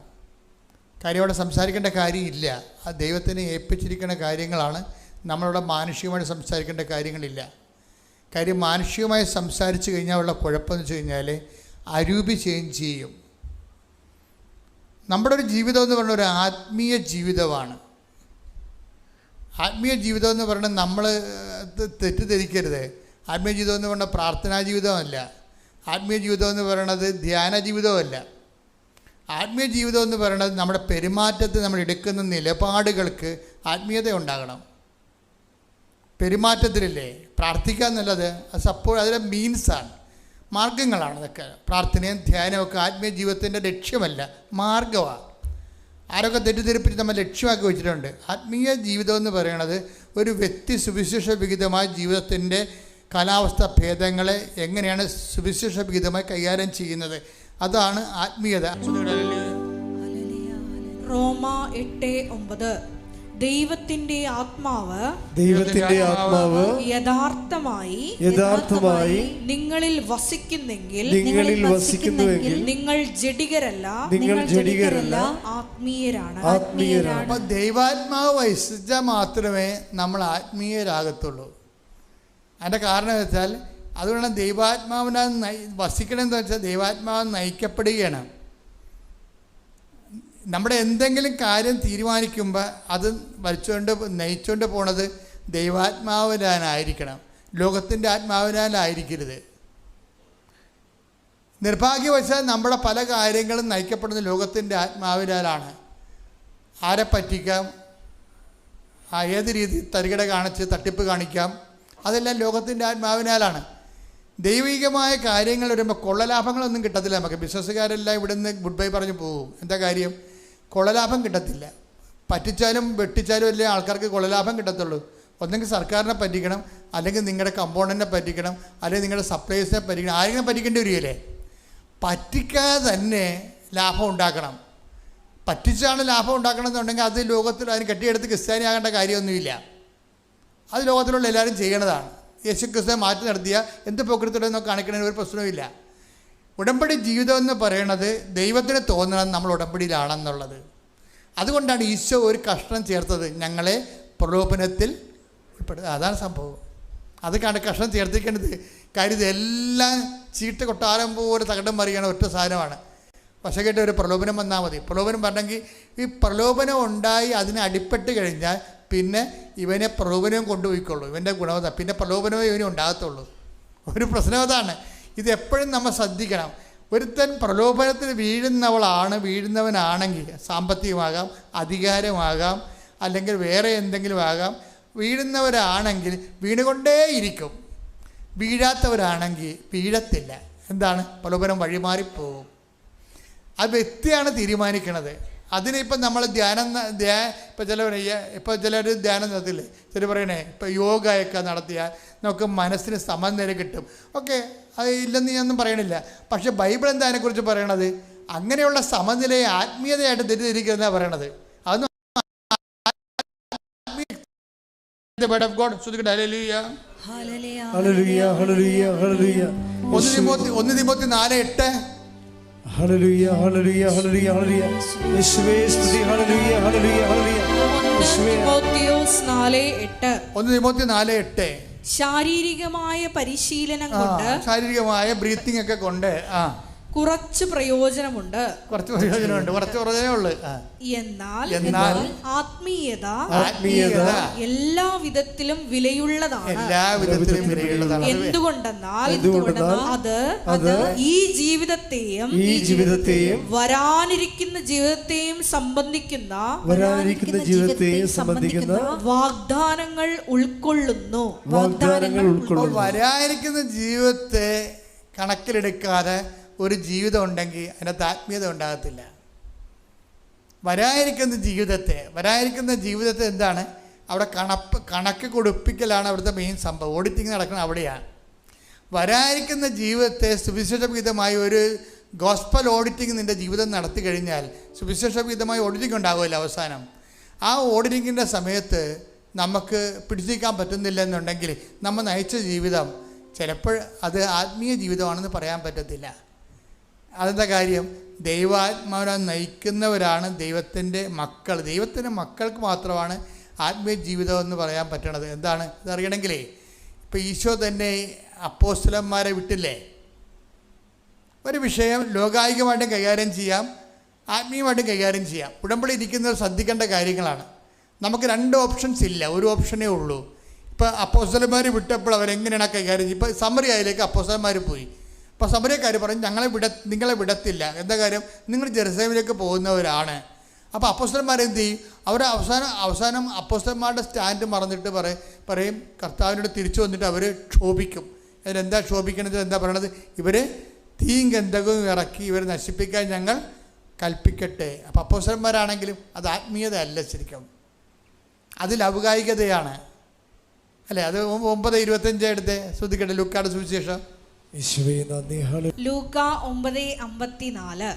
കാര്യം അവിടെ സംസാരിക്കേണ്ട കാര്യമില്ല. ആ ദൈവത്തിനെ ഏൽപ്പിച്ചിരിക്കുന്ന കാര്യങ്ങളാണ്. നമ്മളവിടെ മാനുഷികമായിട്ട് സംസാരിക്കേണ്ട കാര്യങ്ങളില്ല. കാര്യം മാനുഷികമായി സംസാരിച്ചു കഴിഞ്ഞാൽ ഉള്ള കുഴപ്പമെന്ന് വെച്ച് കഴിഞ്ഞാൽ അരൂപി ചേഞ്ച് ചെയ്യും. നമ്മുടെ ഒരു ജീവിതം എന്ന് പറയുന്നത് ഒരു ആത്മീയ ജീവിതമാണ്. ആത്മീയ ജീവിതം എന്ന് പറയുന്നത് നമ്മൾ തെറ്റിദ്ധരിക്കരുത്. ആത്മീയ ജീവിതം എന്ന് പറയുന്നത് പ്രാർത്ഥനാ ജീവിതമല്ല. ആത്മീയ ജീവിതം എന്ന് പറയുന്നത് ധ്യാന ജീവിതമല്ല. ആത്മീയ ജീവിതം എന്ന് പറയുന്നത് നമ്മുടെ പെരുമാറ്റത്തിൽ നമ്മൾ എടുക്കുന്ന നിലപാടുകൾക്ക് ആത്മീയത ഉണ്ടാകണം. പെരുമാറ്റത്തിലില്ലേ പ്രാർത്ഥിക്കുക എന്നുള്ളത് സപ്പോൾ അതിലെ മീൻസാണ്, മാർഗങ്ങളാണ്. ഇതൊക്കെ പ്രാർത്ഥനയും ധ്യാനവും ഒക്കെ ആത്മീയ ജീവിതത്തിൻ്റെ ലക്ഷ്യമല്ല, മാർഗമാണ്. ആരൊക്കെ തെറ്റിദ്ധരിപ്പിച്ച് നമ്മൾ ലക്ഷ്യമാക്കി വെച്ചിട്ടുണ്ട്. ആത്മീയ ജീവിതം എന്ന് പറയുന്നത് ഒരു വ്യക്തി സുവിശേഷ വിഹിതമായ ജീവിതത്തിൻ്റെ കാലാവസ്ഥ ഭേദങ്ങളെ എങ്ങനെയാണ് സുവിശേഷ വിഹിതമായി കൈകാര്യം ചെയ്യുന്നത്, അതാണ് ആത്മീയത. റോമ 8:9. ദൈവത്തിന്റെ ആത്മാവ് യഥാർത്ഥമായി നിങ്ങളിൽ വസിക്കുന്നെങ്കിൽ നിങ്ങൾ ജഡികരല്ല ആത്മീയരാണ്. അപ്പോൾ ദൈവാത്മാവ് വസിച്ചാൽ മാത്രമേ നമ്മൾ ആത്മീയരാകത്തുള്ളൂ. അതിൻ്റെ കാരണം വെച്ചാൽ അതുകൊണ്ട് ദൈവാത്മാവിനാൽ വസിക്കണമെന്ന് വെച്ചാൽ ദൈവാത്മാവ് നയിക്കപ്പെടുകയാണ്. നമ്മുടെ എന്തെങ്കിലും കാര്യം തീരുമാനിക്കുമ്പോൾ അത് നയിച്ചുകൊണ്ട് പോണത് ദൈവാത്മാവിനായിരിക്കണം, ലോകത്തിൻ്റെ ആത്മാവിനാലായിരിക്കരുത്. നിർഭാഗ്യവശാൽ നമ്മുടെ പല കാര്യങ്ങളും നയിക്കപ്പെടുന്ന ലോകത്തിൻ്റെ ആത്മാവിനാലാണ്. ആരെ പറ്റിക്കാം, ഏത് രീതിയിൽ തരികിട കാണിച്ച് തട്ടിപ്പ് കാണിക്കാം, അതെല്ലാം ലോകത്തിൻ്റെ ആത്മാവിനാലാണ്. ദൈവികമായ കാര്യങ്ങൾ വരുമ്പോൾ കൊള്ളലാഭങ്ങളൊന്നും കിട്ടത്തില്ല നമുക്ക്. ബിസിനസ്സുകാരെല്ലാം ഇവിടെ നിന്ന് ഗുഡ് ബൈ പറഞ്ഞു പോകും. എന്താ കാര്യം? കൊള്ളലാഭം കിട്ടത്തില്ല. പറ്റിച്ചാലും വെട്ടിച്ചാലും അല്ലേ ആൾക്കാർക്ക് കൊള്ളലാഭം കിട്ടത്തുള്ളൂ. ഒന്നെങ്കിൽ സർക്കാരിനെ പറ്റിക്കണം, അല്ലെങ്കിൽ നിങ്ങളുടെ കമ്പോണൻറ്റിനെ പറ്റിക്കണം, അല്ലെങ്കിൽ നിങ്ങളുടെ സപ്ലൈസിനെ പറ്റിക്കണം. ആരെങ്കിലും പറ്റിക്കേണ്ടി വരികയില്ലേ? പറ്റിക്കാതെ തന്നെ ലാഭം ഉണ്ടാക്കണം. പറ്റിച്ചാണ് ലാഭം ഉണ്ടാക്കണമെന്നുണ്ടെങ്കിൽ അത് ലോകത്തിൽ അതിന് കെട്ടിയെടുത്ത് ക്രിസ്ത്യാനി ആകേണ്ട കാര്യമൊന്നുമില്ല. അത് ലോകത്തിലുള്ള എല്ലാവരും ചെയ്യണതാണ്. യേശു ക്രിസ്തുവിനെ മാറ്റി നടത്തിയ എന്ത് പോക്കൃത്തിലൊന്നും കാണിക്കണമെന്ന് ഒരു പ്രശ്നവുമില്ല. ഉടമ്പടി ജീവിതം എന്ന് പറയണത് ദൈവത്തിന് തോന്നണം നമ്മൾ ഉടമ്പടിയിലാണെന്നുള്ളത്. അതുകൊണ്ടാണ് ഈശോ ഒരു കഷ്ണം ചേർത്തത്, ഞങ്ങളെ പ്രലോഭനത്തിൽ ഉൾപ്പെടുത്തുക. അതാണ് സംഭവം. അത് കഷ്ണം ചേർത്തിക്കേണ്ടത്. കാര്യം ഇതെല്ലാം ചീട്ട് കൊട്ടാരം പോലെ തകടം മറിയണ ഒറ്റ സാധനമാണ്. പക്ഷേ കേട്ട് ഒരു പ്രലോഭനം വന്നാൽ മതി. പ്രലോഭനം പറഞ്ഞെങ്കിൽ ഈ പ്രലോഭനം ഉണ്ടായി അതിനെ അടിപ്പെട്ട് കഴിഞ്ഞാൽ പിന്നെ ഇവനെ പ്രലോഭനവും കൊണ്ടുപോയിക്കൊള്ളൂ. ഇവൻ്റെ ഗുണവത പിന്നെ പ്രലോഭനമേ ഇവനും ഉണ്ടാകത്തുള്ളൂ. ഒരു പ്രശ്നം അതാണ്. ഇതെപ്പോഴും നമ്മൾ ശ്രദ്ധിക്കണം. ഒരുത്തൻ പ്രലോഭനത്തിൽ വീഴുന്നവനാണെങ്കിൽ സാമ്പത്തികമാകാം, അധികാരമാകാം, അല്ലെങ്കിൽ വേറെ എന്തെങ്കിലും ആകാം, വീഴുന്നവരാണെങ്കിൽ വീണുകൊണ്ടേയിരിക്കും. വീഴാത്തവരാണെങ്കിൽ വീഴത്തില്ല. എന്താണ്? പ്രലോഭനം വഴിമാറിപ്പോവും. അത് വ്യക്തിയാണ് തീരുമാനിക്കണത്. അതിനിപ്പം നമ്മൾ ഇപ്പം ചിലർ ധ്യാനം നടത്തില്ലേ, ചിലർ പറയണേ ഇപ്പം യോഗയൊക്കെ നടത്തിയാൽ നമുക്ക് മനസ്സിന് സമനില കിട്ടും. ഓക്കെ, അത് ഇല്ലെന്ന് ഞാനൊന്നും പറയണില്ല. പക്ഷെ ബൈബിൾ എന്താ അതിനെക്കുറിച്ച് പറയണത്? അങ്ങനെയുള്ള സമനിലയെ ആത്മീയതയായിട്ട് തെറ്റിദ്ധരിക്കുന്നതാണ് പറയണത്. അതൊന്നും 1 തിമോത്തി 4:8. ഹല്ലേലൂയ ഹല്ലേലൂയ ഹല്ലേലൂയ ഹല്ലേലൂയ യേശുവേ സ്തുതി ഹല്ലേലൂയ ഹല്ലേലൂയ ഹല്ലേലൂയ 1 തിമോത്തി 4:8. ശാരീരികമായ പരിശീലനം കൊണ്ട്, ശാരീരികമായ ബ്രീത്തിങ് ഒക്കെ കൊണ്ട് കുറച്ച് പ്രയോജനമുണ്ട്. കുറച്ച് പ്രയോജനമേ ഉള്ളൂ. എന്നാൽ ആത്മീയത എല്ലാ വിധത്തിലും വിലയുള്ളതാണ്. എന്തുകൊണ്ടെന്നാൽ അത് ഈ ജീവിതത്തെയും വരാനിരിക്കുന്ന ജീവിതത്തെയും സംബന്ധിക്കുന്ന വാഗ്ദാനങ്ങൾ ഉൾക്കൊള്ളുന്നു. വരാനിരിക്കുന്ന ജീവിതത്തെ കണക്കിലെടുക്കാതെ ഒരു ജീവിതം ഉണ്ടെങ്കിൽ അതിനകത്ത് ആത്മീയത ഉണ്ടാകത്തില്ല. വരാനിരിക്കുന്ന ജീവിതത്തെ എന്താണ്? അവിടെ കണക്ക് കൊടുപ്പിക്കലാണ് അവിടുത്തെ മെയിൻ സംഭവം. ഓഡിറ്റിങ് നടക്കുന്നത് അവിടെയാണ്. വരാനിരിക്കുന്ന ജീവിതത്തെ സുവിശേഷവിഹിതമായി ഒരു ഗോസ്പൽ ഓഡിറ്റിങ് നിൻ്റെ ജീവിതം നടത്തി കഴിഞ്ഞാൽ സുവിശേഷവിഹിതമായി ഓഡിറ്റിങ് ഉണ്ടാകുമല്ലോ അവസാനം. ആ ഓഡിറ്റിങ്ങിൻ്റെ സമയത്ത് നമുക്ക് പിടിച്ചിരിക്കാൻ പറ്റുന്നില്ല എന്നുണ്ടെങ്കിൽ നമ്മൾ നയിച്ച ജീവിതം ചിലപ്പോൾ അത് ആത്മീയ ജീവിതമാണെന്ന് പറയാൻ പറ്റത്തില്ല. അതെന്താ കാര്യം? ദൈവാത്മാവിനെ നയിക്കുന്നവരാണ് ദൈവത്തിൻ്റെ മക്കൾ. ദൈവത്തിൻ്റെ മക്കൾക്ക് മാത്രമാണ് ആത്മീയ ജീവിതം എന്ന് പറയാൻ പറ്റണത്. എന്താണ് ഇതറിയണമെങ്കിലേ, ഇപ്പോൾ ഈശോ തന്നെ അപ്പോസ്തലന്മാരെ വിട്ടില്ലേ? ഒരു വിഷയം ലോകായികമായിട്ടും കൈകാര്യം ചെയ്യാം, ആത്മീയമായിട്ടും കൈകാര്യം ചെയ്യാം. ഉടമ്പടി ഇരിക്കുന്നവർ ശ്രദ്ധിക്കേണ്ട കാര്യങ്ങളാണ്. നമുക്ക് 2 ഓപ്ഷൻസ് ഇല്ല, ഒരു ഓപ്ഷനേ ഉള്ളൂ. ഇപ്പോൾ അപ്പോസ്തലന്മാർ വിട്ടപ്പോൾ അവരെങ്ങനെയാണ് കൈകാര്യം ചെയ്യുക? ഇപ്പോൾ സമറിയയിലേക്ക് അപ്പോസ്തലന്മാർ പോയി. അപ്പോൾ സമറിയക്കാർ പറയും നിങ്ങളെ വിടത്തില്ല. എന്താ കാര്യം? നിങ്ങൾ ജെറുസലേമിലേക്ക് പോകുന്നവരാണ്. അപ്പോൾ അപ്പോസ്തലന്മാർ എന്ത് ചെയ്യും? അവർ അവസാനം അപ്പോസ്തലന്മാരുടെ സ്റ്റാൻഡ് മറന്നിട്ട് പറയും കർത്താവിനോട് തിരിച്ചു വന്നിട്ട് അവർ ക്ഷോഭിക്കും. അതിനെന്താ ക്ഷോഭിക്കണത്? എന്താ പറയണത്? ഇവർ തീയും ഗന്ധകവും ഇറക്കി ഇവർ നശിപ്പിക്കാൻ ഞങ്ങൾ കൽപ്പിക്കട്ടെ. അപ്പോൾ അപ്പോസ്തലന്മാരാണെങ്കിലും അത് ആത്മീയത അല്ല, ശരിക്കും അത് ലൗകായികതയാണ് അല്ലേ? അത് 9:25 എടുത്ത് ശ്രദ്ധിക്കട്ടെ. ലൂക്കായുടെ സുവിശേഷം ലൂക്ക 9:54.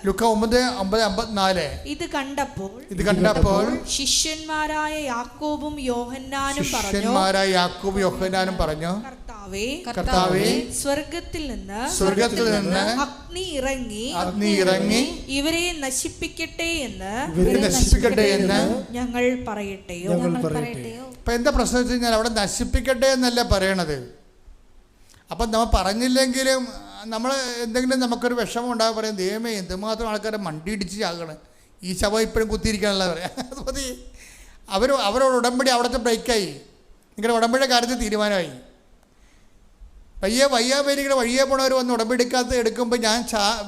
ഇത് കണ്ടപ്പോൾ ശിഷ്യന്മാരായ യാക്കോബും യോഹന്നാനും പറഞ്ഞു, കർത്താവേ, സ്വർഗത്തിൽ നിന്ന് അഗ്നി ഇറങ്ങി ഇവരെ നശിപ്പിക്കട്ടെ എന്ന് ഞങ്ങൾ പറയട്ടെയോ? ഇപ്പൊ എന്താ പ്രശ്നം വെച്ച് കഴിഞ്ഞാൽ അവിടെ നശിപ്പിക്കട്ടെ എന്നല്ല പറയണത്. അപ്പം നമ്മൾ പറഞ്ഞില്ലെങ്കിലും നമ്മൾ എന്തെങ്കിലും നമുക്കൊരു വിഷമം ഉണ്ടാകാൻ പറയും, ദൈവമേ എന്തുമാത്രം ആൾക്കാരെ മണ്ടിയിടിച്ച് ചാകണം, ഈ ശവം ഇപ്പോഴും കുത്തിയിരിക്കാനുള്ള പറയാം. അത് മതി. അവരോട് ഉടമ്പടി അവിടുത്തെ ബ്രേക്കായി. നിങ്ങളുടെ ഉടമ്പടിയുടെ കാര്യത്തിൽ തീരുമാനമായി. വയ്യാവേലികളെ വഴിയെ പോണവർ വന്ന് ഉടമ്പടിക്കാത്ത എടുക്കുമ്പോൾ ഞാൻ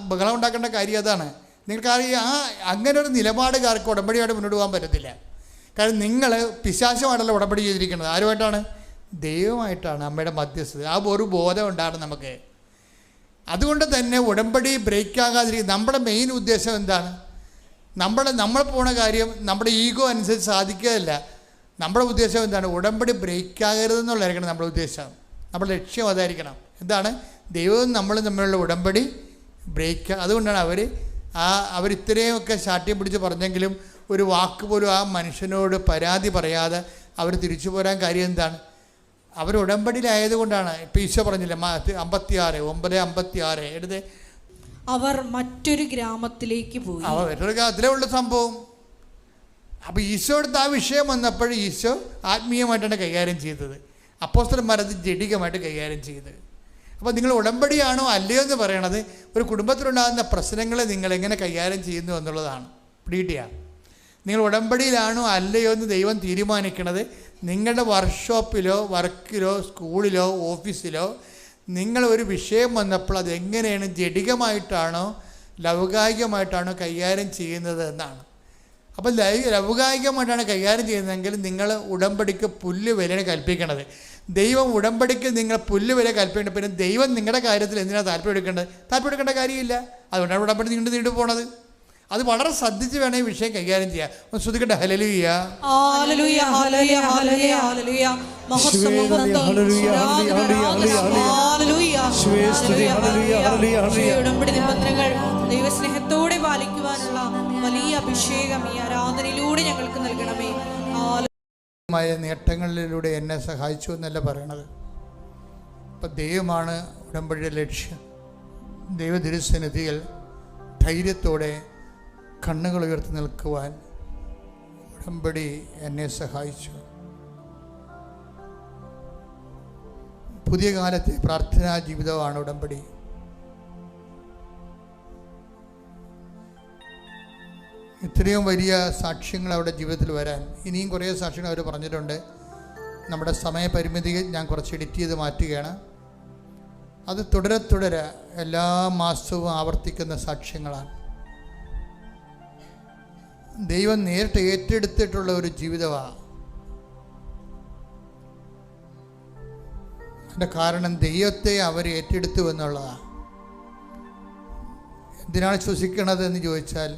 ബഹളം ഉണ്ടാക്കേണ്ട കാര്യം അതാണ്. നിങ്ങൾക്കറിയാം, അങ്ങനെ ഒരു നിലപാടുകാർക്ക് ഉടമ്പടിയായിട്ട് മുന്നോട്ട് പോകാൻ പറ്റത്തില്ല. കാരണം നിങ്ങൾ പിശാചുമായിട്ടല്ല ഉടമ്പടി ചെയ്തിരിക്കുന്നത്. ആരുമായിട്ടാണ്? ദൈവമായിട്ടാണ്. അമ്മയുടെ മധ്യസ്ഥത. ആ ഒരു ബോധം ഉണ്ടാകണം നമുക്ക്. അതുകൊണ്ട് തന്നെ ഉടമ്പടി ബ്രേക്കാകാതിരിക്കും. നമ്മുടെ മെയിൻ ഉദ്ദേശം എന്താണ്? നമ്മൾ പോണ കാര്യം നമ്മുടെ ഈഗോ അനുസരിച്ച് സാധിക്കുകയല്ല. നമ്മുടെ ഉദ്ദേശം എന്താണ്? ഉടമ്പടി ബ്രേക്കാകരുതെന്നുള്ളതായിരിക്കണം നമ്മുടെ ഉദ്ദേശം. നമ്മുടെ ലക്ഷ്യം അതായിരിക്കണം. എന്താണ്? ദൈവവും നമ്മളും തമ്മിലുള്ള ഉടമ്പടി ബ്രേക്ക്. അതുകൊണ്ടാണ് അവരിത്രയുമൊക്കെ ശാഠ്യം പിടിച്ച് പറഞ്ഞെങ്കിലും ഒരു വാക്ക് പോലും ആ മനുഷ്യനോട് പരാതി പറയാതെ അവർ തിരിച്ചു പോരാൻ കാര്യം എന്താണ്? അവർ ഉടമ്പടിയിലായതുകൊണ്ടാണ്. ഇപ്പം ഈശോ പറഞ്ഞില്ല 56:9-56 എടുത്ത് അവർ മറ്റൊരു ഗ്രാമത്തിലേക്ക് പോയി. അതിലേ ഉള്ള സംഭവം. അപ്പോൾ ഈശോ എടുത്ത് ആ വിഷയം വന്നപ്പോൾ ഈശോ ആത്മീയമായിട്ടാണ് കൈകാര്യം ചെയ്തത്. അപ്പോസ്തലന്മാർ അത് ജഡികമായിട്ട് കൈകാര്യം ചെയ്തത്. അപ്പോൾ നിങ്ങൾ ഉടമ്പടിയാണോ അല്ലയോ എന്ന് പറയണത് ഒരു കുടുംബത്തിലുണ്ടാകുന്ന പ്രശ്നങ്ങളെ നിങ്ങൾ എങ്ങനെ കൈകാര്യം ചെയ്യുന്നു എന്നുള്ളതാണ്. പിടികിട്ടിയ നിങ്ങൾ ഉടമ്പടിയിലാണോ അല്ലയോ എന്ന് ദൈവം തീരുമാനിക്കണത് നിങ്ങളുടെ വർക്ക്ഷോപ്പിലോ വർക്കിലോ സ്കൂളിലോ ഓഫീസിലോ നിങ്ങൾ ഒരു വിഷയം വന്നപ്പോൾ അതെങ്ങനെയാണ് ജഡികമായിട്ടാണോ ലൗകികമായിട്ടാണോ കൈകാര്യം ചെയ്യുന്നത് എന്നാണ്. അപ്പോൾ ലൗകികമായിട്ടാണ് കൈകാര്യം ചെയ്യുന്നതെങ്കിൽ നിങ്ങൾ ഉടമ്പടിക്ക് പുല്ല് വിലയാണ് കൽപ്പിക്കണത്. ദൈവം ഉടമ്പടിക്ക് നിങ്ങൾ പുല്ല് വില കൽപ്പിക്കേണ്ടത്. പിന്നെ ദൈവം നിങ്ങളുടെ കാര്യത്തിൽ എന്തിനാണ് താല്പര്യം എടുക്കേണ്ട കാര്യമില്ല. അതുകൊണ്ടാണ് ഉടമ്പടി നീണ്ടു പോണത്. അത് വളരെ ശ്രദ്ധിച്ച് വേണം ഈ വിഷയം കൈകാര്യം ചെയ്യാം. ഒന്ന് ശ്രദ്ധിക്കട്ടെ. ഹല്ലേലൂയ, ഹല്ലേലൂയ, ഹല്ലേലൂയ, ഹല്ലേലൂയ, ഹല്ലേലൂയ. ഉടമ്പടി നിബന്ധനകൾ ദൈവസ്നേഹത്തോടെ പാലിക്കുവാനുള്ള വലിയ അഭിഷേകം ഈ ആരാധനയിലൂടെ ഞങ്ങൾക്ക് നൽകണമേ. നേട്ടങ്ങളിലൂടെ എന്നെ സഹായിച്ചു എന്നല്ല പറയണത്. അപ്പം ദൈവമാണ് ഉടമ്പടിയുടെ ലക്ഷ്യം. ദൈവ തിരുസന്നിധിയിൽ ധൈര്യത്തോടെ കണ്ണുകൾ ഉയർത്തി നിൽക്കുവാൻ ഉടമ്പടി എന്നെ സഹായിച്ചു. പുതിയ കാലത്തെ പ്രാർത്ഥനാ ജീവിതമാണ് ഉടമ്പടി. ഇത്രയും വലിയ സാക്ഷ്യങ്ങൾ അവരുടെ ജീവിതത്തിൽ വരാൻ ഇനിയും കുറേ സാക്ഷ്യങ്ങൾ അവർ പറഞ്ഞിട്ടുണ്ട്. നമ്മുടെ സമയപരിമിതി ഞാൻ കുറച്ച് എഡിറ്റ് ചെയ്ത് മാറ്റുകയാണ്. അത് തുടരെ എല്ലാ മാസവും ആവർത്തിക്കുന്ന സാക്ഷ്യങ്ങളാണ്. ദൈവം നേരിട്ട് ഏറ്റെടുത്തിട്ടുള്ള ഒരു ജീവിതമാണ്. അതിൻ്റെ കാരണം ദൈവത്തെ അവർ ഏറ്റെടുത്തു എന്നുള്ളതാണ്. എന്തിനാണ് ശ്വസിക്കണത് എന്ന് ചോദിച്ചാൽ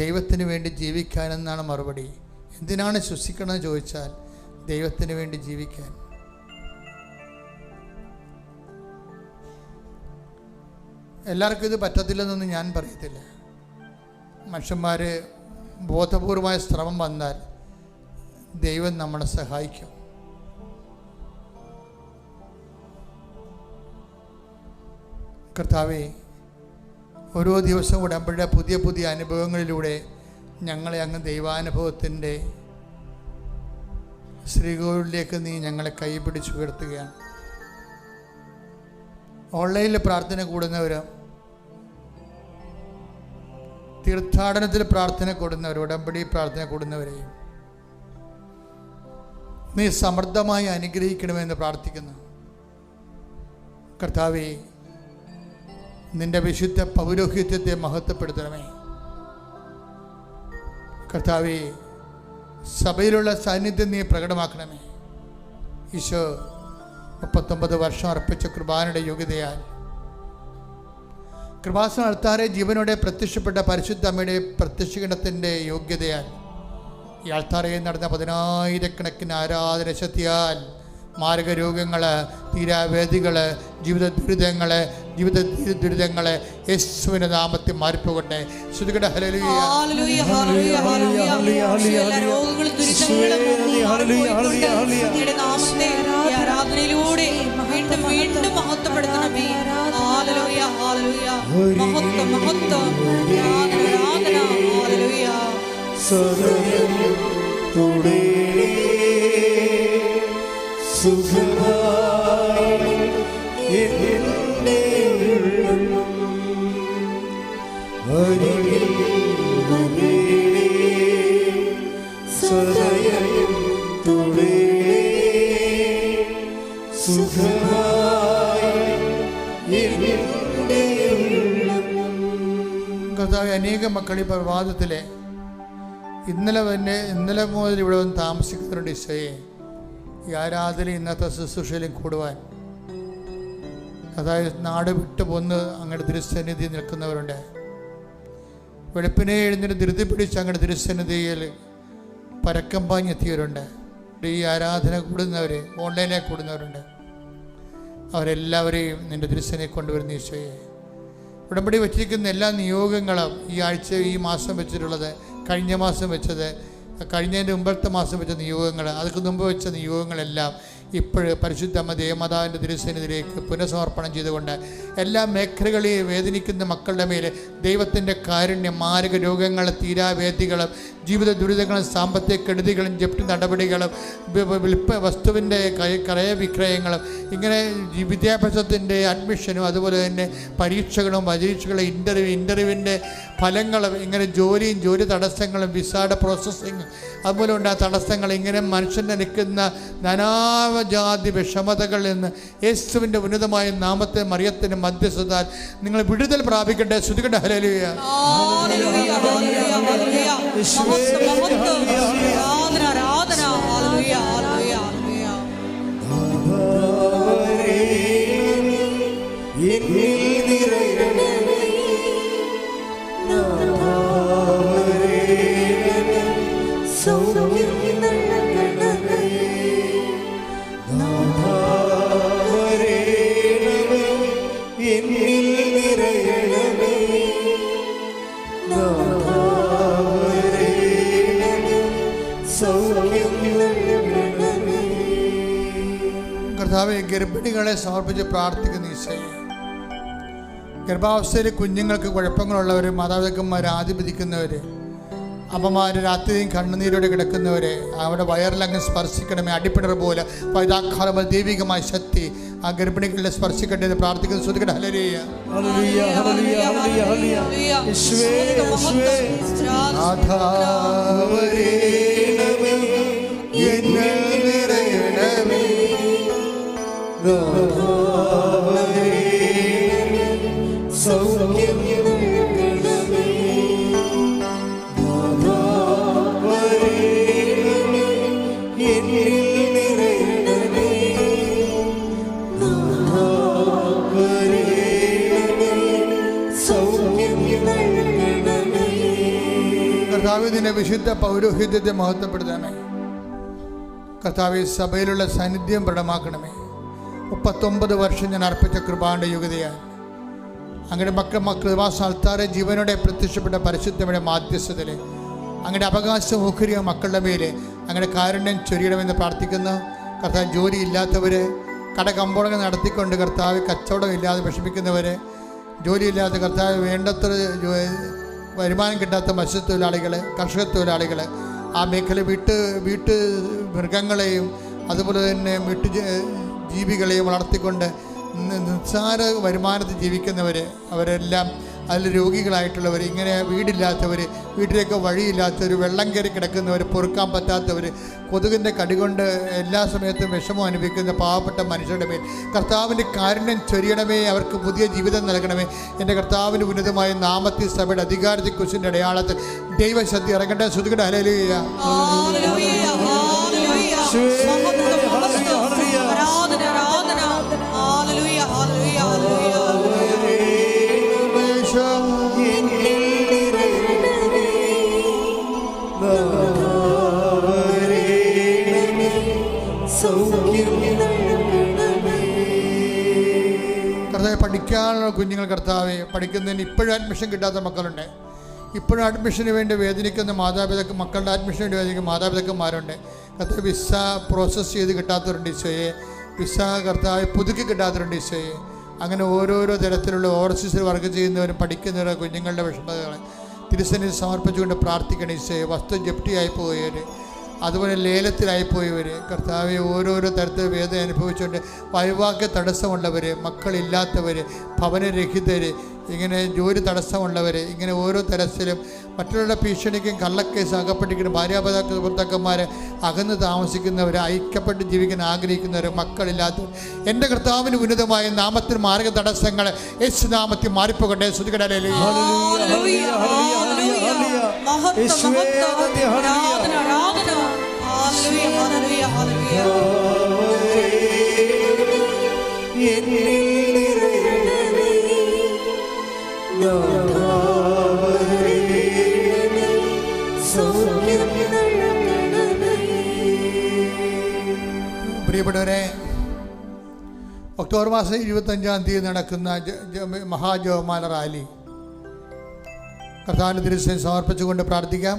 ദൈവത്തിന് വേണ്ടി ജീവിക്കാനെന്നാണ് മറുപടി. എന്തിനാണ് ശ്വസിക്കണമെന്ന് ചോദിച്ചാൽ ദൈവത്തിന് വേണ്ടി ജീവിക്കാൻ. എല്ലാവർക്കും ഇത് പറ്റത്തില്ലെന്നൊന്നും ഞാൻ പറയത്തില്ല. മനുഷ്യന്മാർ ബോധപൂർവമായ ശ്രമം വന്നാൽ ദൈവം നമ്മളെ സഹായിക്കും. കർത്താവേ, ഓരോ ദിവസവും ഉടമ്പടിയുടെ പുതിയ പുതിയ അനുഭവങ്ങളിലൂടെ ഞങ്ങളെ അങ്ങ് ദൈവാനുഭവത്തിൻ്റെ ശ്രീകോവിലേക്ക് നീ ഞങ്ങളെ കൈപിടിച്ച് ഉയർത്തുകയാണ്. ഓൺലൈനിൽ പ്രാർത്ഥന കൂടുന്നവരും തീർത്ഥാടനത്തിൽ പ്രാർത്ഥന കൂടുന്നവർ ഉടമ്പടി പ്രാർത്ഥന കൂടുന്നവരെയും നീ സമൃദ്ധമായി അനുഗ്രഹിക്കണമെന്ന് പ്രാർത്ഥിക്കുന്നു. കർത്താവേ, നിന്റെ വിശുദ്ധ പൗരോഹിത്യത്തെ മഹത്വപ്പെടുത്തണമേ. കർത്താവേ, സഭയിലുള്ള സാന്നിധ്യം നീ പ്രകടമാക്കണമേ. ഈശോ 39 വർഷം അർപ്പിച്ച കൃപാനയുടെ യോഗ്യതയാൽ കൃപാസന അൾത്താരെ ജീവനോടെ പ്രത്യക്ഷപ്പെട്ട പരിശുദ്ധ അമ്മയുടെ പ്രത്യക്ഷീകരണത്തിൻ്റെ യോഗ്യതയാൽ ഈ അൾത്താരയിൽ നടന്ന 10,000-കണക്കിന് ആരാധന ശക്തിയാൽ മാരകരോഗങ്ങൾ, തീരാവേദികൾ, ജീവിത ദുരിതങ്ങൾ യേശുവിന്റെ നാമത്തിൽ മാറിപ്പോകട്ടെ. ശ്രുതികട ഹല്ലേലൂയ, ഹല്ലേലൂയ, ഹല്ലേലൂയ, ഹല്ലേലൂയ. എല്ലാ രോഗങ്ങളും ദുരിതങ്ങളും അങ്ങയുടെ നാമത്തെ ആരാധനയിലൂടെ വീണ്ടും വീണ്ടും മഹത്വപ്പെടുത്തണമേ. Hallelujah, hallelujah. മഹത്വം, മഹത്വം, ആരാധന. ഹല്ലേലൂയ. സദയം തുടേ സുഖമായി എന്റെ ഉള്ളം അരികിൽ അനേക മക്കൾ ഈ പ്രഭാതത്തിലെ ഇന്നലെ മുതൽ ഇവിടെ വന്ന് താമസിക്കുന്നുണ്ട്. ഈശോയെ, ഈ ആരാധന ഇന്നത്തെ ശുശ്രൂഷയിലും കൂടുവാൻ, അതായത് നാട് വിട്ടു പോന്ന് അങ്ങയുടെ തിരുസന്നിധി നിൽക്കുന്നവരുണ്ട്. വെളുപ്പിനെ എഴുന്നേറ്റ് ധൃതി പിടിച്ച് അങ്ങയുടെ തിരുസന്നിധിയിൽ പരക്കം പാഞ്ഞെത്തിയവരുണ്ട്. ഈ ആരാധന കൂടുന്നവർ, ഓൺലൈനിലേക്ക് കൂടുന്നവരുണ്ട്. അവരെല്ലാവരെയും നിൻ്റെ തിരുസന്നിധിയിൽ കൊണ്ടുവരുന്ന ഈശോയെ, ഉടമ്പടി വെച്ചിരിക്കുന്ന എല്ലാ നിയോഗങ്ങളും ഈ ആഴ്ച, ഈ മാസം വെച്ചിട്ടുള്ളത്, കഴിഞ്ഞ മാസം വെച്ചത്, കഴിഞ്ഞതിൻ്റെ മുമ്പത്തെ മാസം വെച്ച നിയോഗങ്ങൾ, അതൊക്കെ മുമ്പ് വെച്ച നിയോഗങ്ങളെല്ലാം ഇപ്പോൾ പരിശുദ്ധ അമ്മ ദേവമാതാവിൻ്റെ തിരുസന്നിധിയിലേക്ക് പുനഃസമർപ്പണം ചെയ്തുകൊണ്ട് എല്ലാ മേഖലകളെയും വേദനിക്കുന്ന മക്കളുടെ മേലെ ദൈവത്തിൻ്റെ കാരുണ്യം, മാരക രോഗങ്ങൾ, തീരാവേദികളും, ജീവിത ദുരിതങ്ങളും, സാമ്പത്തിക കെടുതികളും, ജപ്തി നടപടികളും, വസ്തുവിൻ്റെ ക്രയവിക്രയങ്ങളും, ഇങ്ങനെ വിദ്യാഭ്യാസത്തിൻ്റെ അഡ്മിഷനും, അതുപോലെ തന്നെ പരീക്ഷകളും, പരീക്ഷകളും, ഇൻ്റർവ്യൂവിൻ്റെ ഫലങ്ങളും, ഇങ്ങനെ ജോലി തടസ്സങ്ങളും, വിസയുടെ പ്രോസസ്സിങ്, അതുപോലെ ഉണ്ടായ തടസ്സങ്ങൾ, ഇങ്ങനെ മനുഷ്യൻ്റെ നിൽക്കുന്ന നാനാജാതി വിഷമതകളിൽ നിന്ന് യേശുവിൻ്റെ ഉന്നതമായ നാമത്തെ മറിയത്തിൻ്റെ മധ്യസ്ഥത നിങ്ങൾ വിടുതൽ പ്രാപിക്കട്ടെ. ശ്രുതികട്ടെ. ഹല്ലേലൂയ. കർത്താവേ, ഗർഭിണികളെ സമർപ്പിച്ച് പ്രാർത്ഥിക്കുന്ന ഈശോയെ, ഗർഭാവസ്ഥയിൽ കുഞ്ഞുങ്ങൾക്ക് കുഴപ്പങ്ങളുള്ളവർ, മാതാപിതാക്കന്മാർ ആധിപതിക്കുന്നവർ, അമ്മമാർ രാത്രിയും കണ്ണുനീരോടെ കിടക്കുന്നവരെ അവിടെ വയറിലങ്ങ് സ്പർശിക്കണമേ. അടിപ്പിണർ പോലെ പൈതാക്കാലം ദൈവികമായ ശക്തി ആ ഗർഭിണികളെ സ്പർശിക്കട്ടെ എന്ന് പ്രാർത്ഥിക്കുന്നു. ശ്രുതികട്ടെ. ഹല്ലേലൂയ. കർത്താവേ, നിന്റെ വിശുദ്ധ പൗരോഹിത്യത്തെ മഹത്വപ്പെടുത്തണമേ. കർത്താവേ, സഭയിലുള്ള സാന്നിധ്യം പ്രകടമാക്കണമേ. 39 വർഷം ഞാൻ അർപ്പിച്ച കൃപാന്റെ യുഗതയാൽ അങ്ങയുടെ കൃപാസ ആൾത്താരെ ജീവനോടെ പ്രത്യക്ഷപ്പെട്ട പരിശുദ്ധയുടെ മാധ്യസ്ഥതയിൽ അങ്ങയുടെ അവകാശം ഓഹരിയ മക്കളുടെ മേലെ അങ്ങയുടെ കാരുണ്യം ചൊരിയണമെന്ന് പ്രാർത്ഥിക്കുന്നു. കർത്താവ്, ജോലിയില്ലാത്തവർ, കടകമ്പോളങ്ങൾ നടത്തിക്കൊണ്ട് കർത്താവ് കച്ചവടമില്ലാതെ വിഷമിക്കുന്നവർ, ജോലിയില്ലാത്ത കർത്താവ് വേണ്ടത്ര വരുമാനം കിട്ടാത്ത മത്സ്യത്തൊഴിലാളികൾ, കർഷക തൊഴിലാളികൾ, ആ മേഖല വീട്ട് മൃഗങ്ങളെയും അതുപോലെ തന്നെ ജീവികളെയും വളർത്തിക്കൊണ്ട് നിസ്സാര വരുമാനത്തിൽ ജീവിക്കുന്നവർ, അവരെല്ലാം അതിൽ രോഗികളായിട്ടുള്ളവർ, ഇങ്ങനെ വീടില്ലാത്തവർ, വീട്ടിലേക്ക് വഴിയില്ലാത്തവർ, വെള്ളം കയറി കിടക്കുന്നവർ, പൊറുക്കാൻ പറ്റാത്തവർ, കൊതുകിൻ്റെ കടികൊണ്ട് എല്ലാ സമയത്തും വിഷമം അനുഭവിക്കുന്ന പാവപ്പെട്ട മനുഷ്യരുടെ മേൽ കർത്താവിൻ്റെ കാരുണ്യം ചൊരിയണമേ. അവർക്ക് പുതിയ ജീവിതം നൽകണമേ. എൻ്റെ കർത്താവിൻ്റെ ഉന്നതമായ നാമത്തിൽ സഭയുടെ അധികാരത്തിൽ കുരിശിൻ്റെ അടയാളത്തിൽ ദൈവശക്തി ഇറങ്ങട്ടെ. ശ്രുതികട്ടെ. ഹല്ലേലൂയ. കർത്താവെ, പഠിക്കാനുള്ള കുഞ്ഞുങ്ങൾ, കർത്താവെ, പഠിക്കുന്നതിന് ഇപ്പോഴും അഡ്മിഷൻ കിട്ടാത്ത മക്കളുണ്ട്. ഇപ്പോഴും അഡ്മിഷന് വേണ്ടി വേദനിക്കുന്ന മക്കളുടെ അഡ്മിഷന് വേണ്ടി വേദനിക്കുന്ന മാതാപിതാക്കന്മാരുണ്ട്. കർത്താവ്, വിസ പ്രോസസ്സ് ചെയ്ത് കിട്ടാത്തവരുണ്ട് ഈശോയെ. വിസ കർത്താവ് പുതുക്കി കിട്ടാത്തവരുണ്ട് ഈശോയെ. അങ്ങനെ ഓരോരോ തരത്തിലുള്ള ഓവർസീസിൽ വർക്ക് ചെയ്യുന്നവരും പഠിക്കുന്നവരും കുഞ്ഞുങ്ങളുടെ വിഷമതകൾ തിരുസന്നിധി സമർപ്പിച്ചുകൊണ്ട് പ്രാർത്ഥിക്കണം ഈശോയെ. വസ്തു ജപ്തിയായി പോയവർ, അതുപോലെ ലേലത്തിലായിപ്പോയവർ, കർത്താവെ, ഓരോരോ തരത്തിൽ വേദന അനുഭവിച്ചുകൊണ്ട് വൈവാഹിക തടസ്സമുള്ളവർ, മക്കളില്ലാത്തവർ, ഭവനരഹിതർ, ഇങ്ങനെ ജോലി തടസ്സമുള്ളവർ, ഇങ്ങനെ ഓരോ തരത്തിലും മറ്റുള്ളവരുടെ ഭീഷണിക്കും കള്ളക്കേസ് അകപ്പെട്ടിരിക്കുന്ന ഭർത്താക്കന്മാർ അകന്ന് താമസിക്കുന്നവർ, ഐക്യപ്പെട്ട് ജീവിക്കാൻ ആഗ്രഹിക്കുന്നവർ, മക്കളില്ലാത്തവർ, എൻ്റെ കർത്താവിന് ഉന്നതമായ നാമത്തിന് മാർഗ തടസ്സങ്ങൾ യേശുനാമത്തിൽ മാറിപ്പോകട്ടെ. പ്രിയപ്പെട്ടവരെ, ഒക്ടോബർ മാസം 25 നടക്കുന്ന മഹാജപമാല റാലി കർത്താവിൻ്റെ തിരുസേന സമർപ്പിച്ചുകൊണ്ട് പ്രാർത്ഥിക്കാം.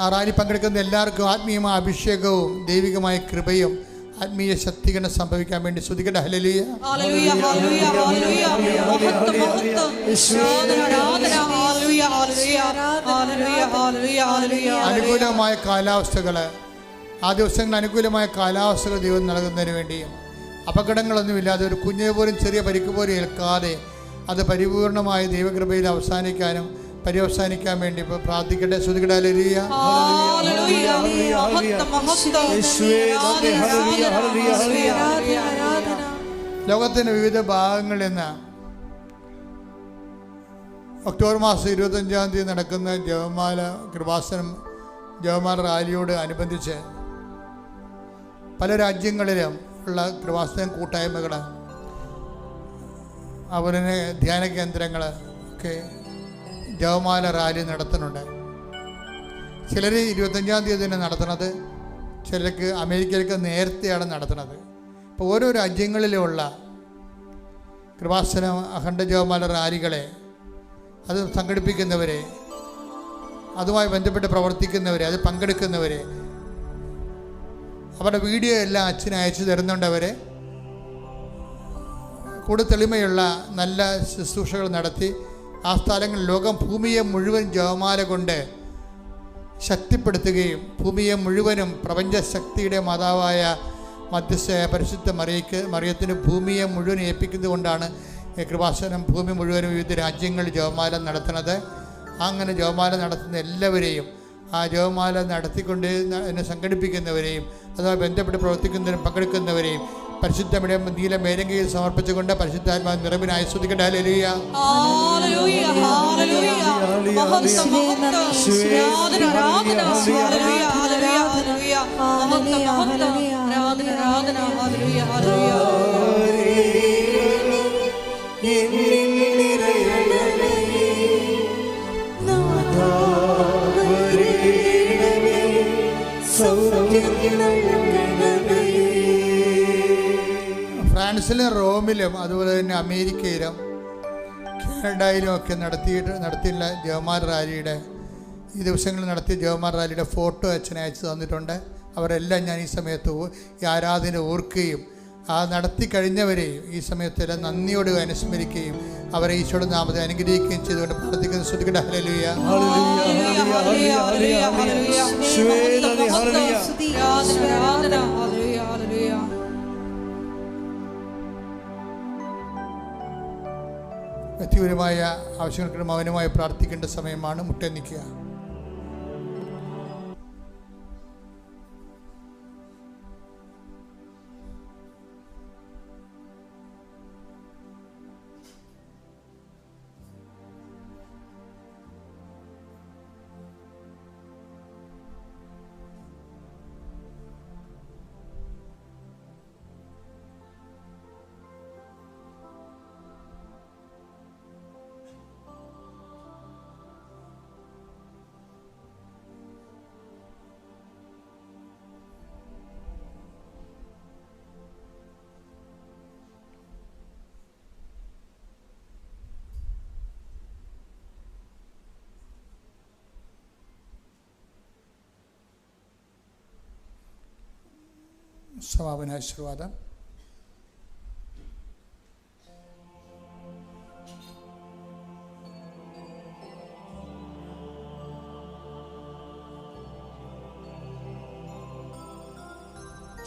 ആ റാലി പങ്കെടുക്കുന്ന എല്ലാവർക്കും ആത്മീയമായ അഭിഷേകവും ദൈവികമായ കൃപയും ആത്മീയ ശക്തീകരണം സംഭവിക്കാൻ വേണ്ടി സ്തുതിക്കട്ടെ. ഹല്ലേലൂയ. അനുകൂലമായ കാലാവസ്ഥകൾ, ആ ദിവസങ്ങളിൽ അനുകൂലമായ കാലാവസ്ഥകൾ ദൈവം നൽകുന്നതിന് വേണ്ടിയും അപകടങ്ങളൊന്നുമില്ലാതെ ഒരു കുഞ്ഞിനെ പോലും ചെറിയ പരിക്ക് പോലും ഏൽക്കാതെ അത് പരിപൂർണമായ ദൈവകൃപയിൽ അവസാനിക്കാൻ വേണ്ടി ഇപ്പോൾ പ്രാർത്ഥിക്കട്ടെ. സ്തുതിക്കട്ടെ. ഹല്ലേലൂയ. ലോകത്തിൻ്റെ വിവിധ ഭാഗങ്ങളിൽ നിന്ന് ഒക്ടോബർ മാസം 25 നടക്കുന്ന ജപമാല ജപമാല റാലിയോട് അനുബന്ധിച്ച് പല രാജ്യങ്ങളിലും ഉള്ള കൃപാസനം കൂട്ടായ്മകൾ, അതുപോലെ തന്നെ ധ്യാന കേന്ദ്രങ്ങൾ ഒക്കെ ജപമാല റാലി നടത്തുന്നുണ്ട്. ചിലർ 25 തന്നെ നടത്തുന്നത്, ചിലർക്ക് അമേരിക്കയിലേക്ക് നേരത്തെയാണ് നടത്തുന്നത്. ഇപ്പോൾ ഓരോ രാജ്യങ്ങളിലുമുള്ള കൃപാസന അഖണ്ഡ ജപമാല റാലികളെ, അത് സംഘടിപ്പിക്കുന്നവരെ, അതുമായി ബന്ധപ്പെട്ട് പ്രവർത്തിക്കുന്നവരെ, അത് പങ്കെടുക്കുന്നവരെ, അവരുടെ വീഡിയോ എല്ലാം അച്ഛന് അയച്ചു തരുന്നുണ്ടവരെ കൂടുതൽ തെളിമയുള്ള നല്ല ശുശ്രൂഷകൾ നടത്തി ആ സ്ഥലങ്ങളിൽ ഭൂമിയെ മുഴുവൻ ജപമാല കൊണ്ട് ശക്തിപ്പെടുത്തുകയും ഭൂമിയെ മുഴുവനും പ്രപഞ്ചശക്തിയുടെ മാതാവായ മധ്യസ്ഥയായ പരിശുദ്ധ മറിയത്തിന് ഭൂമിയെ മുഴുവൻ ഏൽപ്പിക്കുന്നത് കൊണ്ടാണ് കൃപാസനം ഭൂമി മുഴുവനും വിവിധ രാജ്യങ്ങളിൽ ജപമാല നടത്തുന്നത്. അങ്ങനെ ജപമാല നടത്തുന്ന എല്ലാവരെയും, ആ ജപമാല നടത്തിക്കൊണ്ട് എന്നെ സംഘടിപ്പിക്കുന്നവരെയും അതുമായി ബന്ധപ്പെട്ട് പ്രവർത്തിക്കുന്നവരും പങ്കെടുക്കുന്നവരെയും പരിശുദ്ധയുടെ നീല മേലങ്കയിൽ സമർപ്പിച്ചുകൊണ്ട് പരിശുദ്ധാത്മാ നിറവിനായി സ്തുതിക്കട്ടെ. ഹല്ലേലൂയ. ഫ്രാൻസിലും റോമിലും അതുപോലെ തന്നെ അമേരിക്കയിലും കാനഡയിലും ഒക്കെ നടത്തിയുള്ള ജപമാല റാലിയുടെ ഈ ദിവസങ്ങളിൽ നടത്തിയ ജപമാല റാലിയുടെ ഫോട്ടോ അച്ഛനെ അയച്ചു തന്നിട്ടുണ്ട്. അവരെല്ലാം ഞാൻ ഈ സമയത്ത് ഈ ആരാധന ഓർക്കുകയും ആ നടത്തി കഴിഞ്ഞവരെയും ഈ സമയത്തെല്ലാം നന്ദിയോട് അനുസ്മരിക്കുകയും അവരെ ഈശോയുടെ നാമത്തെ അനുഗ്രഹിക്കുകയും ചെയ്തുകൊണ്ട് പ്രാർത്ഥിക്കുന്ന സ്തുതിക്കട്ടെ. ഹല്ലേലൂയ. വ്യക്തിപരമായ ആവശ്യങ്ങൾക്ക് മൗനമായി പ്രാർത്ഥിക്കേണ്ട സമയമാണ്. മുട്ടേ നിൽക്കുക. സമാപനാശീർവാദം.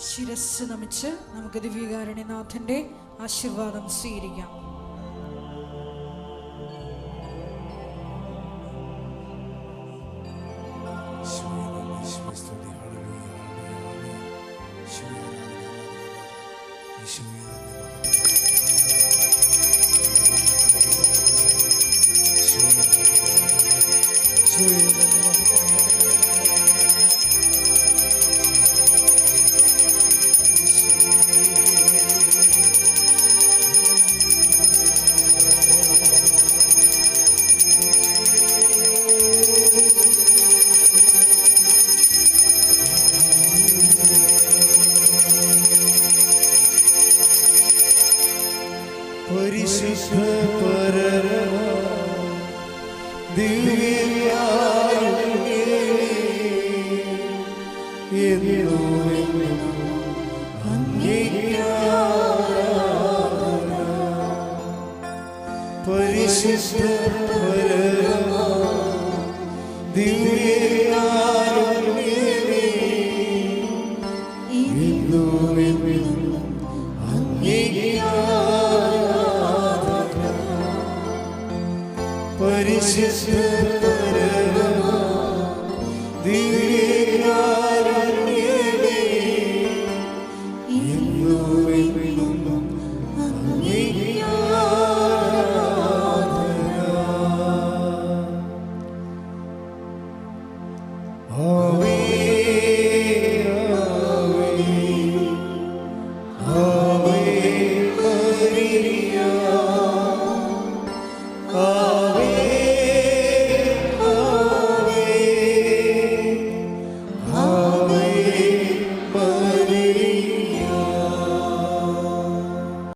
ശിരസ് നമിച്ച് നമുക്ക് ദിവ്യകാരുണ്യനാഥന്റെ ആശീർവാദം സ്വീകരിക്കാം. പരിശുദ്ധ പരമ ദിവ്യകാരുണ്യമേ, എന്നും അങ്ങേക്ക് ആരാധന. പരിശുദ്ധ പരമ ദിവ്യകാരുണ്യമേ, എന്നും അങ്ങേക്ക് പരിശുദ്ധ പരമ ദിവ്യകാരുണ്യമേ, എന്നും അങ്ങേക്ക് ആരാധന.